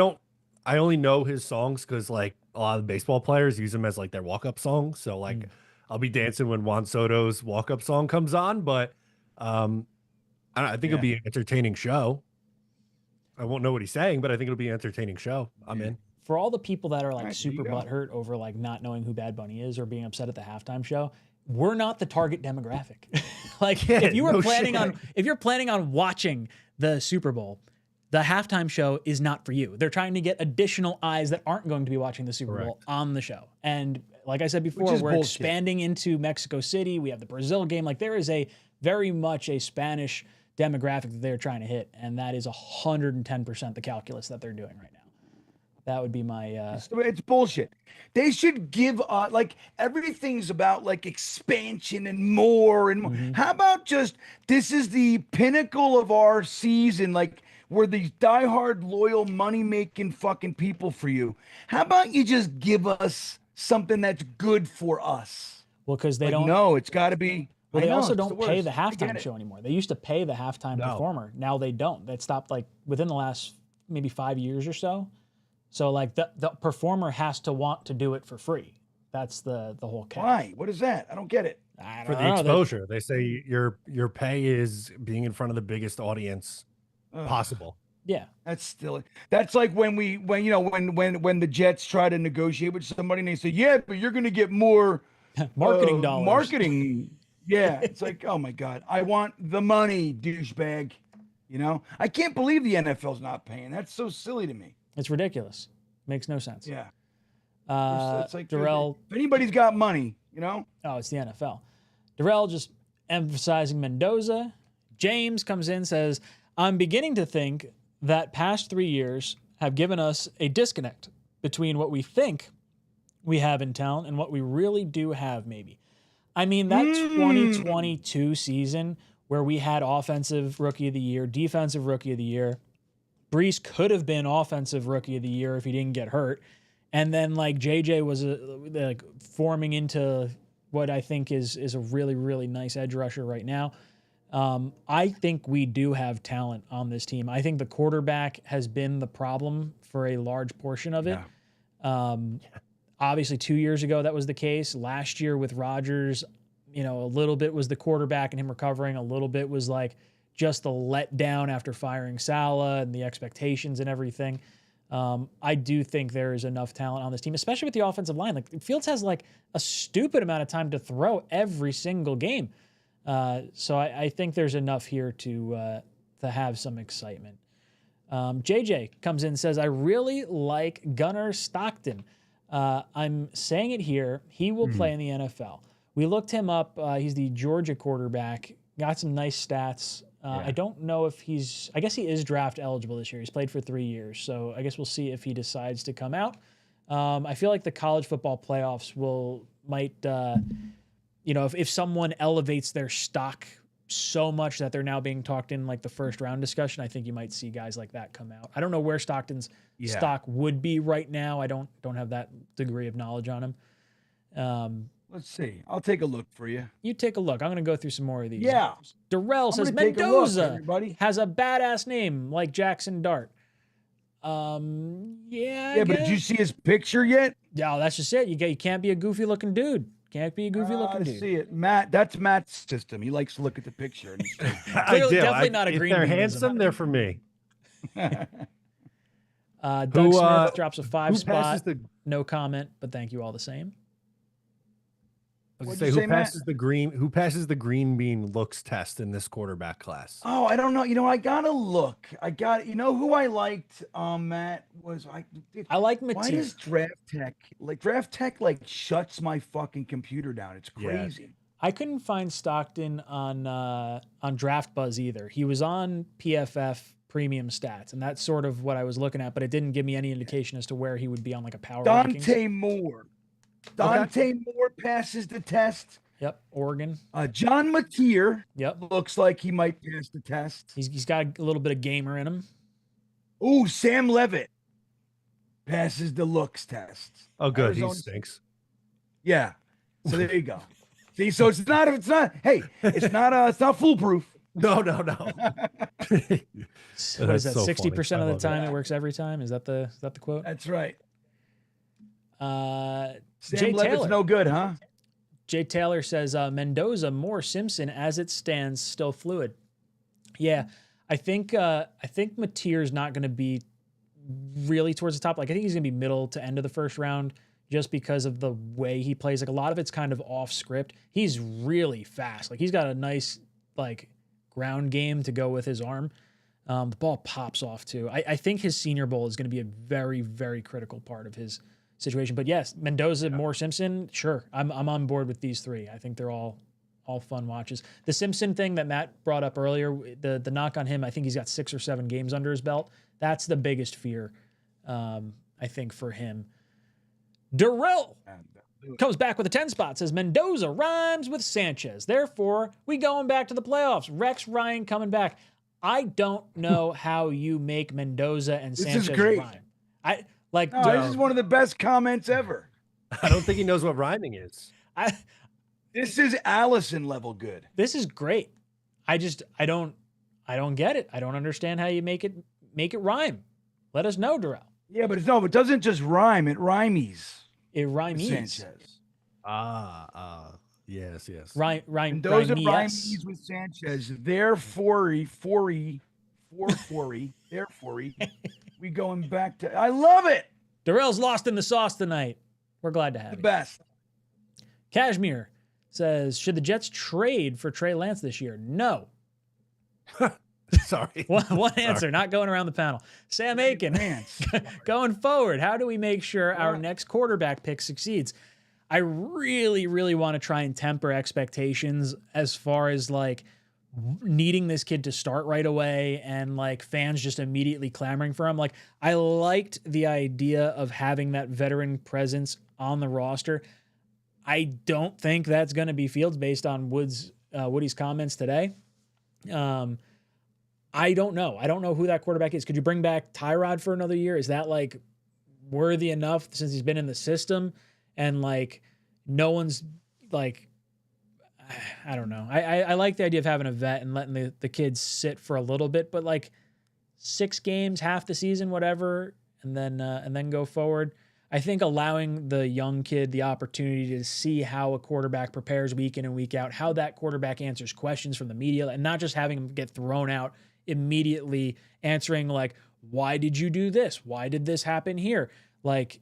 I only know his songs because like a lot of baseball players use them as like their walk-up song. So like I'll be dancing when Juan Soto's walk-up song comes on, but I think it'll be an entertaining show. I won't know what he's saying, but I think it'll be an entertaining show. I'm in. For all the people that are like Right, super there you go. butthurt over like not knowing who Bad Bunny is or being upset at the halftime show, we're not the target demographic. Like Yeah, if you were no planning shit. on if you're planning on watching the Super Bowl, the halftime show is not for you. They're trying to get additional eyes that aren't going to be watching the Super Bowl on the show. And like I said before, is we're bullshit. expanding into Mexico City. We have the Brazil game. Like there is a very much a Spanish demographic that they're trying to hit, and that is 110% the calculus that they're doing right now. That would be my It's bullshit. They should give like everything's about like expansion and more and more. How about just this is the pinnacle of our season, like we're these diehard loyal money making fucking people for you. How about you just give us something that's good for us? well, because they Like, don't no, it's got to be. Well, I they know, also it's don't pay worst. the I get halftime it. show anymore. They used to pay the halftime performer. Now they don't. That stopped like within the last maybe 5 years or so. So like the performer has to want to do it for free. That's the whole catch. Why? What is that? I don't get it. I For don't the know. exposure, they say your pay is being in front of the biggest audience possible. Yeah. That's like when the Jets try to negotiate with somebody and they say, yeah, but you're gonna get more Marketing dollars. Marketing. Yeah. It's like, oh my God, I want the money, douchebag. You know, I can't believe the NFL's not paying. That's so silly to me. It's ridiculous. Makes no sense. Yeah. It's like Darrell. if anybody's got money, Oh, it's the NFL. Darrell just emphasizing Mendoza. James comes in, says, I'm beginning to think that past 3 years have given us a disconnect between what we think we have in talent and what we really do have, maybe. I mean, that 2022 season where we had offensive rookie of the year, defensive rookie of the year, Brees could have been offensive rookie of the year if he didn't get hurt. And then like JJ was like forming into what I think is a really, really nice edge rusher right now. I think we do have talent on this team. I think the quarterback has been the problem for a large portion of it. Obviously 2 years ago, that was the case. Last year with Rodgers, a little bit was the quarterback and him recovering. A little bit was like just the letdown after firing Saleh and the expectations and everything. I do think there is enough talent on this team, especially with the offensive line. Like Fields has like a stupid amount of time to throw every single game. So I think there's enough here to have some excitement. JJ comes in and says, I really like Gunnar Stockton. I'm saying it here. He will play in the NFL. We looked him up. He's the Georgia quarterback. Got some nice stats. I don't know if I guess he is draft eligible this year. He's played for 3 years. So I guess we'll see if he decides to come out. I feel like the college football playoffs might if someone elevates their stock so much that they're now being talked in like the first round discussion, I think you might see guys like that come out. I don't know where Stockton's stock would be right now. I don't have that degree of knowledge on him. Let's see. I'll take a look for you. You take a look. I'm going to go through some more of these. Yeah. Darrell says gonna take a look, Mendoza everybody. has a badass name like Jackson Dart. I But did you see his picture yet? Yeah, that's just it. You can't be a goofy looking dude. Can't be a goofy looking I dude. see it. Matt, that's Matt's system. He likes to look at the picture. And he's Clearly, definitely not a if green they're bean, handsome, they're for me. Doug Smith drops a 5 who spot. passes the- No comment, but thank you all the same. I was What'd gonna you say, say, Matt? who passes the green bean looks test in this quarterback class? Oh, I don't know. I gotta look. Who I liked, Matt, was I like why Mateer. does Draft Tech shuts my fucking computer down? It's crazy. I couldn't find Stockton on Draft Buzz either. He was on PFF Premium Stats, and that's sort of what I was looking at, but it didn't give me any indication as to where he would be on like a power rankings. Dante Moore. Dante Moore passes the test. Yep, Oregon. John Mateer Yep, looks like he might pass the test. he's got a little bit of gamer in him. Ooh, Sam Levitt passes the looks test. Oh, good. Arizona- He stinks. Yeah. So there you go. See, so it's not. Hey, it's not foolproof. No. What is that? so 60% funny. of I the love time it. it works every time. Is that the quote? That's right. Jay Sam Levitt's Taylor. no good, huh? Jay Taylor says Mendoza more Simpson as it stands, still fluid. Yeah, I think Mateer's not going to be really towards the top. Like I think he's going to be middle to end of the first round, just because of the way he plays. Like a lot of it's kind of off script. He's really fast. Like he's got a nice like ground game to go with his arm. The ball pops off too. I think his Senior Bowl is going to be a very, very critical part of his situation. But yes, Mendoza, Moore, Simpson, sure. I'm on board with these three. I think they're all fun watches. The Simpson thing that Matt brought up earlier, the knock on him, I think he's got 6 or 7 games under his belt. That's the biggest fear, I think, for him. Darrell comes back with a 10 spot, says Mendoza rhymes with Sanchez. Therefore, we going back to the playoffs. Rex Ryan coming back. I don't know how you make Mendoza and Sanchez great. rhyme. This is one of the best comments ever. I don't think he knows what rhyming is. This is Allison level good. This is great. I don't get it. I don't understand how you make it rhyme. Let us know, Darrell. Yeah, but it doesn't just rhyme. It rhymes. It rhymes. Sanchez. Yes. Mendoza rhymes with Sanchez. Therefore, we going back to. I love it. Darrell's lost in the sauce tonight. We're glad to have The you. best. Cashmere says, should the Jets trade for Trey Lance this year? No. Sorry. One answer, not going around the panel. Sam Aiken, going forward, how do we make sure our next quarterback pick succeeds? I really, really want to try and temper expectations as far as like needing this kid to start right away and like fans just immediately clamoring for him. Like I liked the idea of having that veteran presence on the roster. I don't think that's going to be Fields based on Woody's comments today. I don't know. I don't know who that quarterback is. Could you bring back Tyrod for another year? Is that like worthy enough since he's been in the system and like no one's like, I don't know. I like the idea of having a vet and letting the kids sit for a little bit, but like 6 games, half the season, whatever, and then go forward. I think allowing the young kid the opportunity to see how a quarterback prepares week in and week out, how that quarterback answers questions from the media, and not just having him get thrown out immediately answering like, why did you do this? Why did this happen here? Like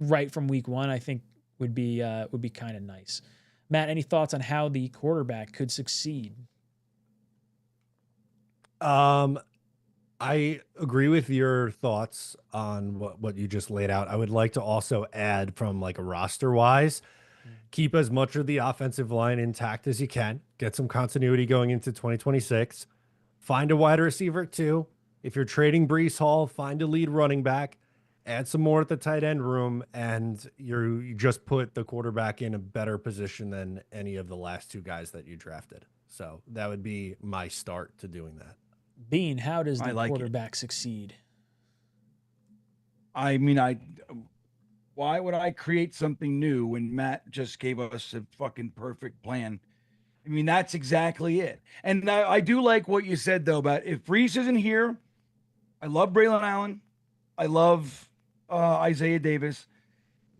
right from week 1, I think would be kind of nice. Matt, any thoughts on how the quarterback could succeed? I agree with your thoughts on what you just laid out. I would like to also add from like a roster wise, keep as much of the offensive line intact as you can, get some continuity going into 2026, find a wide receiver too. If you're trading Breece Hall, find a lead running back, add some more at the tight end room, and you just put the quarterback in a better position than any of the last 2 guys that you drafted. So that would be my start to doing that. Bean, how does the quarterback succeed? I mean, why would I create something new when Matt just gave us a fucking perfect plan? I mean, that's exactly it. And I do like what you said, though, about if Breece isn't here, I love Braylon Allen. I love Isaiah Davis.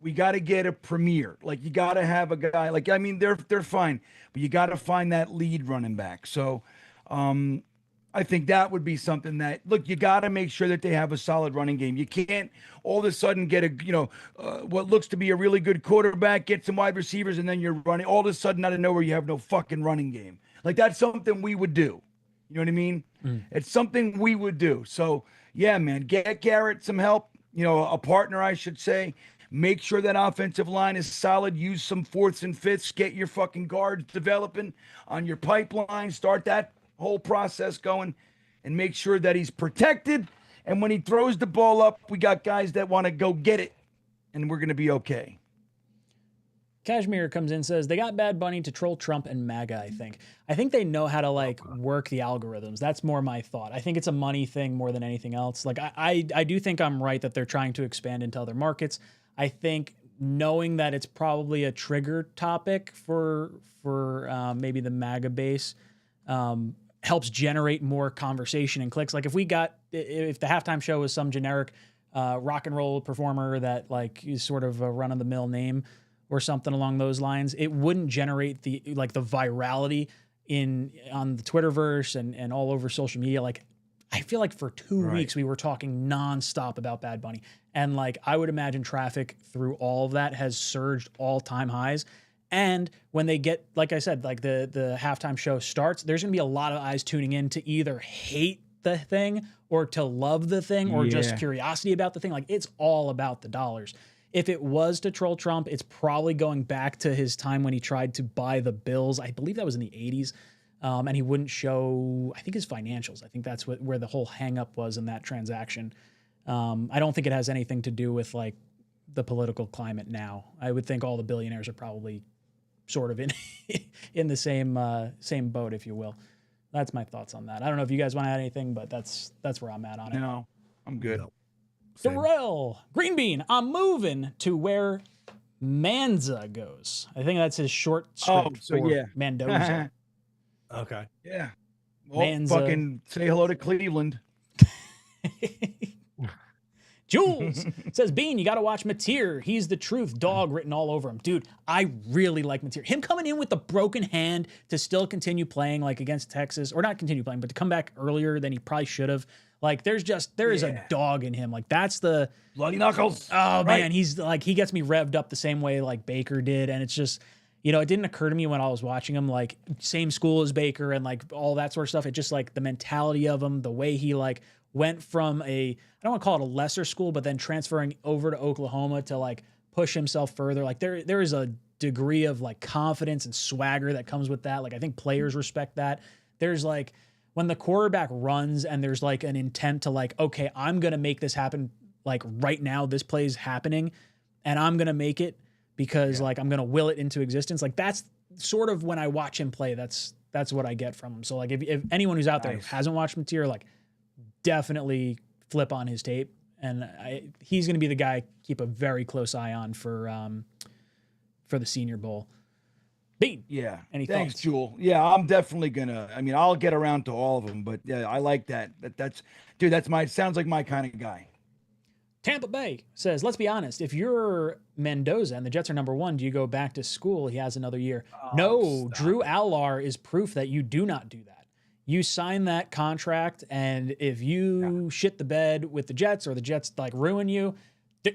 We got to get a premier. Like, you got to have a guy. Like, I mean, they're fine, but you got to find that lead running back. So, I think that would be something that, look, you got to make sure that they have a solid running game. You can't all of a sudden get what looks to be a really good quarterback, get some wide receivers, and then you're running. All of a sudden, out of nowhere, you have no fucking running game. Like, that's something we would do. You know what I mean? It's something we would do. So, yeah, man, get Garrett some help, a partner, I should say. Make sure that offensive line is solid. Use some 4ths and 5ths. Get your fucking guards developing on your pipeline. Start that whole process going and make sure that he's protected. And when he throws the ball up, we got guys that want to go get it, and we're going to be okay. Cashmere comes in, says they got Bad Bunny to troll Trump and MAGA, I think. I think they know how to work the algorithms. That's more my thought. I think it's a money thing more than anything else. Like I do think I'm right that they're trying to expand into other markets. I think knowing that it's probably a trigger topic for maybe the MAGA base, helps generate more conversation and clicks. Like if the halftime show was some generic rock and roll performer that like is sort of a run of the mill name or something along those lines, it wouldn't generate the virality on the Twitterverse and all over social media. Like I feel like for 2 weeks we were talking nonstop about Bad Bunny, and like I would imagine traffic through all of that has surged all-time highs. And when they get, like I said, like the halftime show starts, there's going to be a lot of eyes tuning in to either hate the thing or to love the thing or just curiosity about the thing. Like it's all about the dollars. If it was to troll Trump, it's probably going back to his time when he tried to buy the Bills. I believe that was in the 80s. And he wouldn't show, I think, his financials. I think that's where the whole hang up was in that transaction. I don't think it has anything to do with like the political climate now. I would think all the billionaires are probably sort of in the same boat, if you will. That's my thoughts on that. I don't know if you guys want to add anything, but that's where I'm at on it. No, I'm good. No. Darrell Green Bean, I'm moving to where Manza goes. I think that's his short script for Mendoza. Okay. Yeah. Well, fucking say hello to Cleveland. Jules says, Bean, you got to watch Mateer. He's the truth. Dog written all over him. Dude, I really like Mateer. Him coming in with the broken hand to still continue playing like against Texas, or not continue playing, but to come back earlier than he probably should have. Like there is a dog in him. Like that's the bloody knuckles. Oh man, he's like, he gets me revved up the same way like Baker did. And it's just, you know, it didn't occur to me when I was watching him, like same school as Baker and like all that sort of stuff. It just like the mentality of him, the way he like went from I don't want to call it a lesser school, but then transferring over to Oklahoma to like push himself further. Like there is a degree of like confidence and swagger that comes with that. Like I think players respect that. There's like when the quarterback runs and there's like an intent to like, okay, I'm going to make this happen. Like right now, this play is happening and I'm going to make it because like, I'm going to will it into existence. Like that's sort of when I watch him play, that's what I get from him. So like if anyone who's out there who hasn't watched Mateer, like definitely flip on his tape. And he's going to be the guy keep a very close eye on for the Senior Bowl. Bean. Yeah. Any Thanks, thoughts? Jewel. Yeah, I'm definitely gonna. I mean, I'll get around to all of them, but yeah, I like that. That's sounds like my kind of guy. Tampa Bay says, let's be honest. If you're Mendoza and the Jets are number 1, do you go back to school? He has another year. No, Drew Allar is proof that you do not do that. You sign that contract, and if you shit the bed with the Jets or the Jets like ruin you,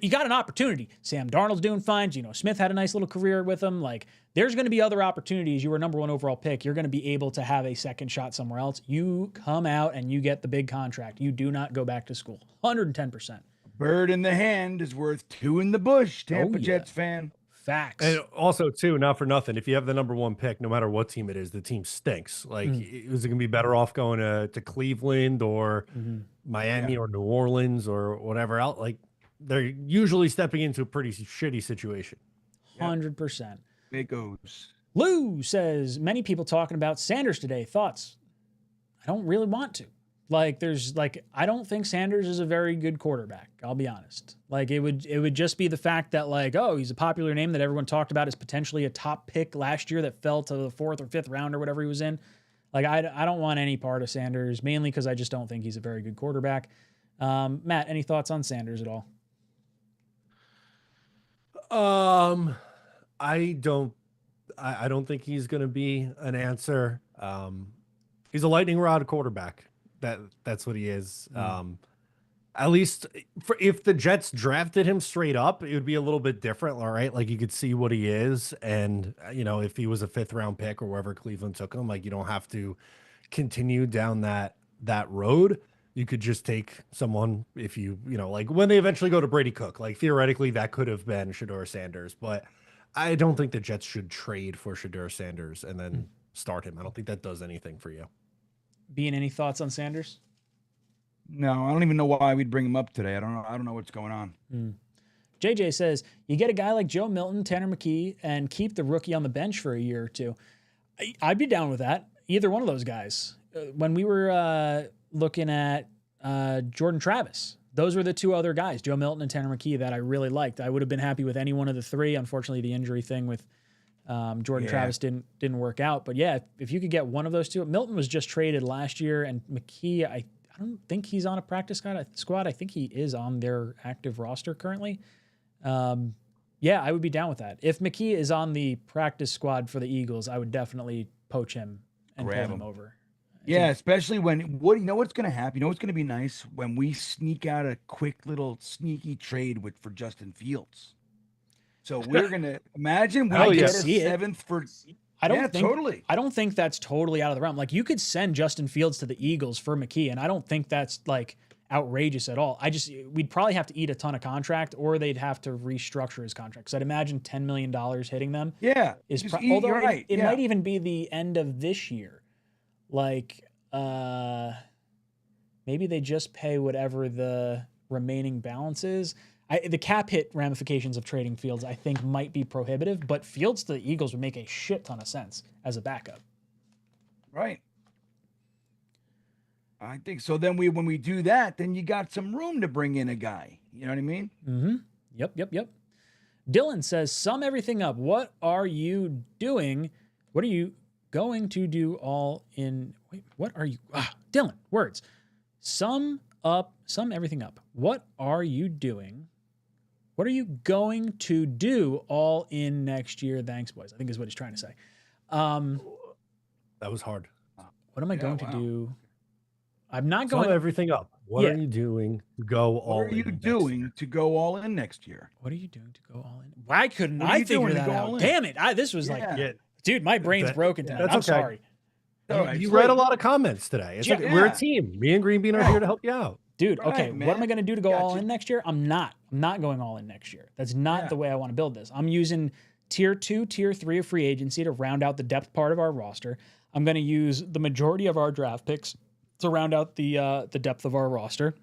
you got an opportunity. Sam Darnold's doing fine. Geno Smith had a nice little career with him. Like, there's going to be other opportunities. You were number 1 overall pick. You're going to be able to have a second shot somewhere else. You come out and you get the big contract. You do not go back to school. 110%. Bird in the hand is worth 2 in the bush. Tampa Jets fan. Facts. And also, too, not for nothing, if you have the number 1 pick, no matter what team it is, the team stinks. Like, is it going to be better off going to Cleveland or Miami or New Orleans or whatever else? Like, they're usually stepping into a pretty shitty situation. 100%. It goes. Lou says, many people talking about Sanders today. Thoughts? I don't really want to. Like, I don't think Sanders is a very good quarterback. I'll be honest. Like, it would just be the fact that, like, oh, he's a popular name that everyone talked about as potentially a top pick last year that fell to the 4th or 5th round or whatever he was in. Like, I don't want any part of Sanders, mainly because I just don't think he's a very good quarterback. Matt, any thoughts on Sanders at all? I don't think he's going to be an answer. He's a lightning rod quarterback. That's what he is. At least if the Jets drafted him straight up, it would be a little bit different. All right. Like you could see what he is. And you know, if he was a 5th round pick or wherever Cleveland took him, like you don't have to continue down that road. You could just take someone if you know, like when they eventually go to Brady Cook, like theoretically that could have been Shedeur Sanders, but I don't think the Jets should trade for Shedeur Sanders and then start him. I don't think that does anything for you. Bean, any thoughts on Sanders? No, I don't even know why we'd bring him up today. I don't know what's going on. JJ says, you get a guy like Joe Milton, Tanner McKee, and keep the rookie on the bench for a year or two. I'd be down with that. Either one of those guys. When we were looking at Jordan Travis, those were the 2 other guys, Joe Milton and Tanner McKee, that I really liked. I would have been happy with any one of the 3. Unfortunately, the injury thing with Jordan Travis didn't work out. But yeah, if you could get one of those two, Milton was just traded last year, and McKee, I don't think he's on a practice squad. I think he is on their active roster currently. Yeah, I would be down with that. If McKee is on the practice squad for the Eagles, I would definitely poach him and pull him over. Yeah, especially when you know what's going to happen. You know what's going to be nice when we sneak out a quick little sneaky trade for Justin Fields. So we're going to imagine we get a seventh for. I don't think that's totally out of the realm. Like, you could send Justin Fields to the Eagles for McKee, and I don't think that's like outrageous at all. We'd probably have to eat a ton of contract, or they'd have to restructure his contract. Because I'd imagine $10 million hitting them. Yeah, although right. It might even be the end of this year. Like, maybe they just pay whatever the remaining balance is. The cap hit ramifications of trading Fields, I think, might be prohibitive, but Fields to the Eagles would make a shit ton of sense as a backup. Right. I think so. Then when we do that, then you got some room to bring in a guy. You know what I mean? Mm-hmm. Yep. Dylan says, sum everything up. What are you doing? What are you going to do all in? Wait, what are you? Dylan, words. Sum everything up. What are you doing? What are you going to do all in next year? Thanks, boys. I think is what he's trying to say. That was hard. What am I going to do? I'm not going. Sum everything up. What are you doing to go all in? What are you doing to go all in next year? What are you doing to go all in? Why couldn't I figure that out? Damn it. This was dude, my brain's broken tonight. I'm sorry. You read a lot of comments today. We're a team. Me and Green Bean are here to help you out. Dude, okay, what am I going to do to go all in next year? I'm not going all in next year. That's not the way I want to build this. I'm using tier 2, tier 3 of free agency to round out the depth part of our roster. I'm going to use the majority of our draft picks to round out the depth of our roster.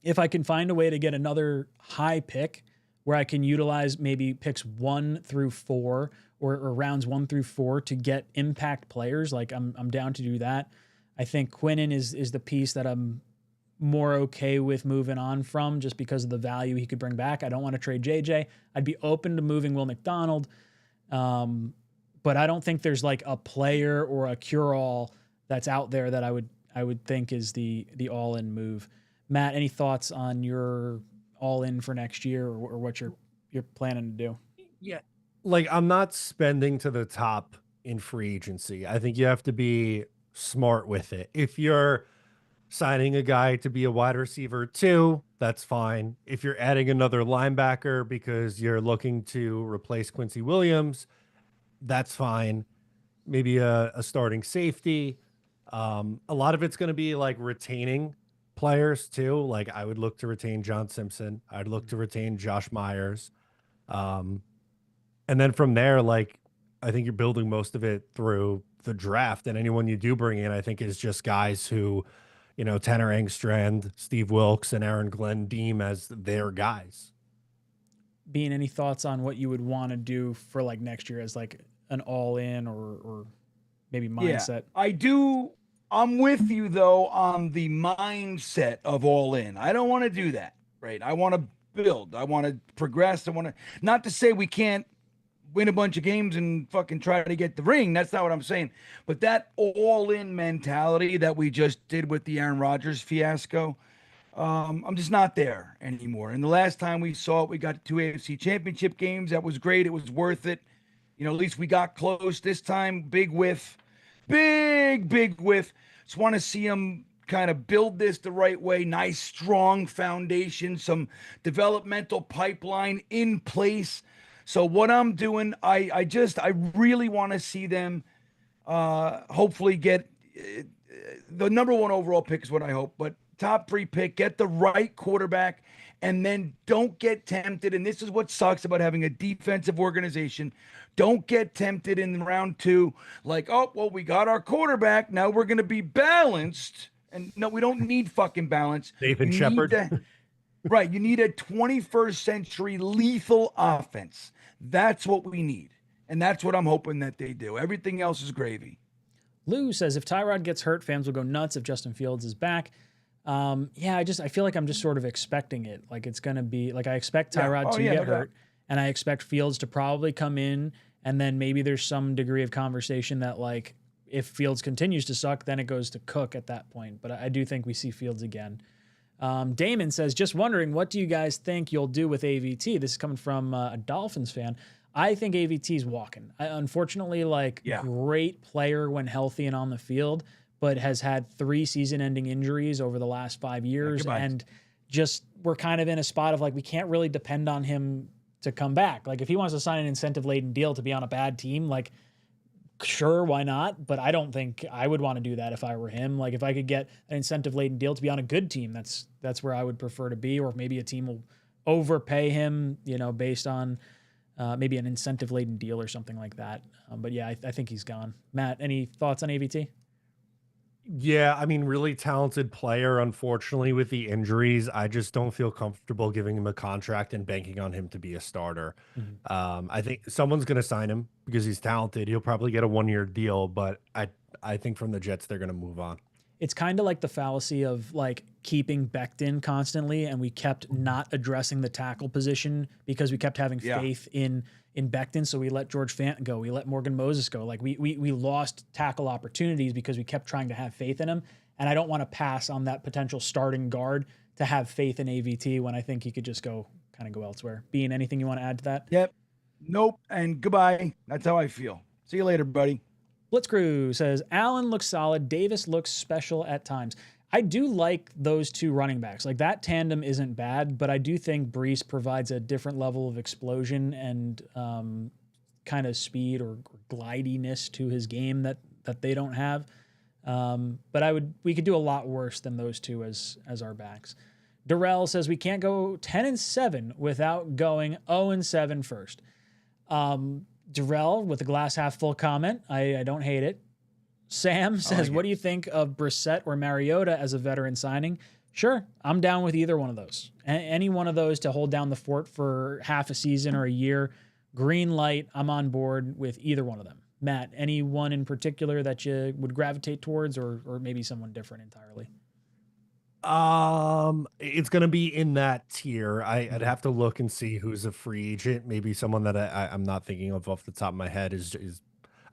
If I can find a way to get another high pick where I can utilize maybe picks 1 through 4 or rounds 1 through 4 to get impact players, like I'm down to do that. I think Quinnen is the piece that I'm more okay with moving on from, just because of the value he could bring back. I don't want to trade JJ. I'd be open to moving Will McDonald. But I don't think there's like a player or a cure-all that's out there that I would think is the all-in move. Matt, any thoughts on your all-in for next year, or what you're planning to do? Yeah. Like, I'm not spending to the top in free agency. I think you have to be smart with it. If you're signing a guy to be a wide receiver 2, that's fine. If you're adding another linebacker because you're looking to replace Quincy Williams, that's fine. Maybe a starting safety. A lot of it's going to be like retaining players too. Like, I would look to retain John Simpson. I'd look to retain Josh Myers. And then from there, like, I think you're building most of it through the draft, and anyone you do bring in, I think, is just guys who, you know, Tanner Engstrand, Steve Wilkes, and Aaron Glenn deem as their guys. Being, any thoughts on what you would want to do for like next year as like an all-in or maybe mindset? Yeah, I do. I'm with you though on the mindset of all in. I don't want to do that, right? I want to build. I want to progress. I want to, not to say we can't win a bunch of games and fucking try to get the ring. That's not what I'm saying. But that all-in mentality that we just did with the Aaron Rodgers fiasco, I'm just not there anymore. And the last time we saw it, we got 2 AFC championship games. That was great. It was worth it. You know, at least we got close this time. Big whiff. Big whiff. Just want to see them kind of build this the right way. Nice, strong foundation, some developmental pipeline in place. So what I'm doing, I really want to see them hopefully get the number 1 overall pick is what I hope, but top 3 pick, get the right quarterback, and then don't get tempted. And this is what sucks about having a defensive organization. Don't get tempted in round 2, like, oh, well, we got our quarterback. Now we're going to be balanced. And no, we don't need fucking balance. Nathan Shepard. Right. You need a 21st century lethal offense. That's what we need. And that's what I'm hoping that they do. Everything else is gravy. Lou says, if Tyrod gets hurt, fans will go nuts if Justin Fields is back. I feel like I'm just sort of expecting it. Like, it's going to be like, I expect Tyrod to get hurt, and I expect Fields to probably come in And then maybe there's some degree of conversation that, like, if Fields continues to suck, then it goes to Cook at that point. But I do think we see Fields again. Damon says, just wondering, what do you guys think you'll do with AVT? This is coming from a Dolphins fan. I think AVT's walking. Unfortunately, great player when healthy and on the field, but has had 3 season-ending injuries over the last 5 years. And just we're kind of in a spot of, like, we can't really depend on him to come back. Like, if he wants to sign an incentive-laden deal to be on a bad team, like, sure, why not? But I don't think I would want to do that if I were him. Like, if I could get an incentive-laden deal to be on a good team, that's where I would prefer to be. Or maybe a team will overpay him, based on maybe an incentive-laden deal or something like that. But yeah, I think he's gone. Matt, any thoughts on AVT? Yeah, I mean, really talented player. Unfortunately, with the injuries, I just don't feel comfortable giving him a contract and banking on him to be a starter. I think someone's going to sign him because he's talented. He'll probably get a 1-year deal, but I think from the Jets, they're going to move on. It's kind of like the fallacy of, like, keeping Becton constantly, and we kept not addressing the tackle position because we kept having faith in Becton. So we let George Fant go. We let Morgan Moses go. Like, we lost tackle opportunities because we kept trying to have faith in him. And I don't want to pass on that potential starting guard to have faith in AVT when I think he could just go elsewhere. Bean, anything you want to add to that? Yep. Nope. And goodbye. That's how I feel. See you later, buddy. Blitzcrew says, Allen looks solid. Davis looks special at times. I do like those 2 running backs. Like, that tandem isn't bad, but I do think Brees provides a different level of explosion and kind of speed or glidiness to his game that they don't have. But we could do a lot worse than those 2 as our backs. Darrell says, we can't go 10-7 without going 0-7 first. Darrell with a glass half full comment. I don't hate it. Sam says, what do you think of Brissett or Mariota as a veteran signing? Sure, I'm down with either one of those. Any one of those to hold down the fort for half a season or a year, green light, I'm on board with either one of them. Matt, anyone in particular that you would gravitate towards, or maybe someone different entirely? It's going to be in that tier. I'd have to look and see who's a free agent. Maybe someone that I'm not thinking of off the top of my head is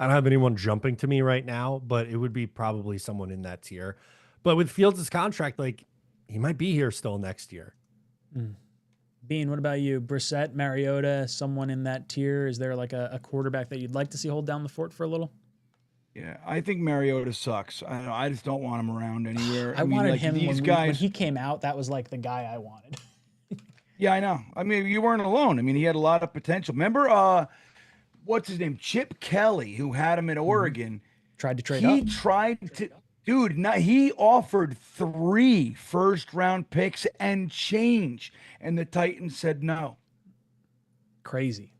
I don't have anyone jumping to me right now, but it would be probably someone in that tier. But with Fields' contract, like, he might be here still next year. Bean, what about you? Brissett, Mariota, someone in that tier? Is there like a quarterback that you'd like to see hold down the fort for a little? Yeah, I think Mariota sucks. I don't know. I just don't want him around anywhere. I mean, wanted him these guys. When he came out, that was like the guy I wanted. Yeah, I know. I mean, you weren't alone. I mean, he had a lot of potential. Remember, what's his name? Chip Kelly, who had him in Oregon. Tried to trade up. He tried to, dude, he offered 3 first-round picks and change, and the Titans said no. Crazy.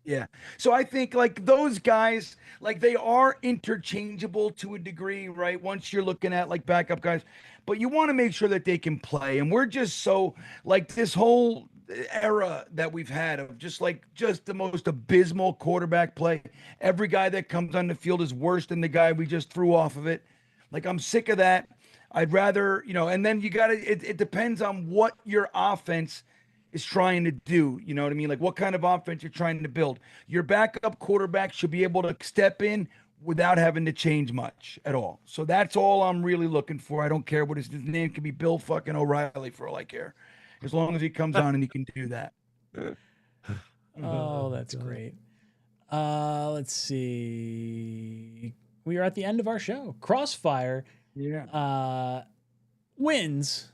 Yeah. So I think, like, those guys, like, they are interchangeable to a degree, right? Once you're looking at, like, backup guys, but you want to make sure that they can play. And we're just so, like, this whole era that we've had of just the most abysmal quarterback play. Every guy that comes on the field is worse than the guy we just threw off of it. Like, I'm sick of that. I'd rather, and then you got to, it depends on what your offense is trying to do. You know what I mean? Like, what kind of offense you're trying to build. Your backup quarterback should be able to step in without having to change much at all. So that's all I'm really looking for. I don't care what his name could be. Bill fucking O'Reilly, for all I care. As long as he comes on and he can do that. Oh, that's great. Let's see. We are at the end of our show. Crossfire wins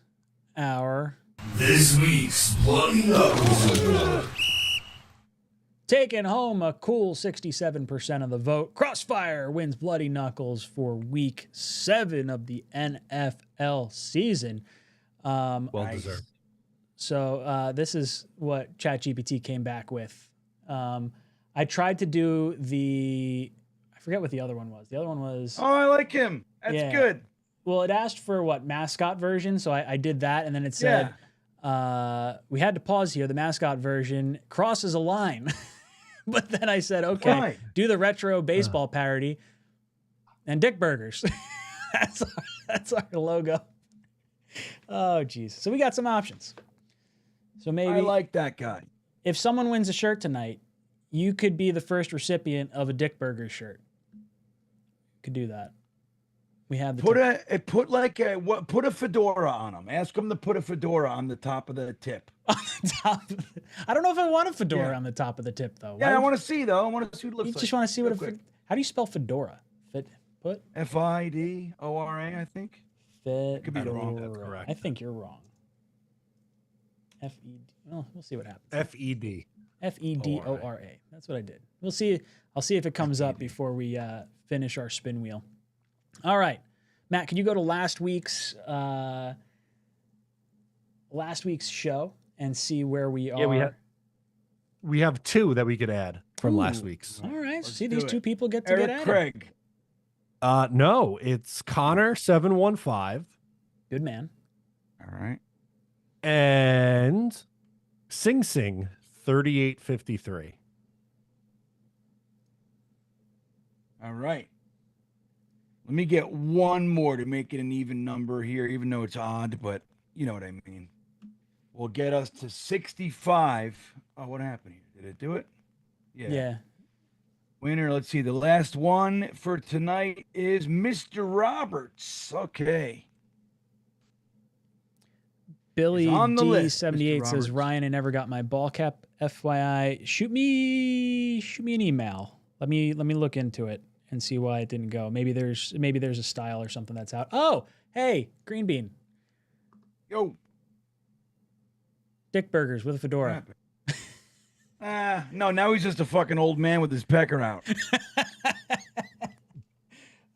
our This week's Bloody Knuckles. Taking home a cool 67% of the vote. Crossfire wins Bloody Knuckles for week 7 of the NFL season. Well deserved. So this is what ChatGPT came back with. I tried to do I forget what the other one was. The other one was... Oh, I like him. That's good. Well, it asked for mascot version. So I did that. And then it said, we had to pause here. The mascot version crosses a line. But then I said, okay, do the retro baseball parody and Dick Burgers. that's our logo. Oh, geez. So we got some options. So maybe I like that guy. If someone wins a shirt tonight, you could be the first recipient of a Dick Burger shirt. Could do that. We have the put a fedora on them. Ask them to put a fedora on the top of the tip. On the top. I don't know if I want a fedora on the top of the tip though. Yeah, I want to see though. I want to see what it looks you like. just want to see what how do you spell fedora? Put Fidora, I think. Fedora. Could be wrong. That's correct. I think you're wrong. F-E-D. Well, we'll see what happens. F-E-D. F-E-D-O-R-A. That's what I did. We'll see. I'll see if it comes up before we finish our spin wheel. All right, Matt, can you go to last week's show and see where we are? Yeah, we have two that we could add from last week's. All right. See, these two people get to get at Craig. No, it's Connor 715. Good man. All right. And Sing 3853. All right. Let me get one more to make it an even number here, even though it's odd, but you know what I mean. We'll get us to 65. Oh, what happened here? Did it do it? Yeah. Winner, let's see. The last one for tonight is Mr. Roberts. Okay. Billy on the list, D78 Mr. says, Roberts. Ryan, I never got my ball cap. FYI, shoot me an email. Let me look into it and see why it didn't go. Maybe there's a style or something that's out. Oh, hey, Green Bean. Yo. Dick Burgers with a fedora. No, now he's just a fucking old man with his pecker out.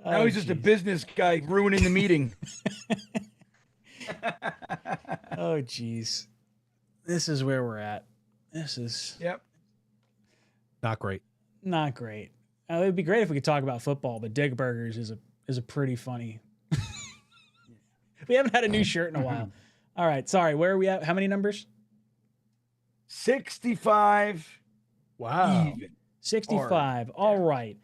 Now he's just a business guy ruining the meeting. Oh, geez. This is where we're at. This is Not great. not great. It would be great if we could talk about football, but Dick Burgers is a pretty funny. We haven't had a new shirt in a while. All right, sorry. Where are we at? How many numbers? 65. Wow. Even. 65. All right.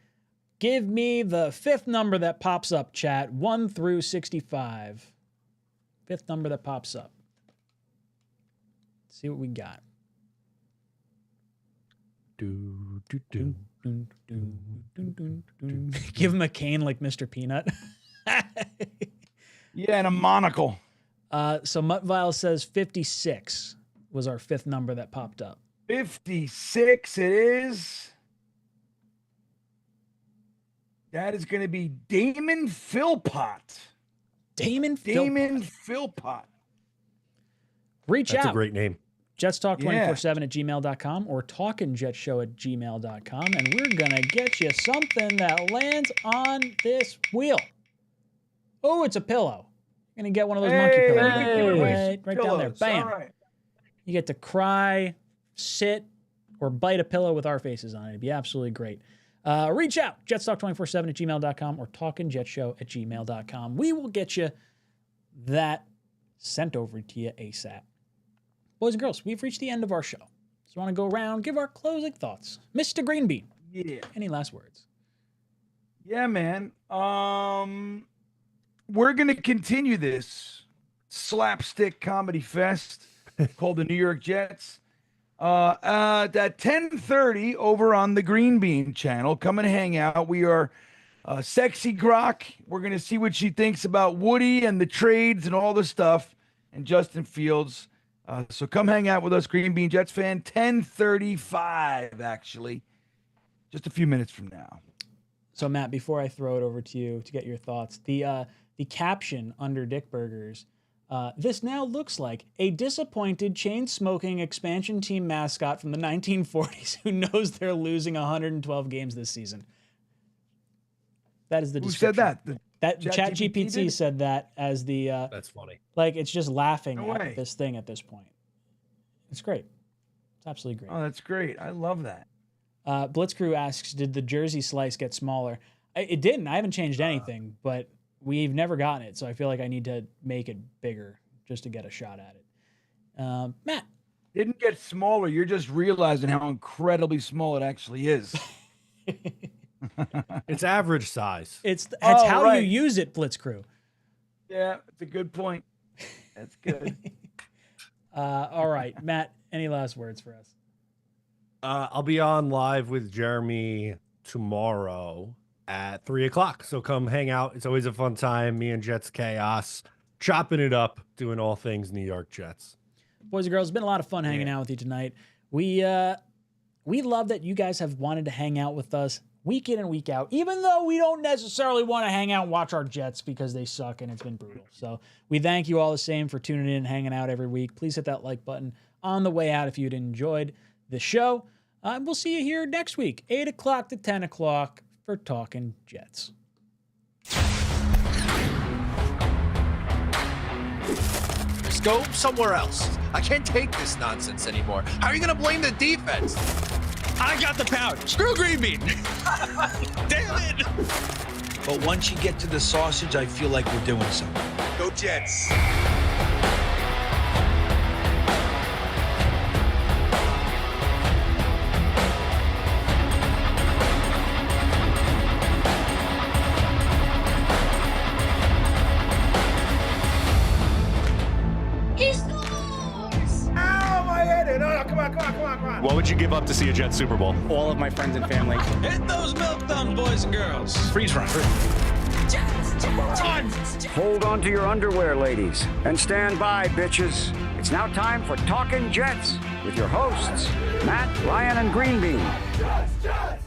Give me the fifth number that pops up, chat. 1 through 65. Fifth number that pops up. See what we got. Give him a cane like Mr. Peanut. Yeah, and a monocle. So Muttvile says 56 was our fifth number that popped up. 56 it is. That is going to be Damon Philpott. Damon Philpott. Reach That's out. a great name. JetsTalk247@gmail.com or TalkinJetShow@gmail.com, and we're going to get you something that lands on this wheel. Oh, it's a pillow. You're going to get one of those monkey pillows. Right down there. Bam. All right. You get to cry, sit, or bite a pillow with our faces on it. It'd be absolutely great. Reach out, jetstalk247@gmail.com or talkinjetshow@gmail.com. We will get you that sent over to you ASAP. Boys and girls, we've reached the end of our show. So I want to go around, give our closing thoughts. Mr. Greenbean, Yeah. any last words? Yeah, man. We're going to continue this slapstick comedy fest called the New York Jets. At 10:30 over on the Green Bean channel. Come and hang out. We are Sexy Grok. We're going to see what she thinks about Woody and the trades and all the stuff and Justin Fields. So come hang out with us, Green Bean Jets fan. 10:35, actually. Just a few minutes from now. So, Matt, before I throw it over to you to get your thoughts, the caption under Dick Burgers, this now looks like a disappointed chain-smoking expansion team mascot from the 1940s who knows they're losing 112 games this season. That is the description. Who said that? That ChatGPT ChatGPT said that as the That's funny. like it's just laughing No way. at this thing at this point. It's great. It's absolutely great. Oh, that's great. I love that. Blitzcrew asks, did the jersey slice get smaller? It didn't. I haven't changed anything, but we've never gotten it, so I feel like I need to make it bigger just to get a shot at it. Matt. Didn't get smaller. You're just realizing how incredibly small it actually is. It's average size. That's how right. you use it, Blitzcrew. Yeah, it's a good point. That's good. All right, Matt, any last words for us? I'll be on live with Jeremy tomorrow at 3:00. So come hang out. It's always a fun time. Me and Jets Chaos chopping it up, doing all things New York Jets. Boys and girls, it's been a lot of fun hanging out with you tonight. We love that you guys have wanted to hang out with us week in and week out, even though we don't necessarily want to hang out and watch our Jets because they suck and it's been brutal. So we thank you all the same for tuning in and hanging out every week. Please hit that like button on the way out if you'd enjoyed the show. We'll see you here next week, 8 o'clock to 10 o'clock for Talkin' Jets. Just go somewhere else. I can't take this nonsense anymore. How are you going to blame the defense? I got the pouch. Screw green bean. Damn it. But once you get to the sausage, I feel like we're doing something. Go Jets. What would you give up to see a Jets Super Bowl? All of my friends and family. Hit those milk thumbs, boys and girls. Freeze run. Hold on to your underwear, ladies, and stand by, bitches. It's now time for Talkin' Jets with your hosts, Matt, Ryan, and Green Bean. Jets, Jets.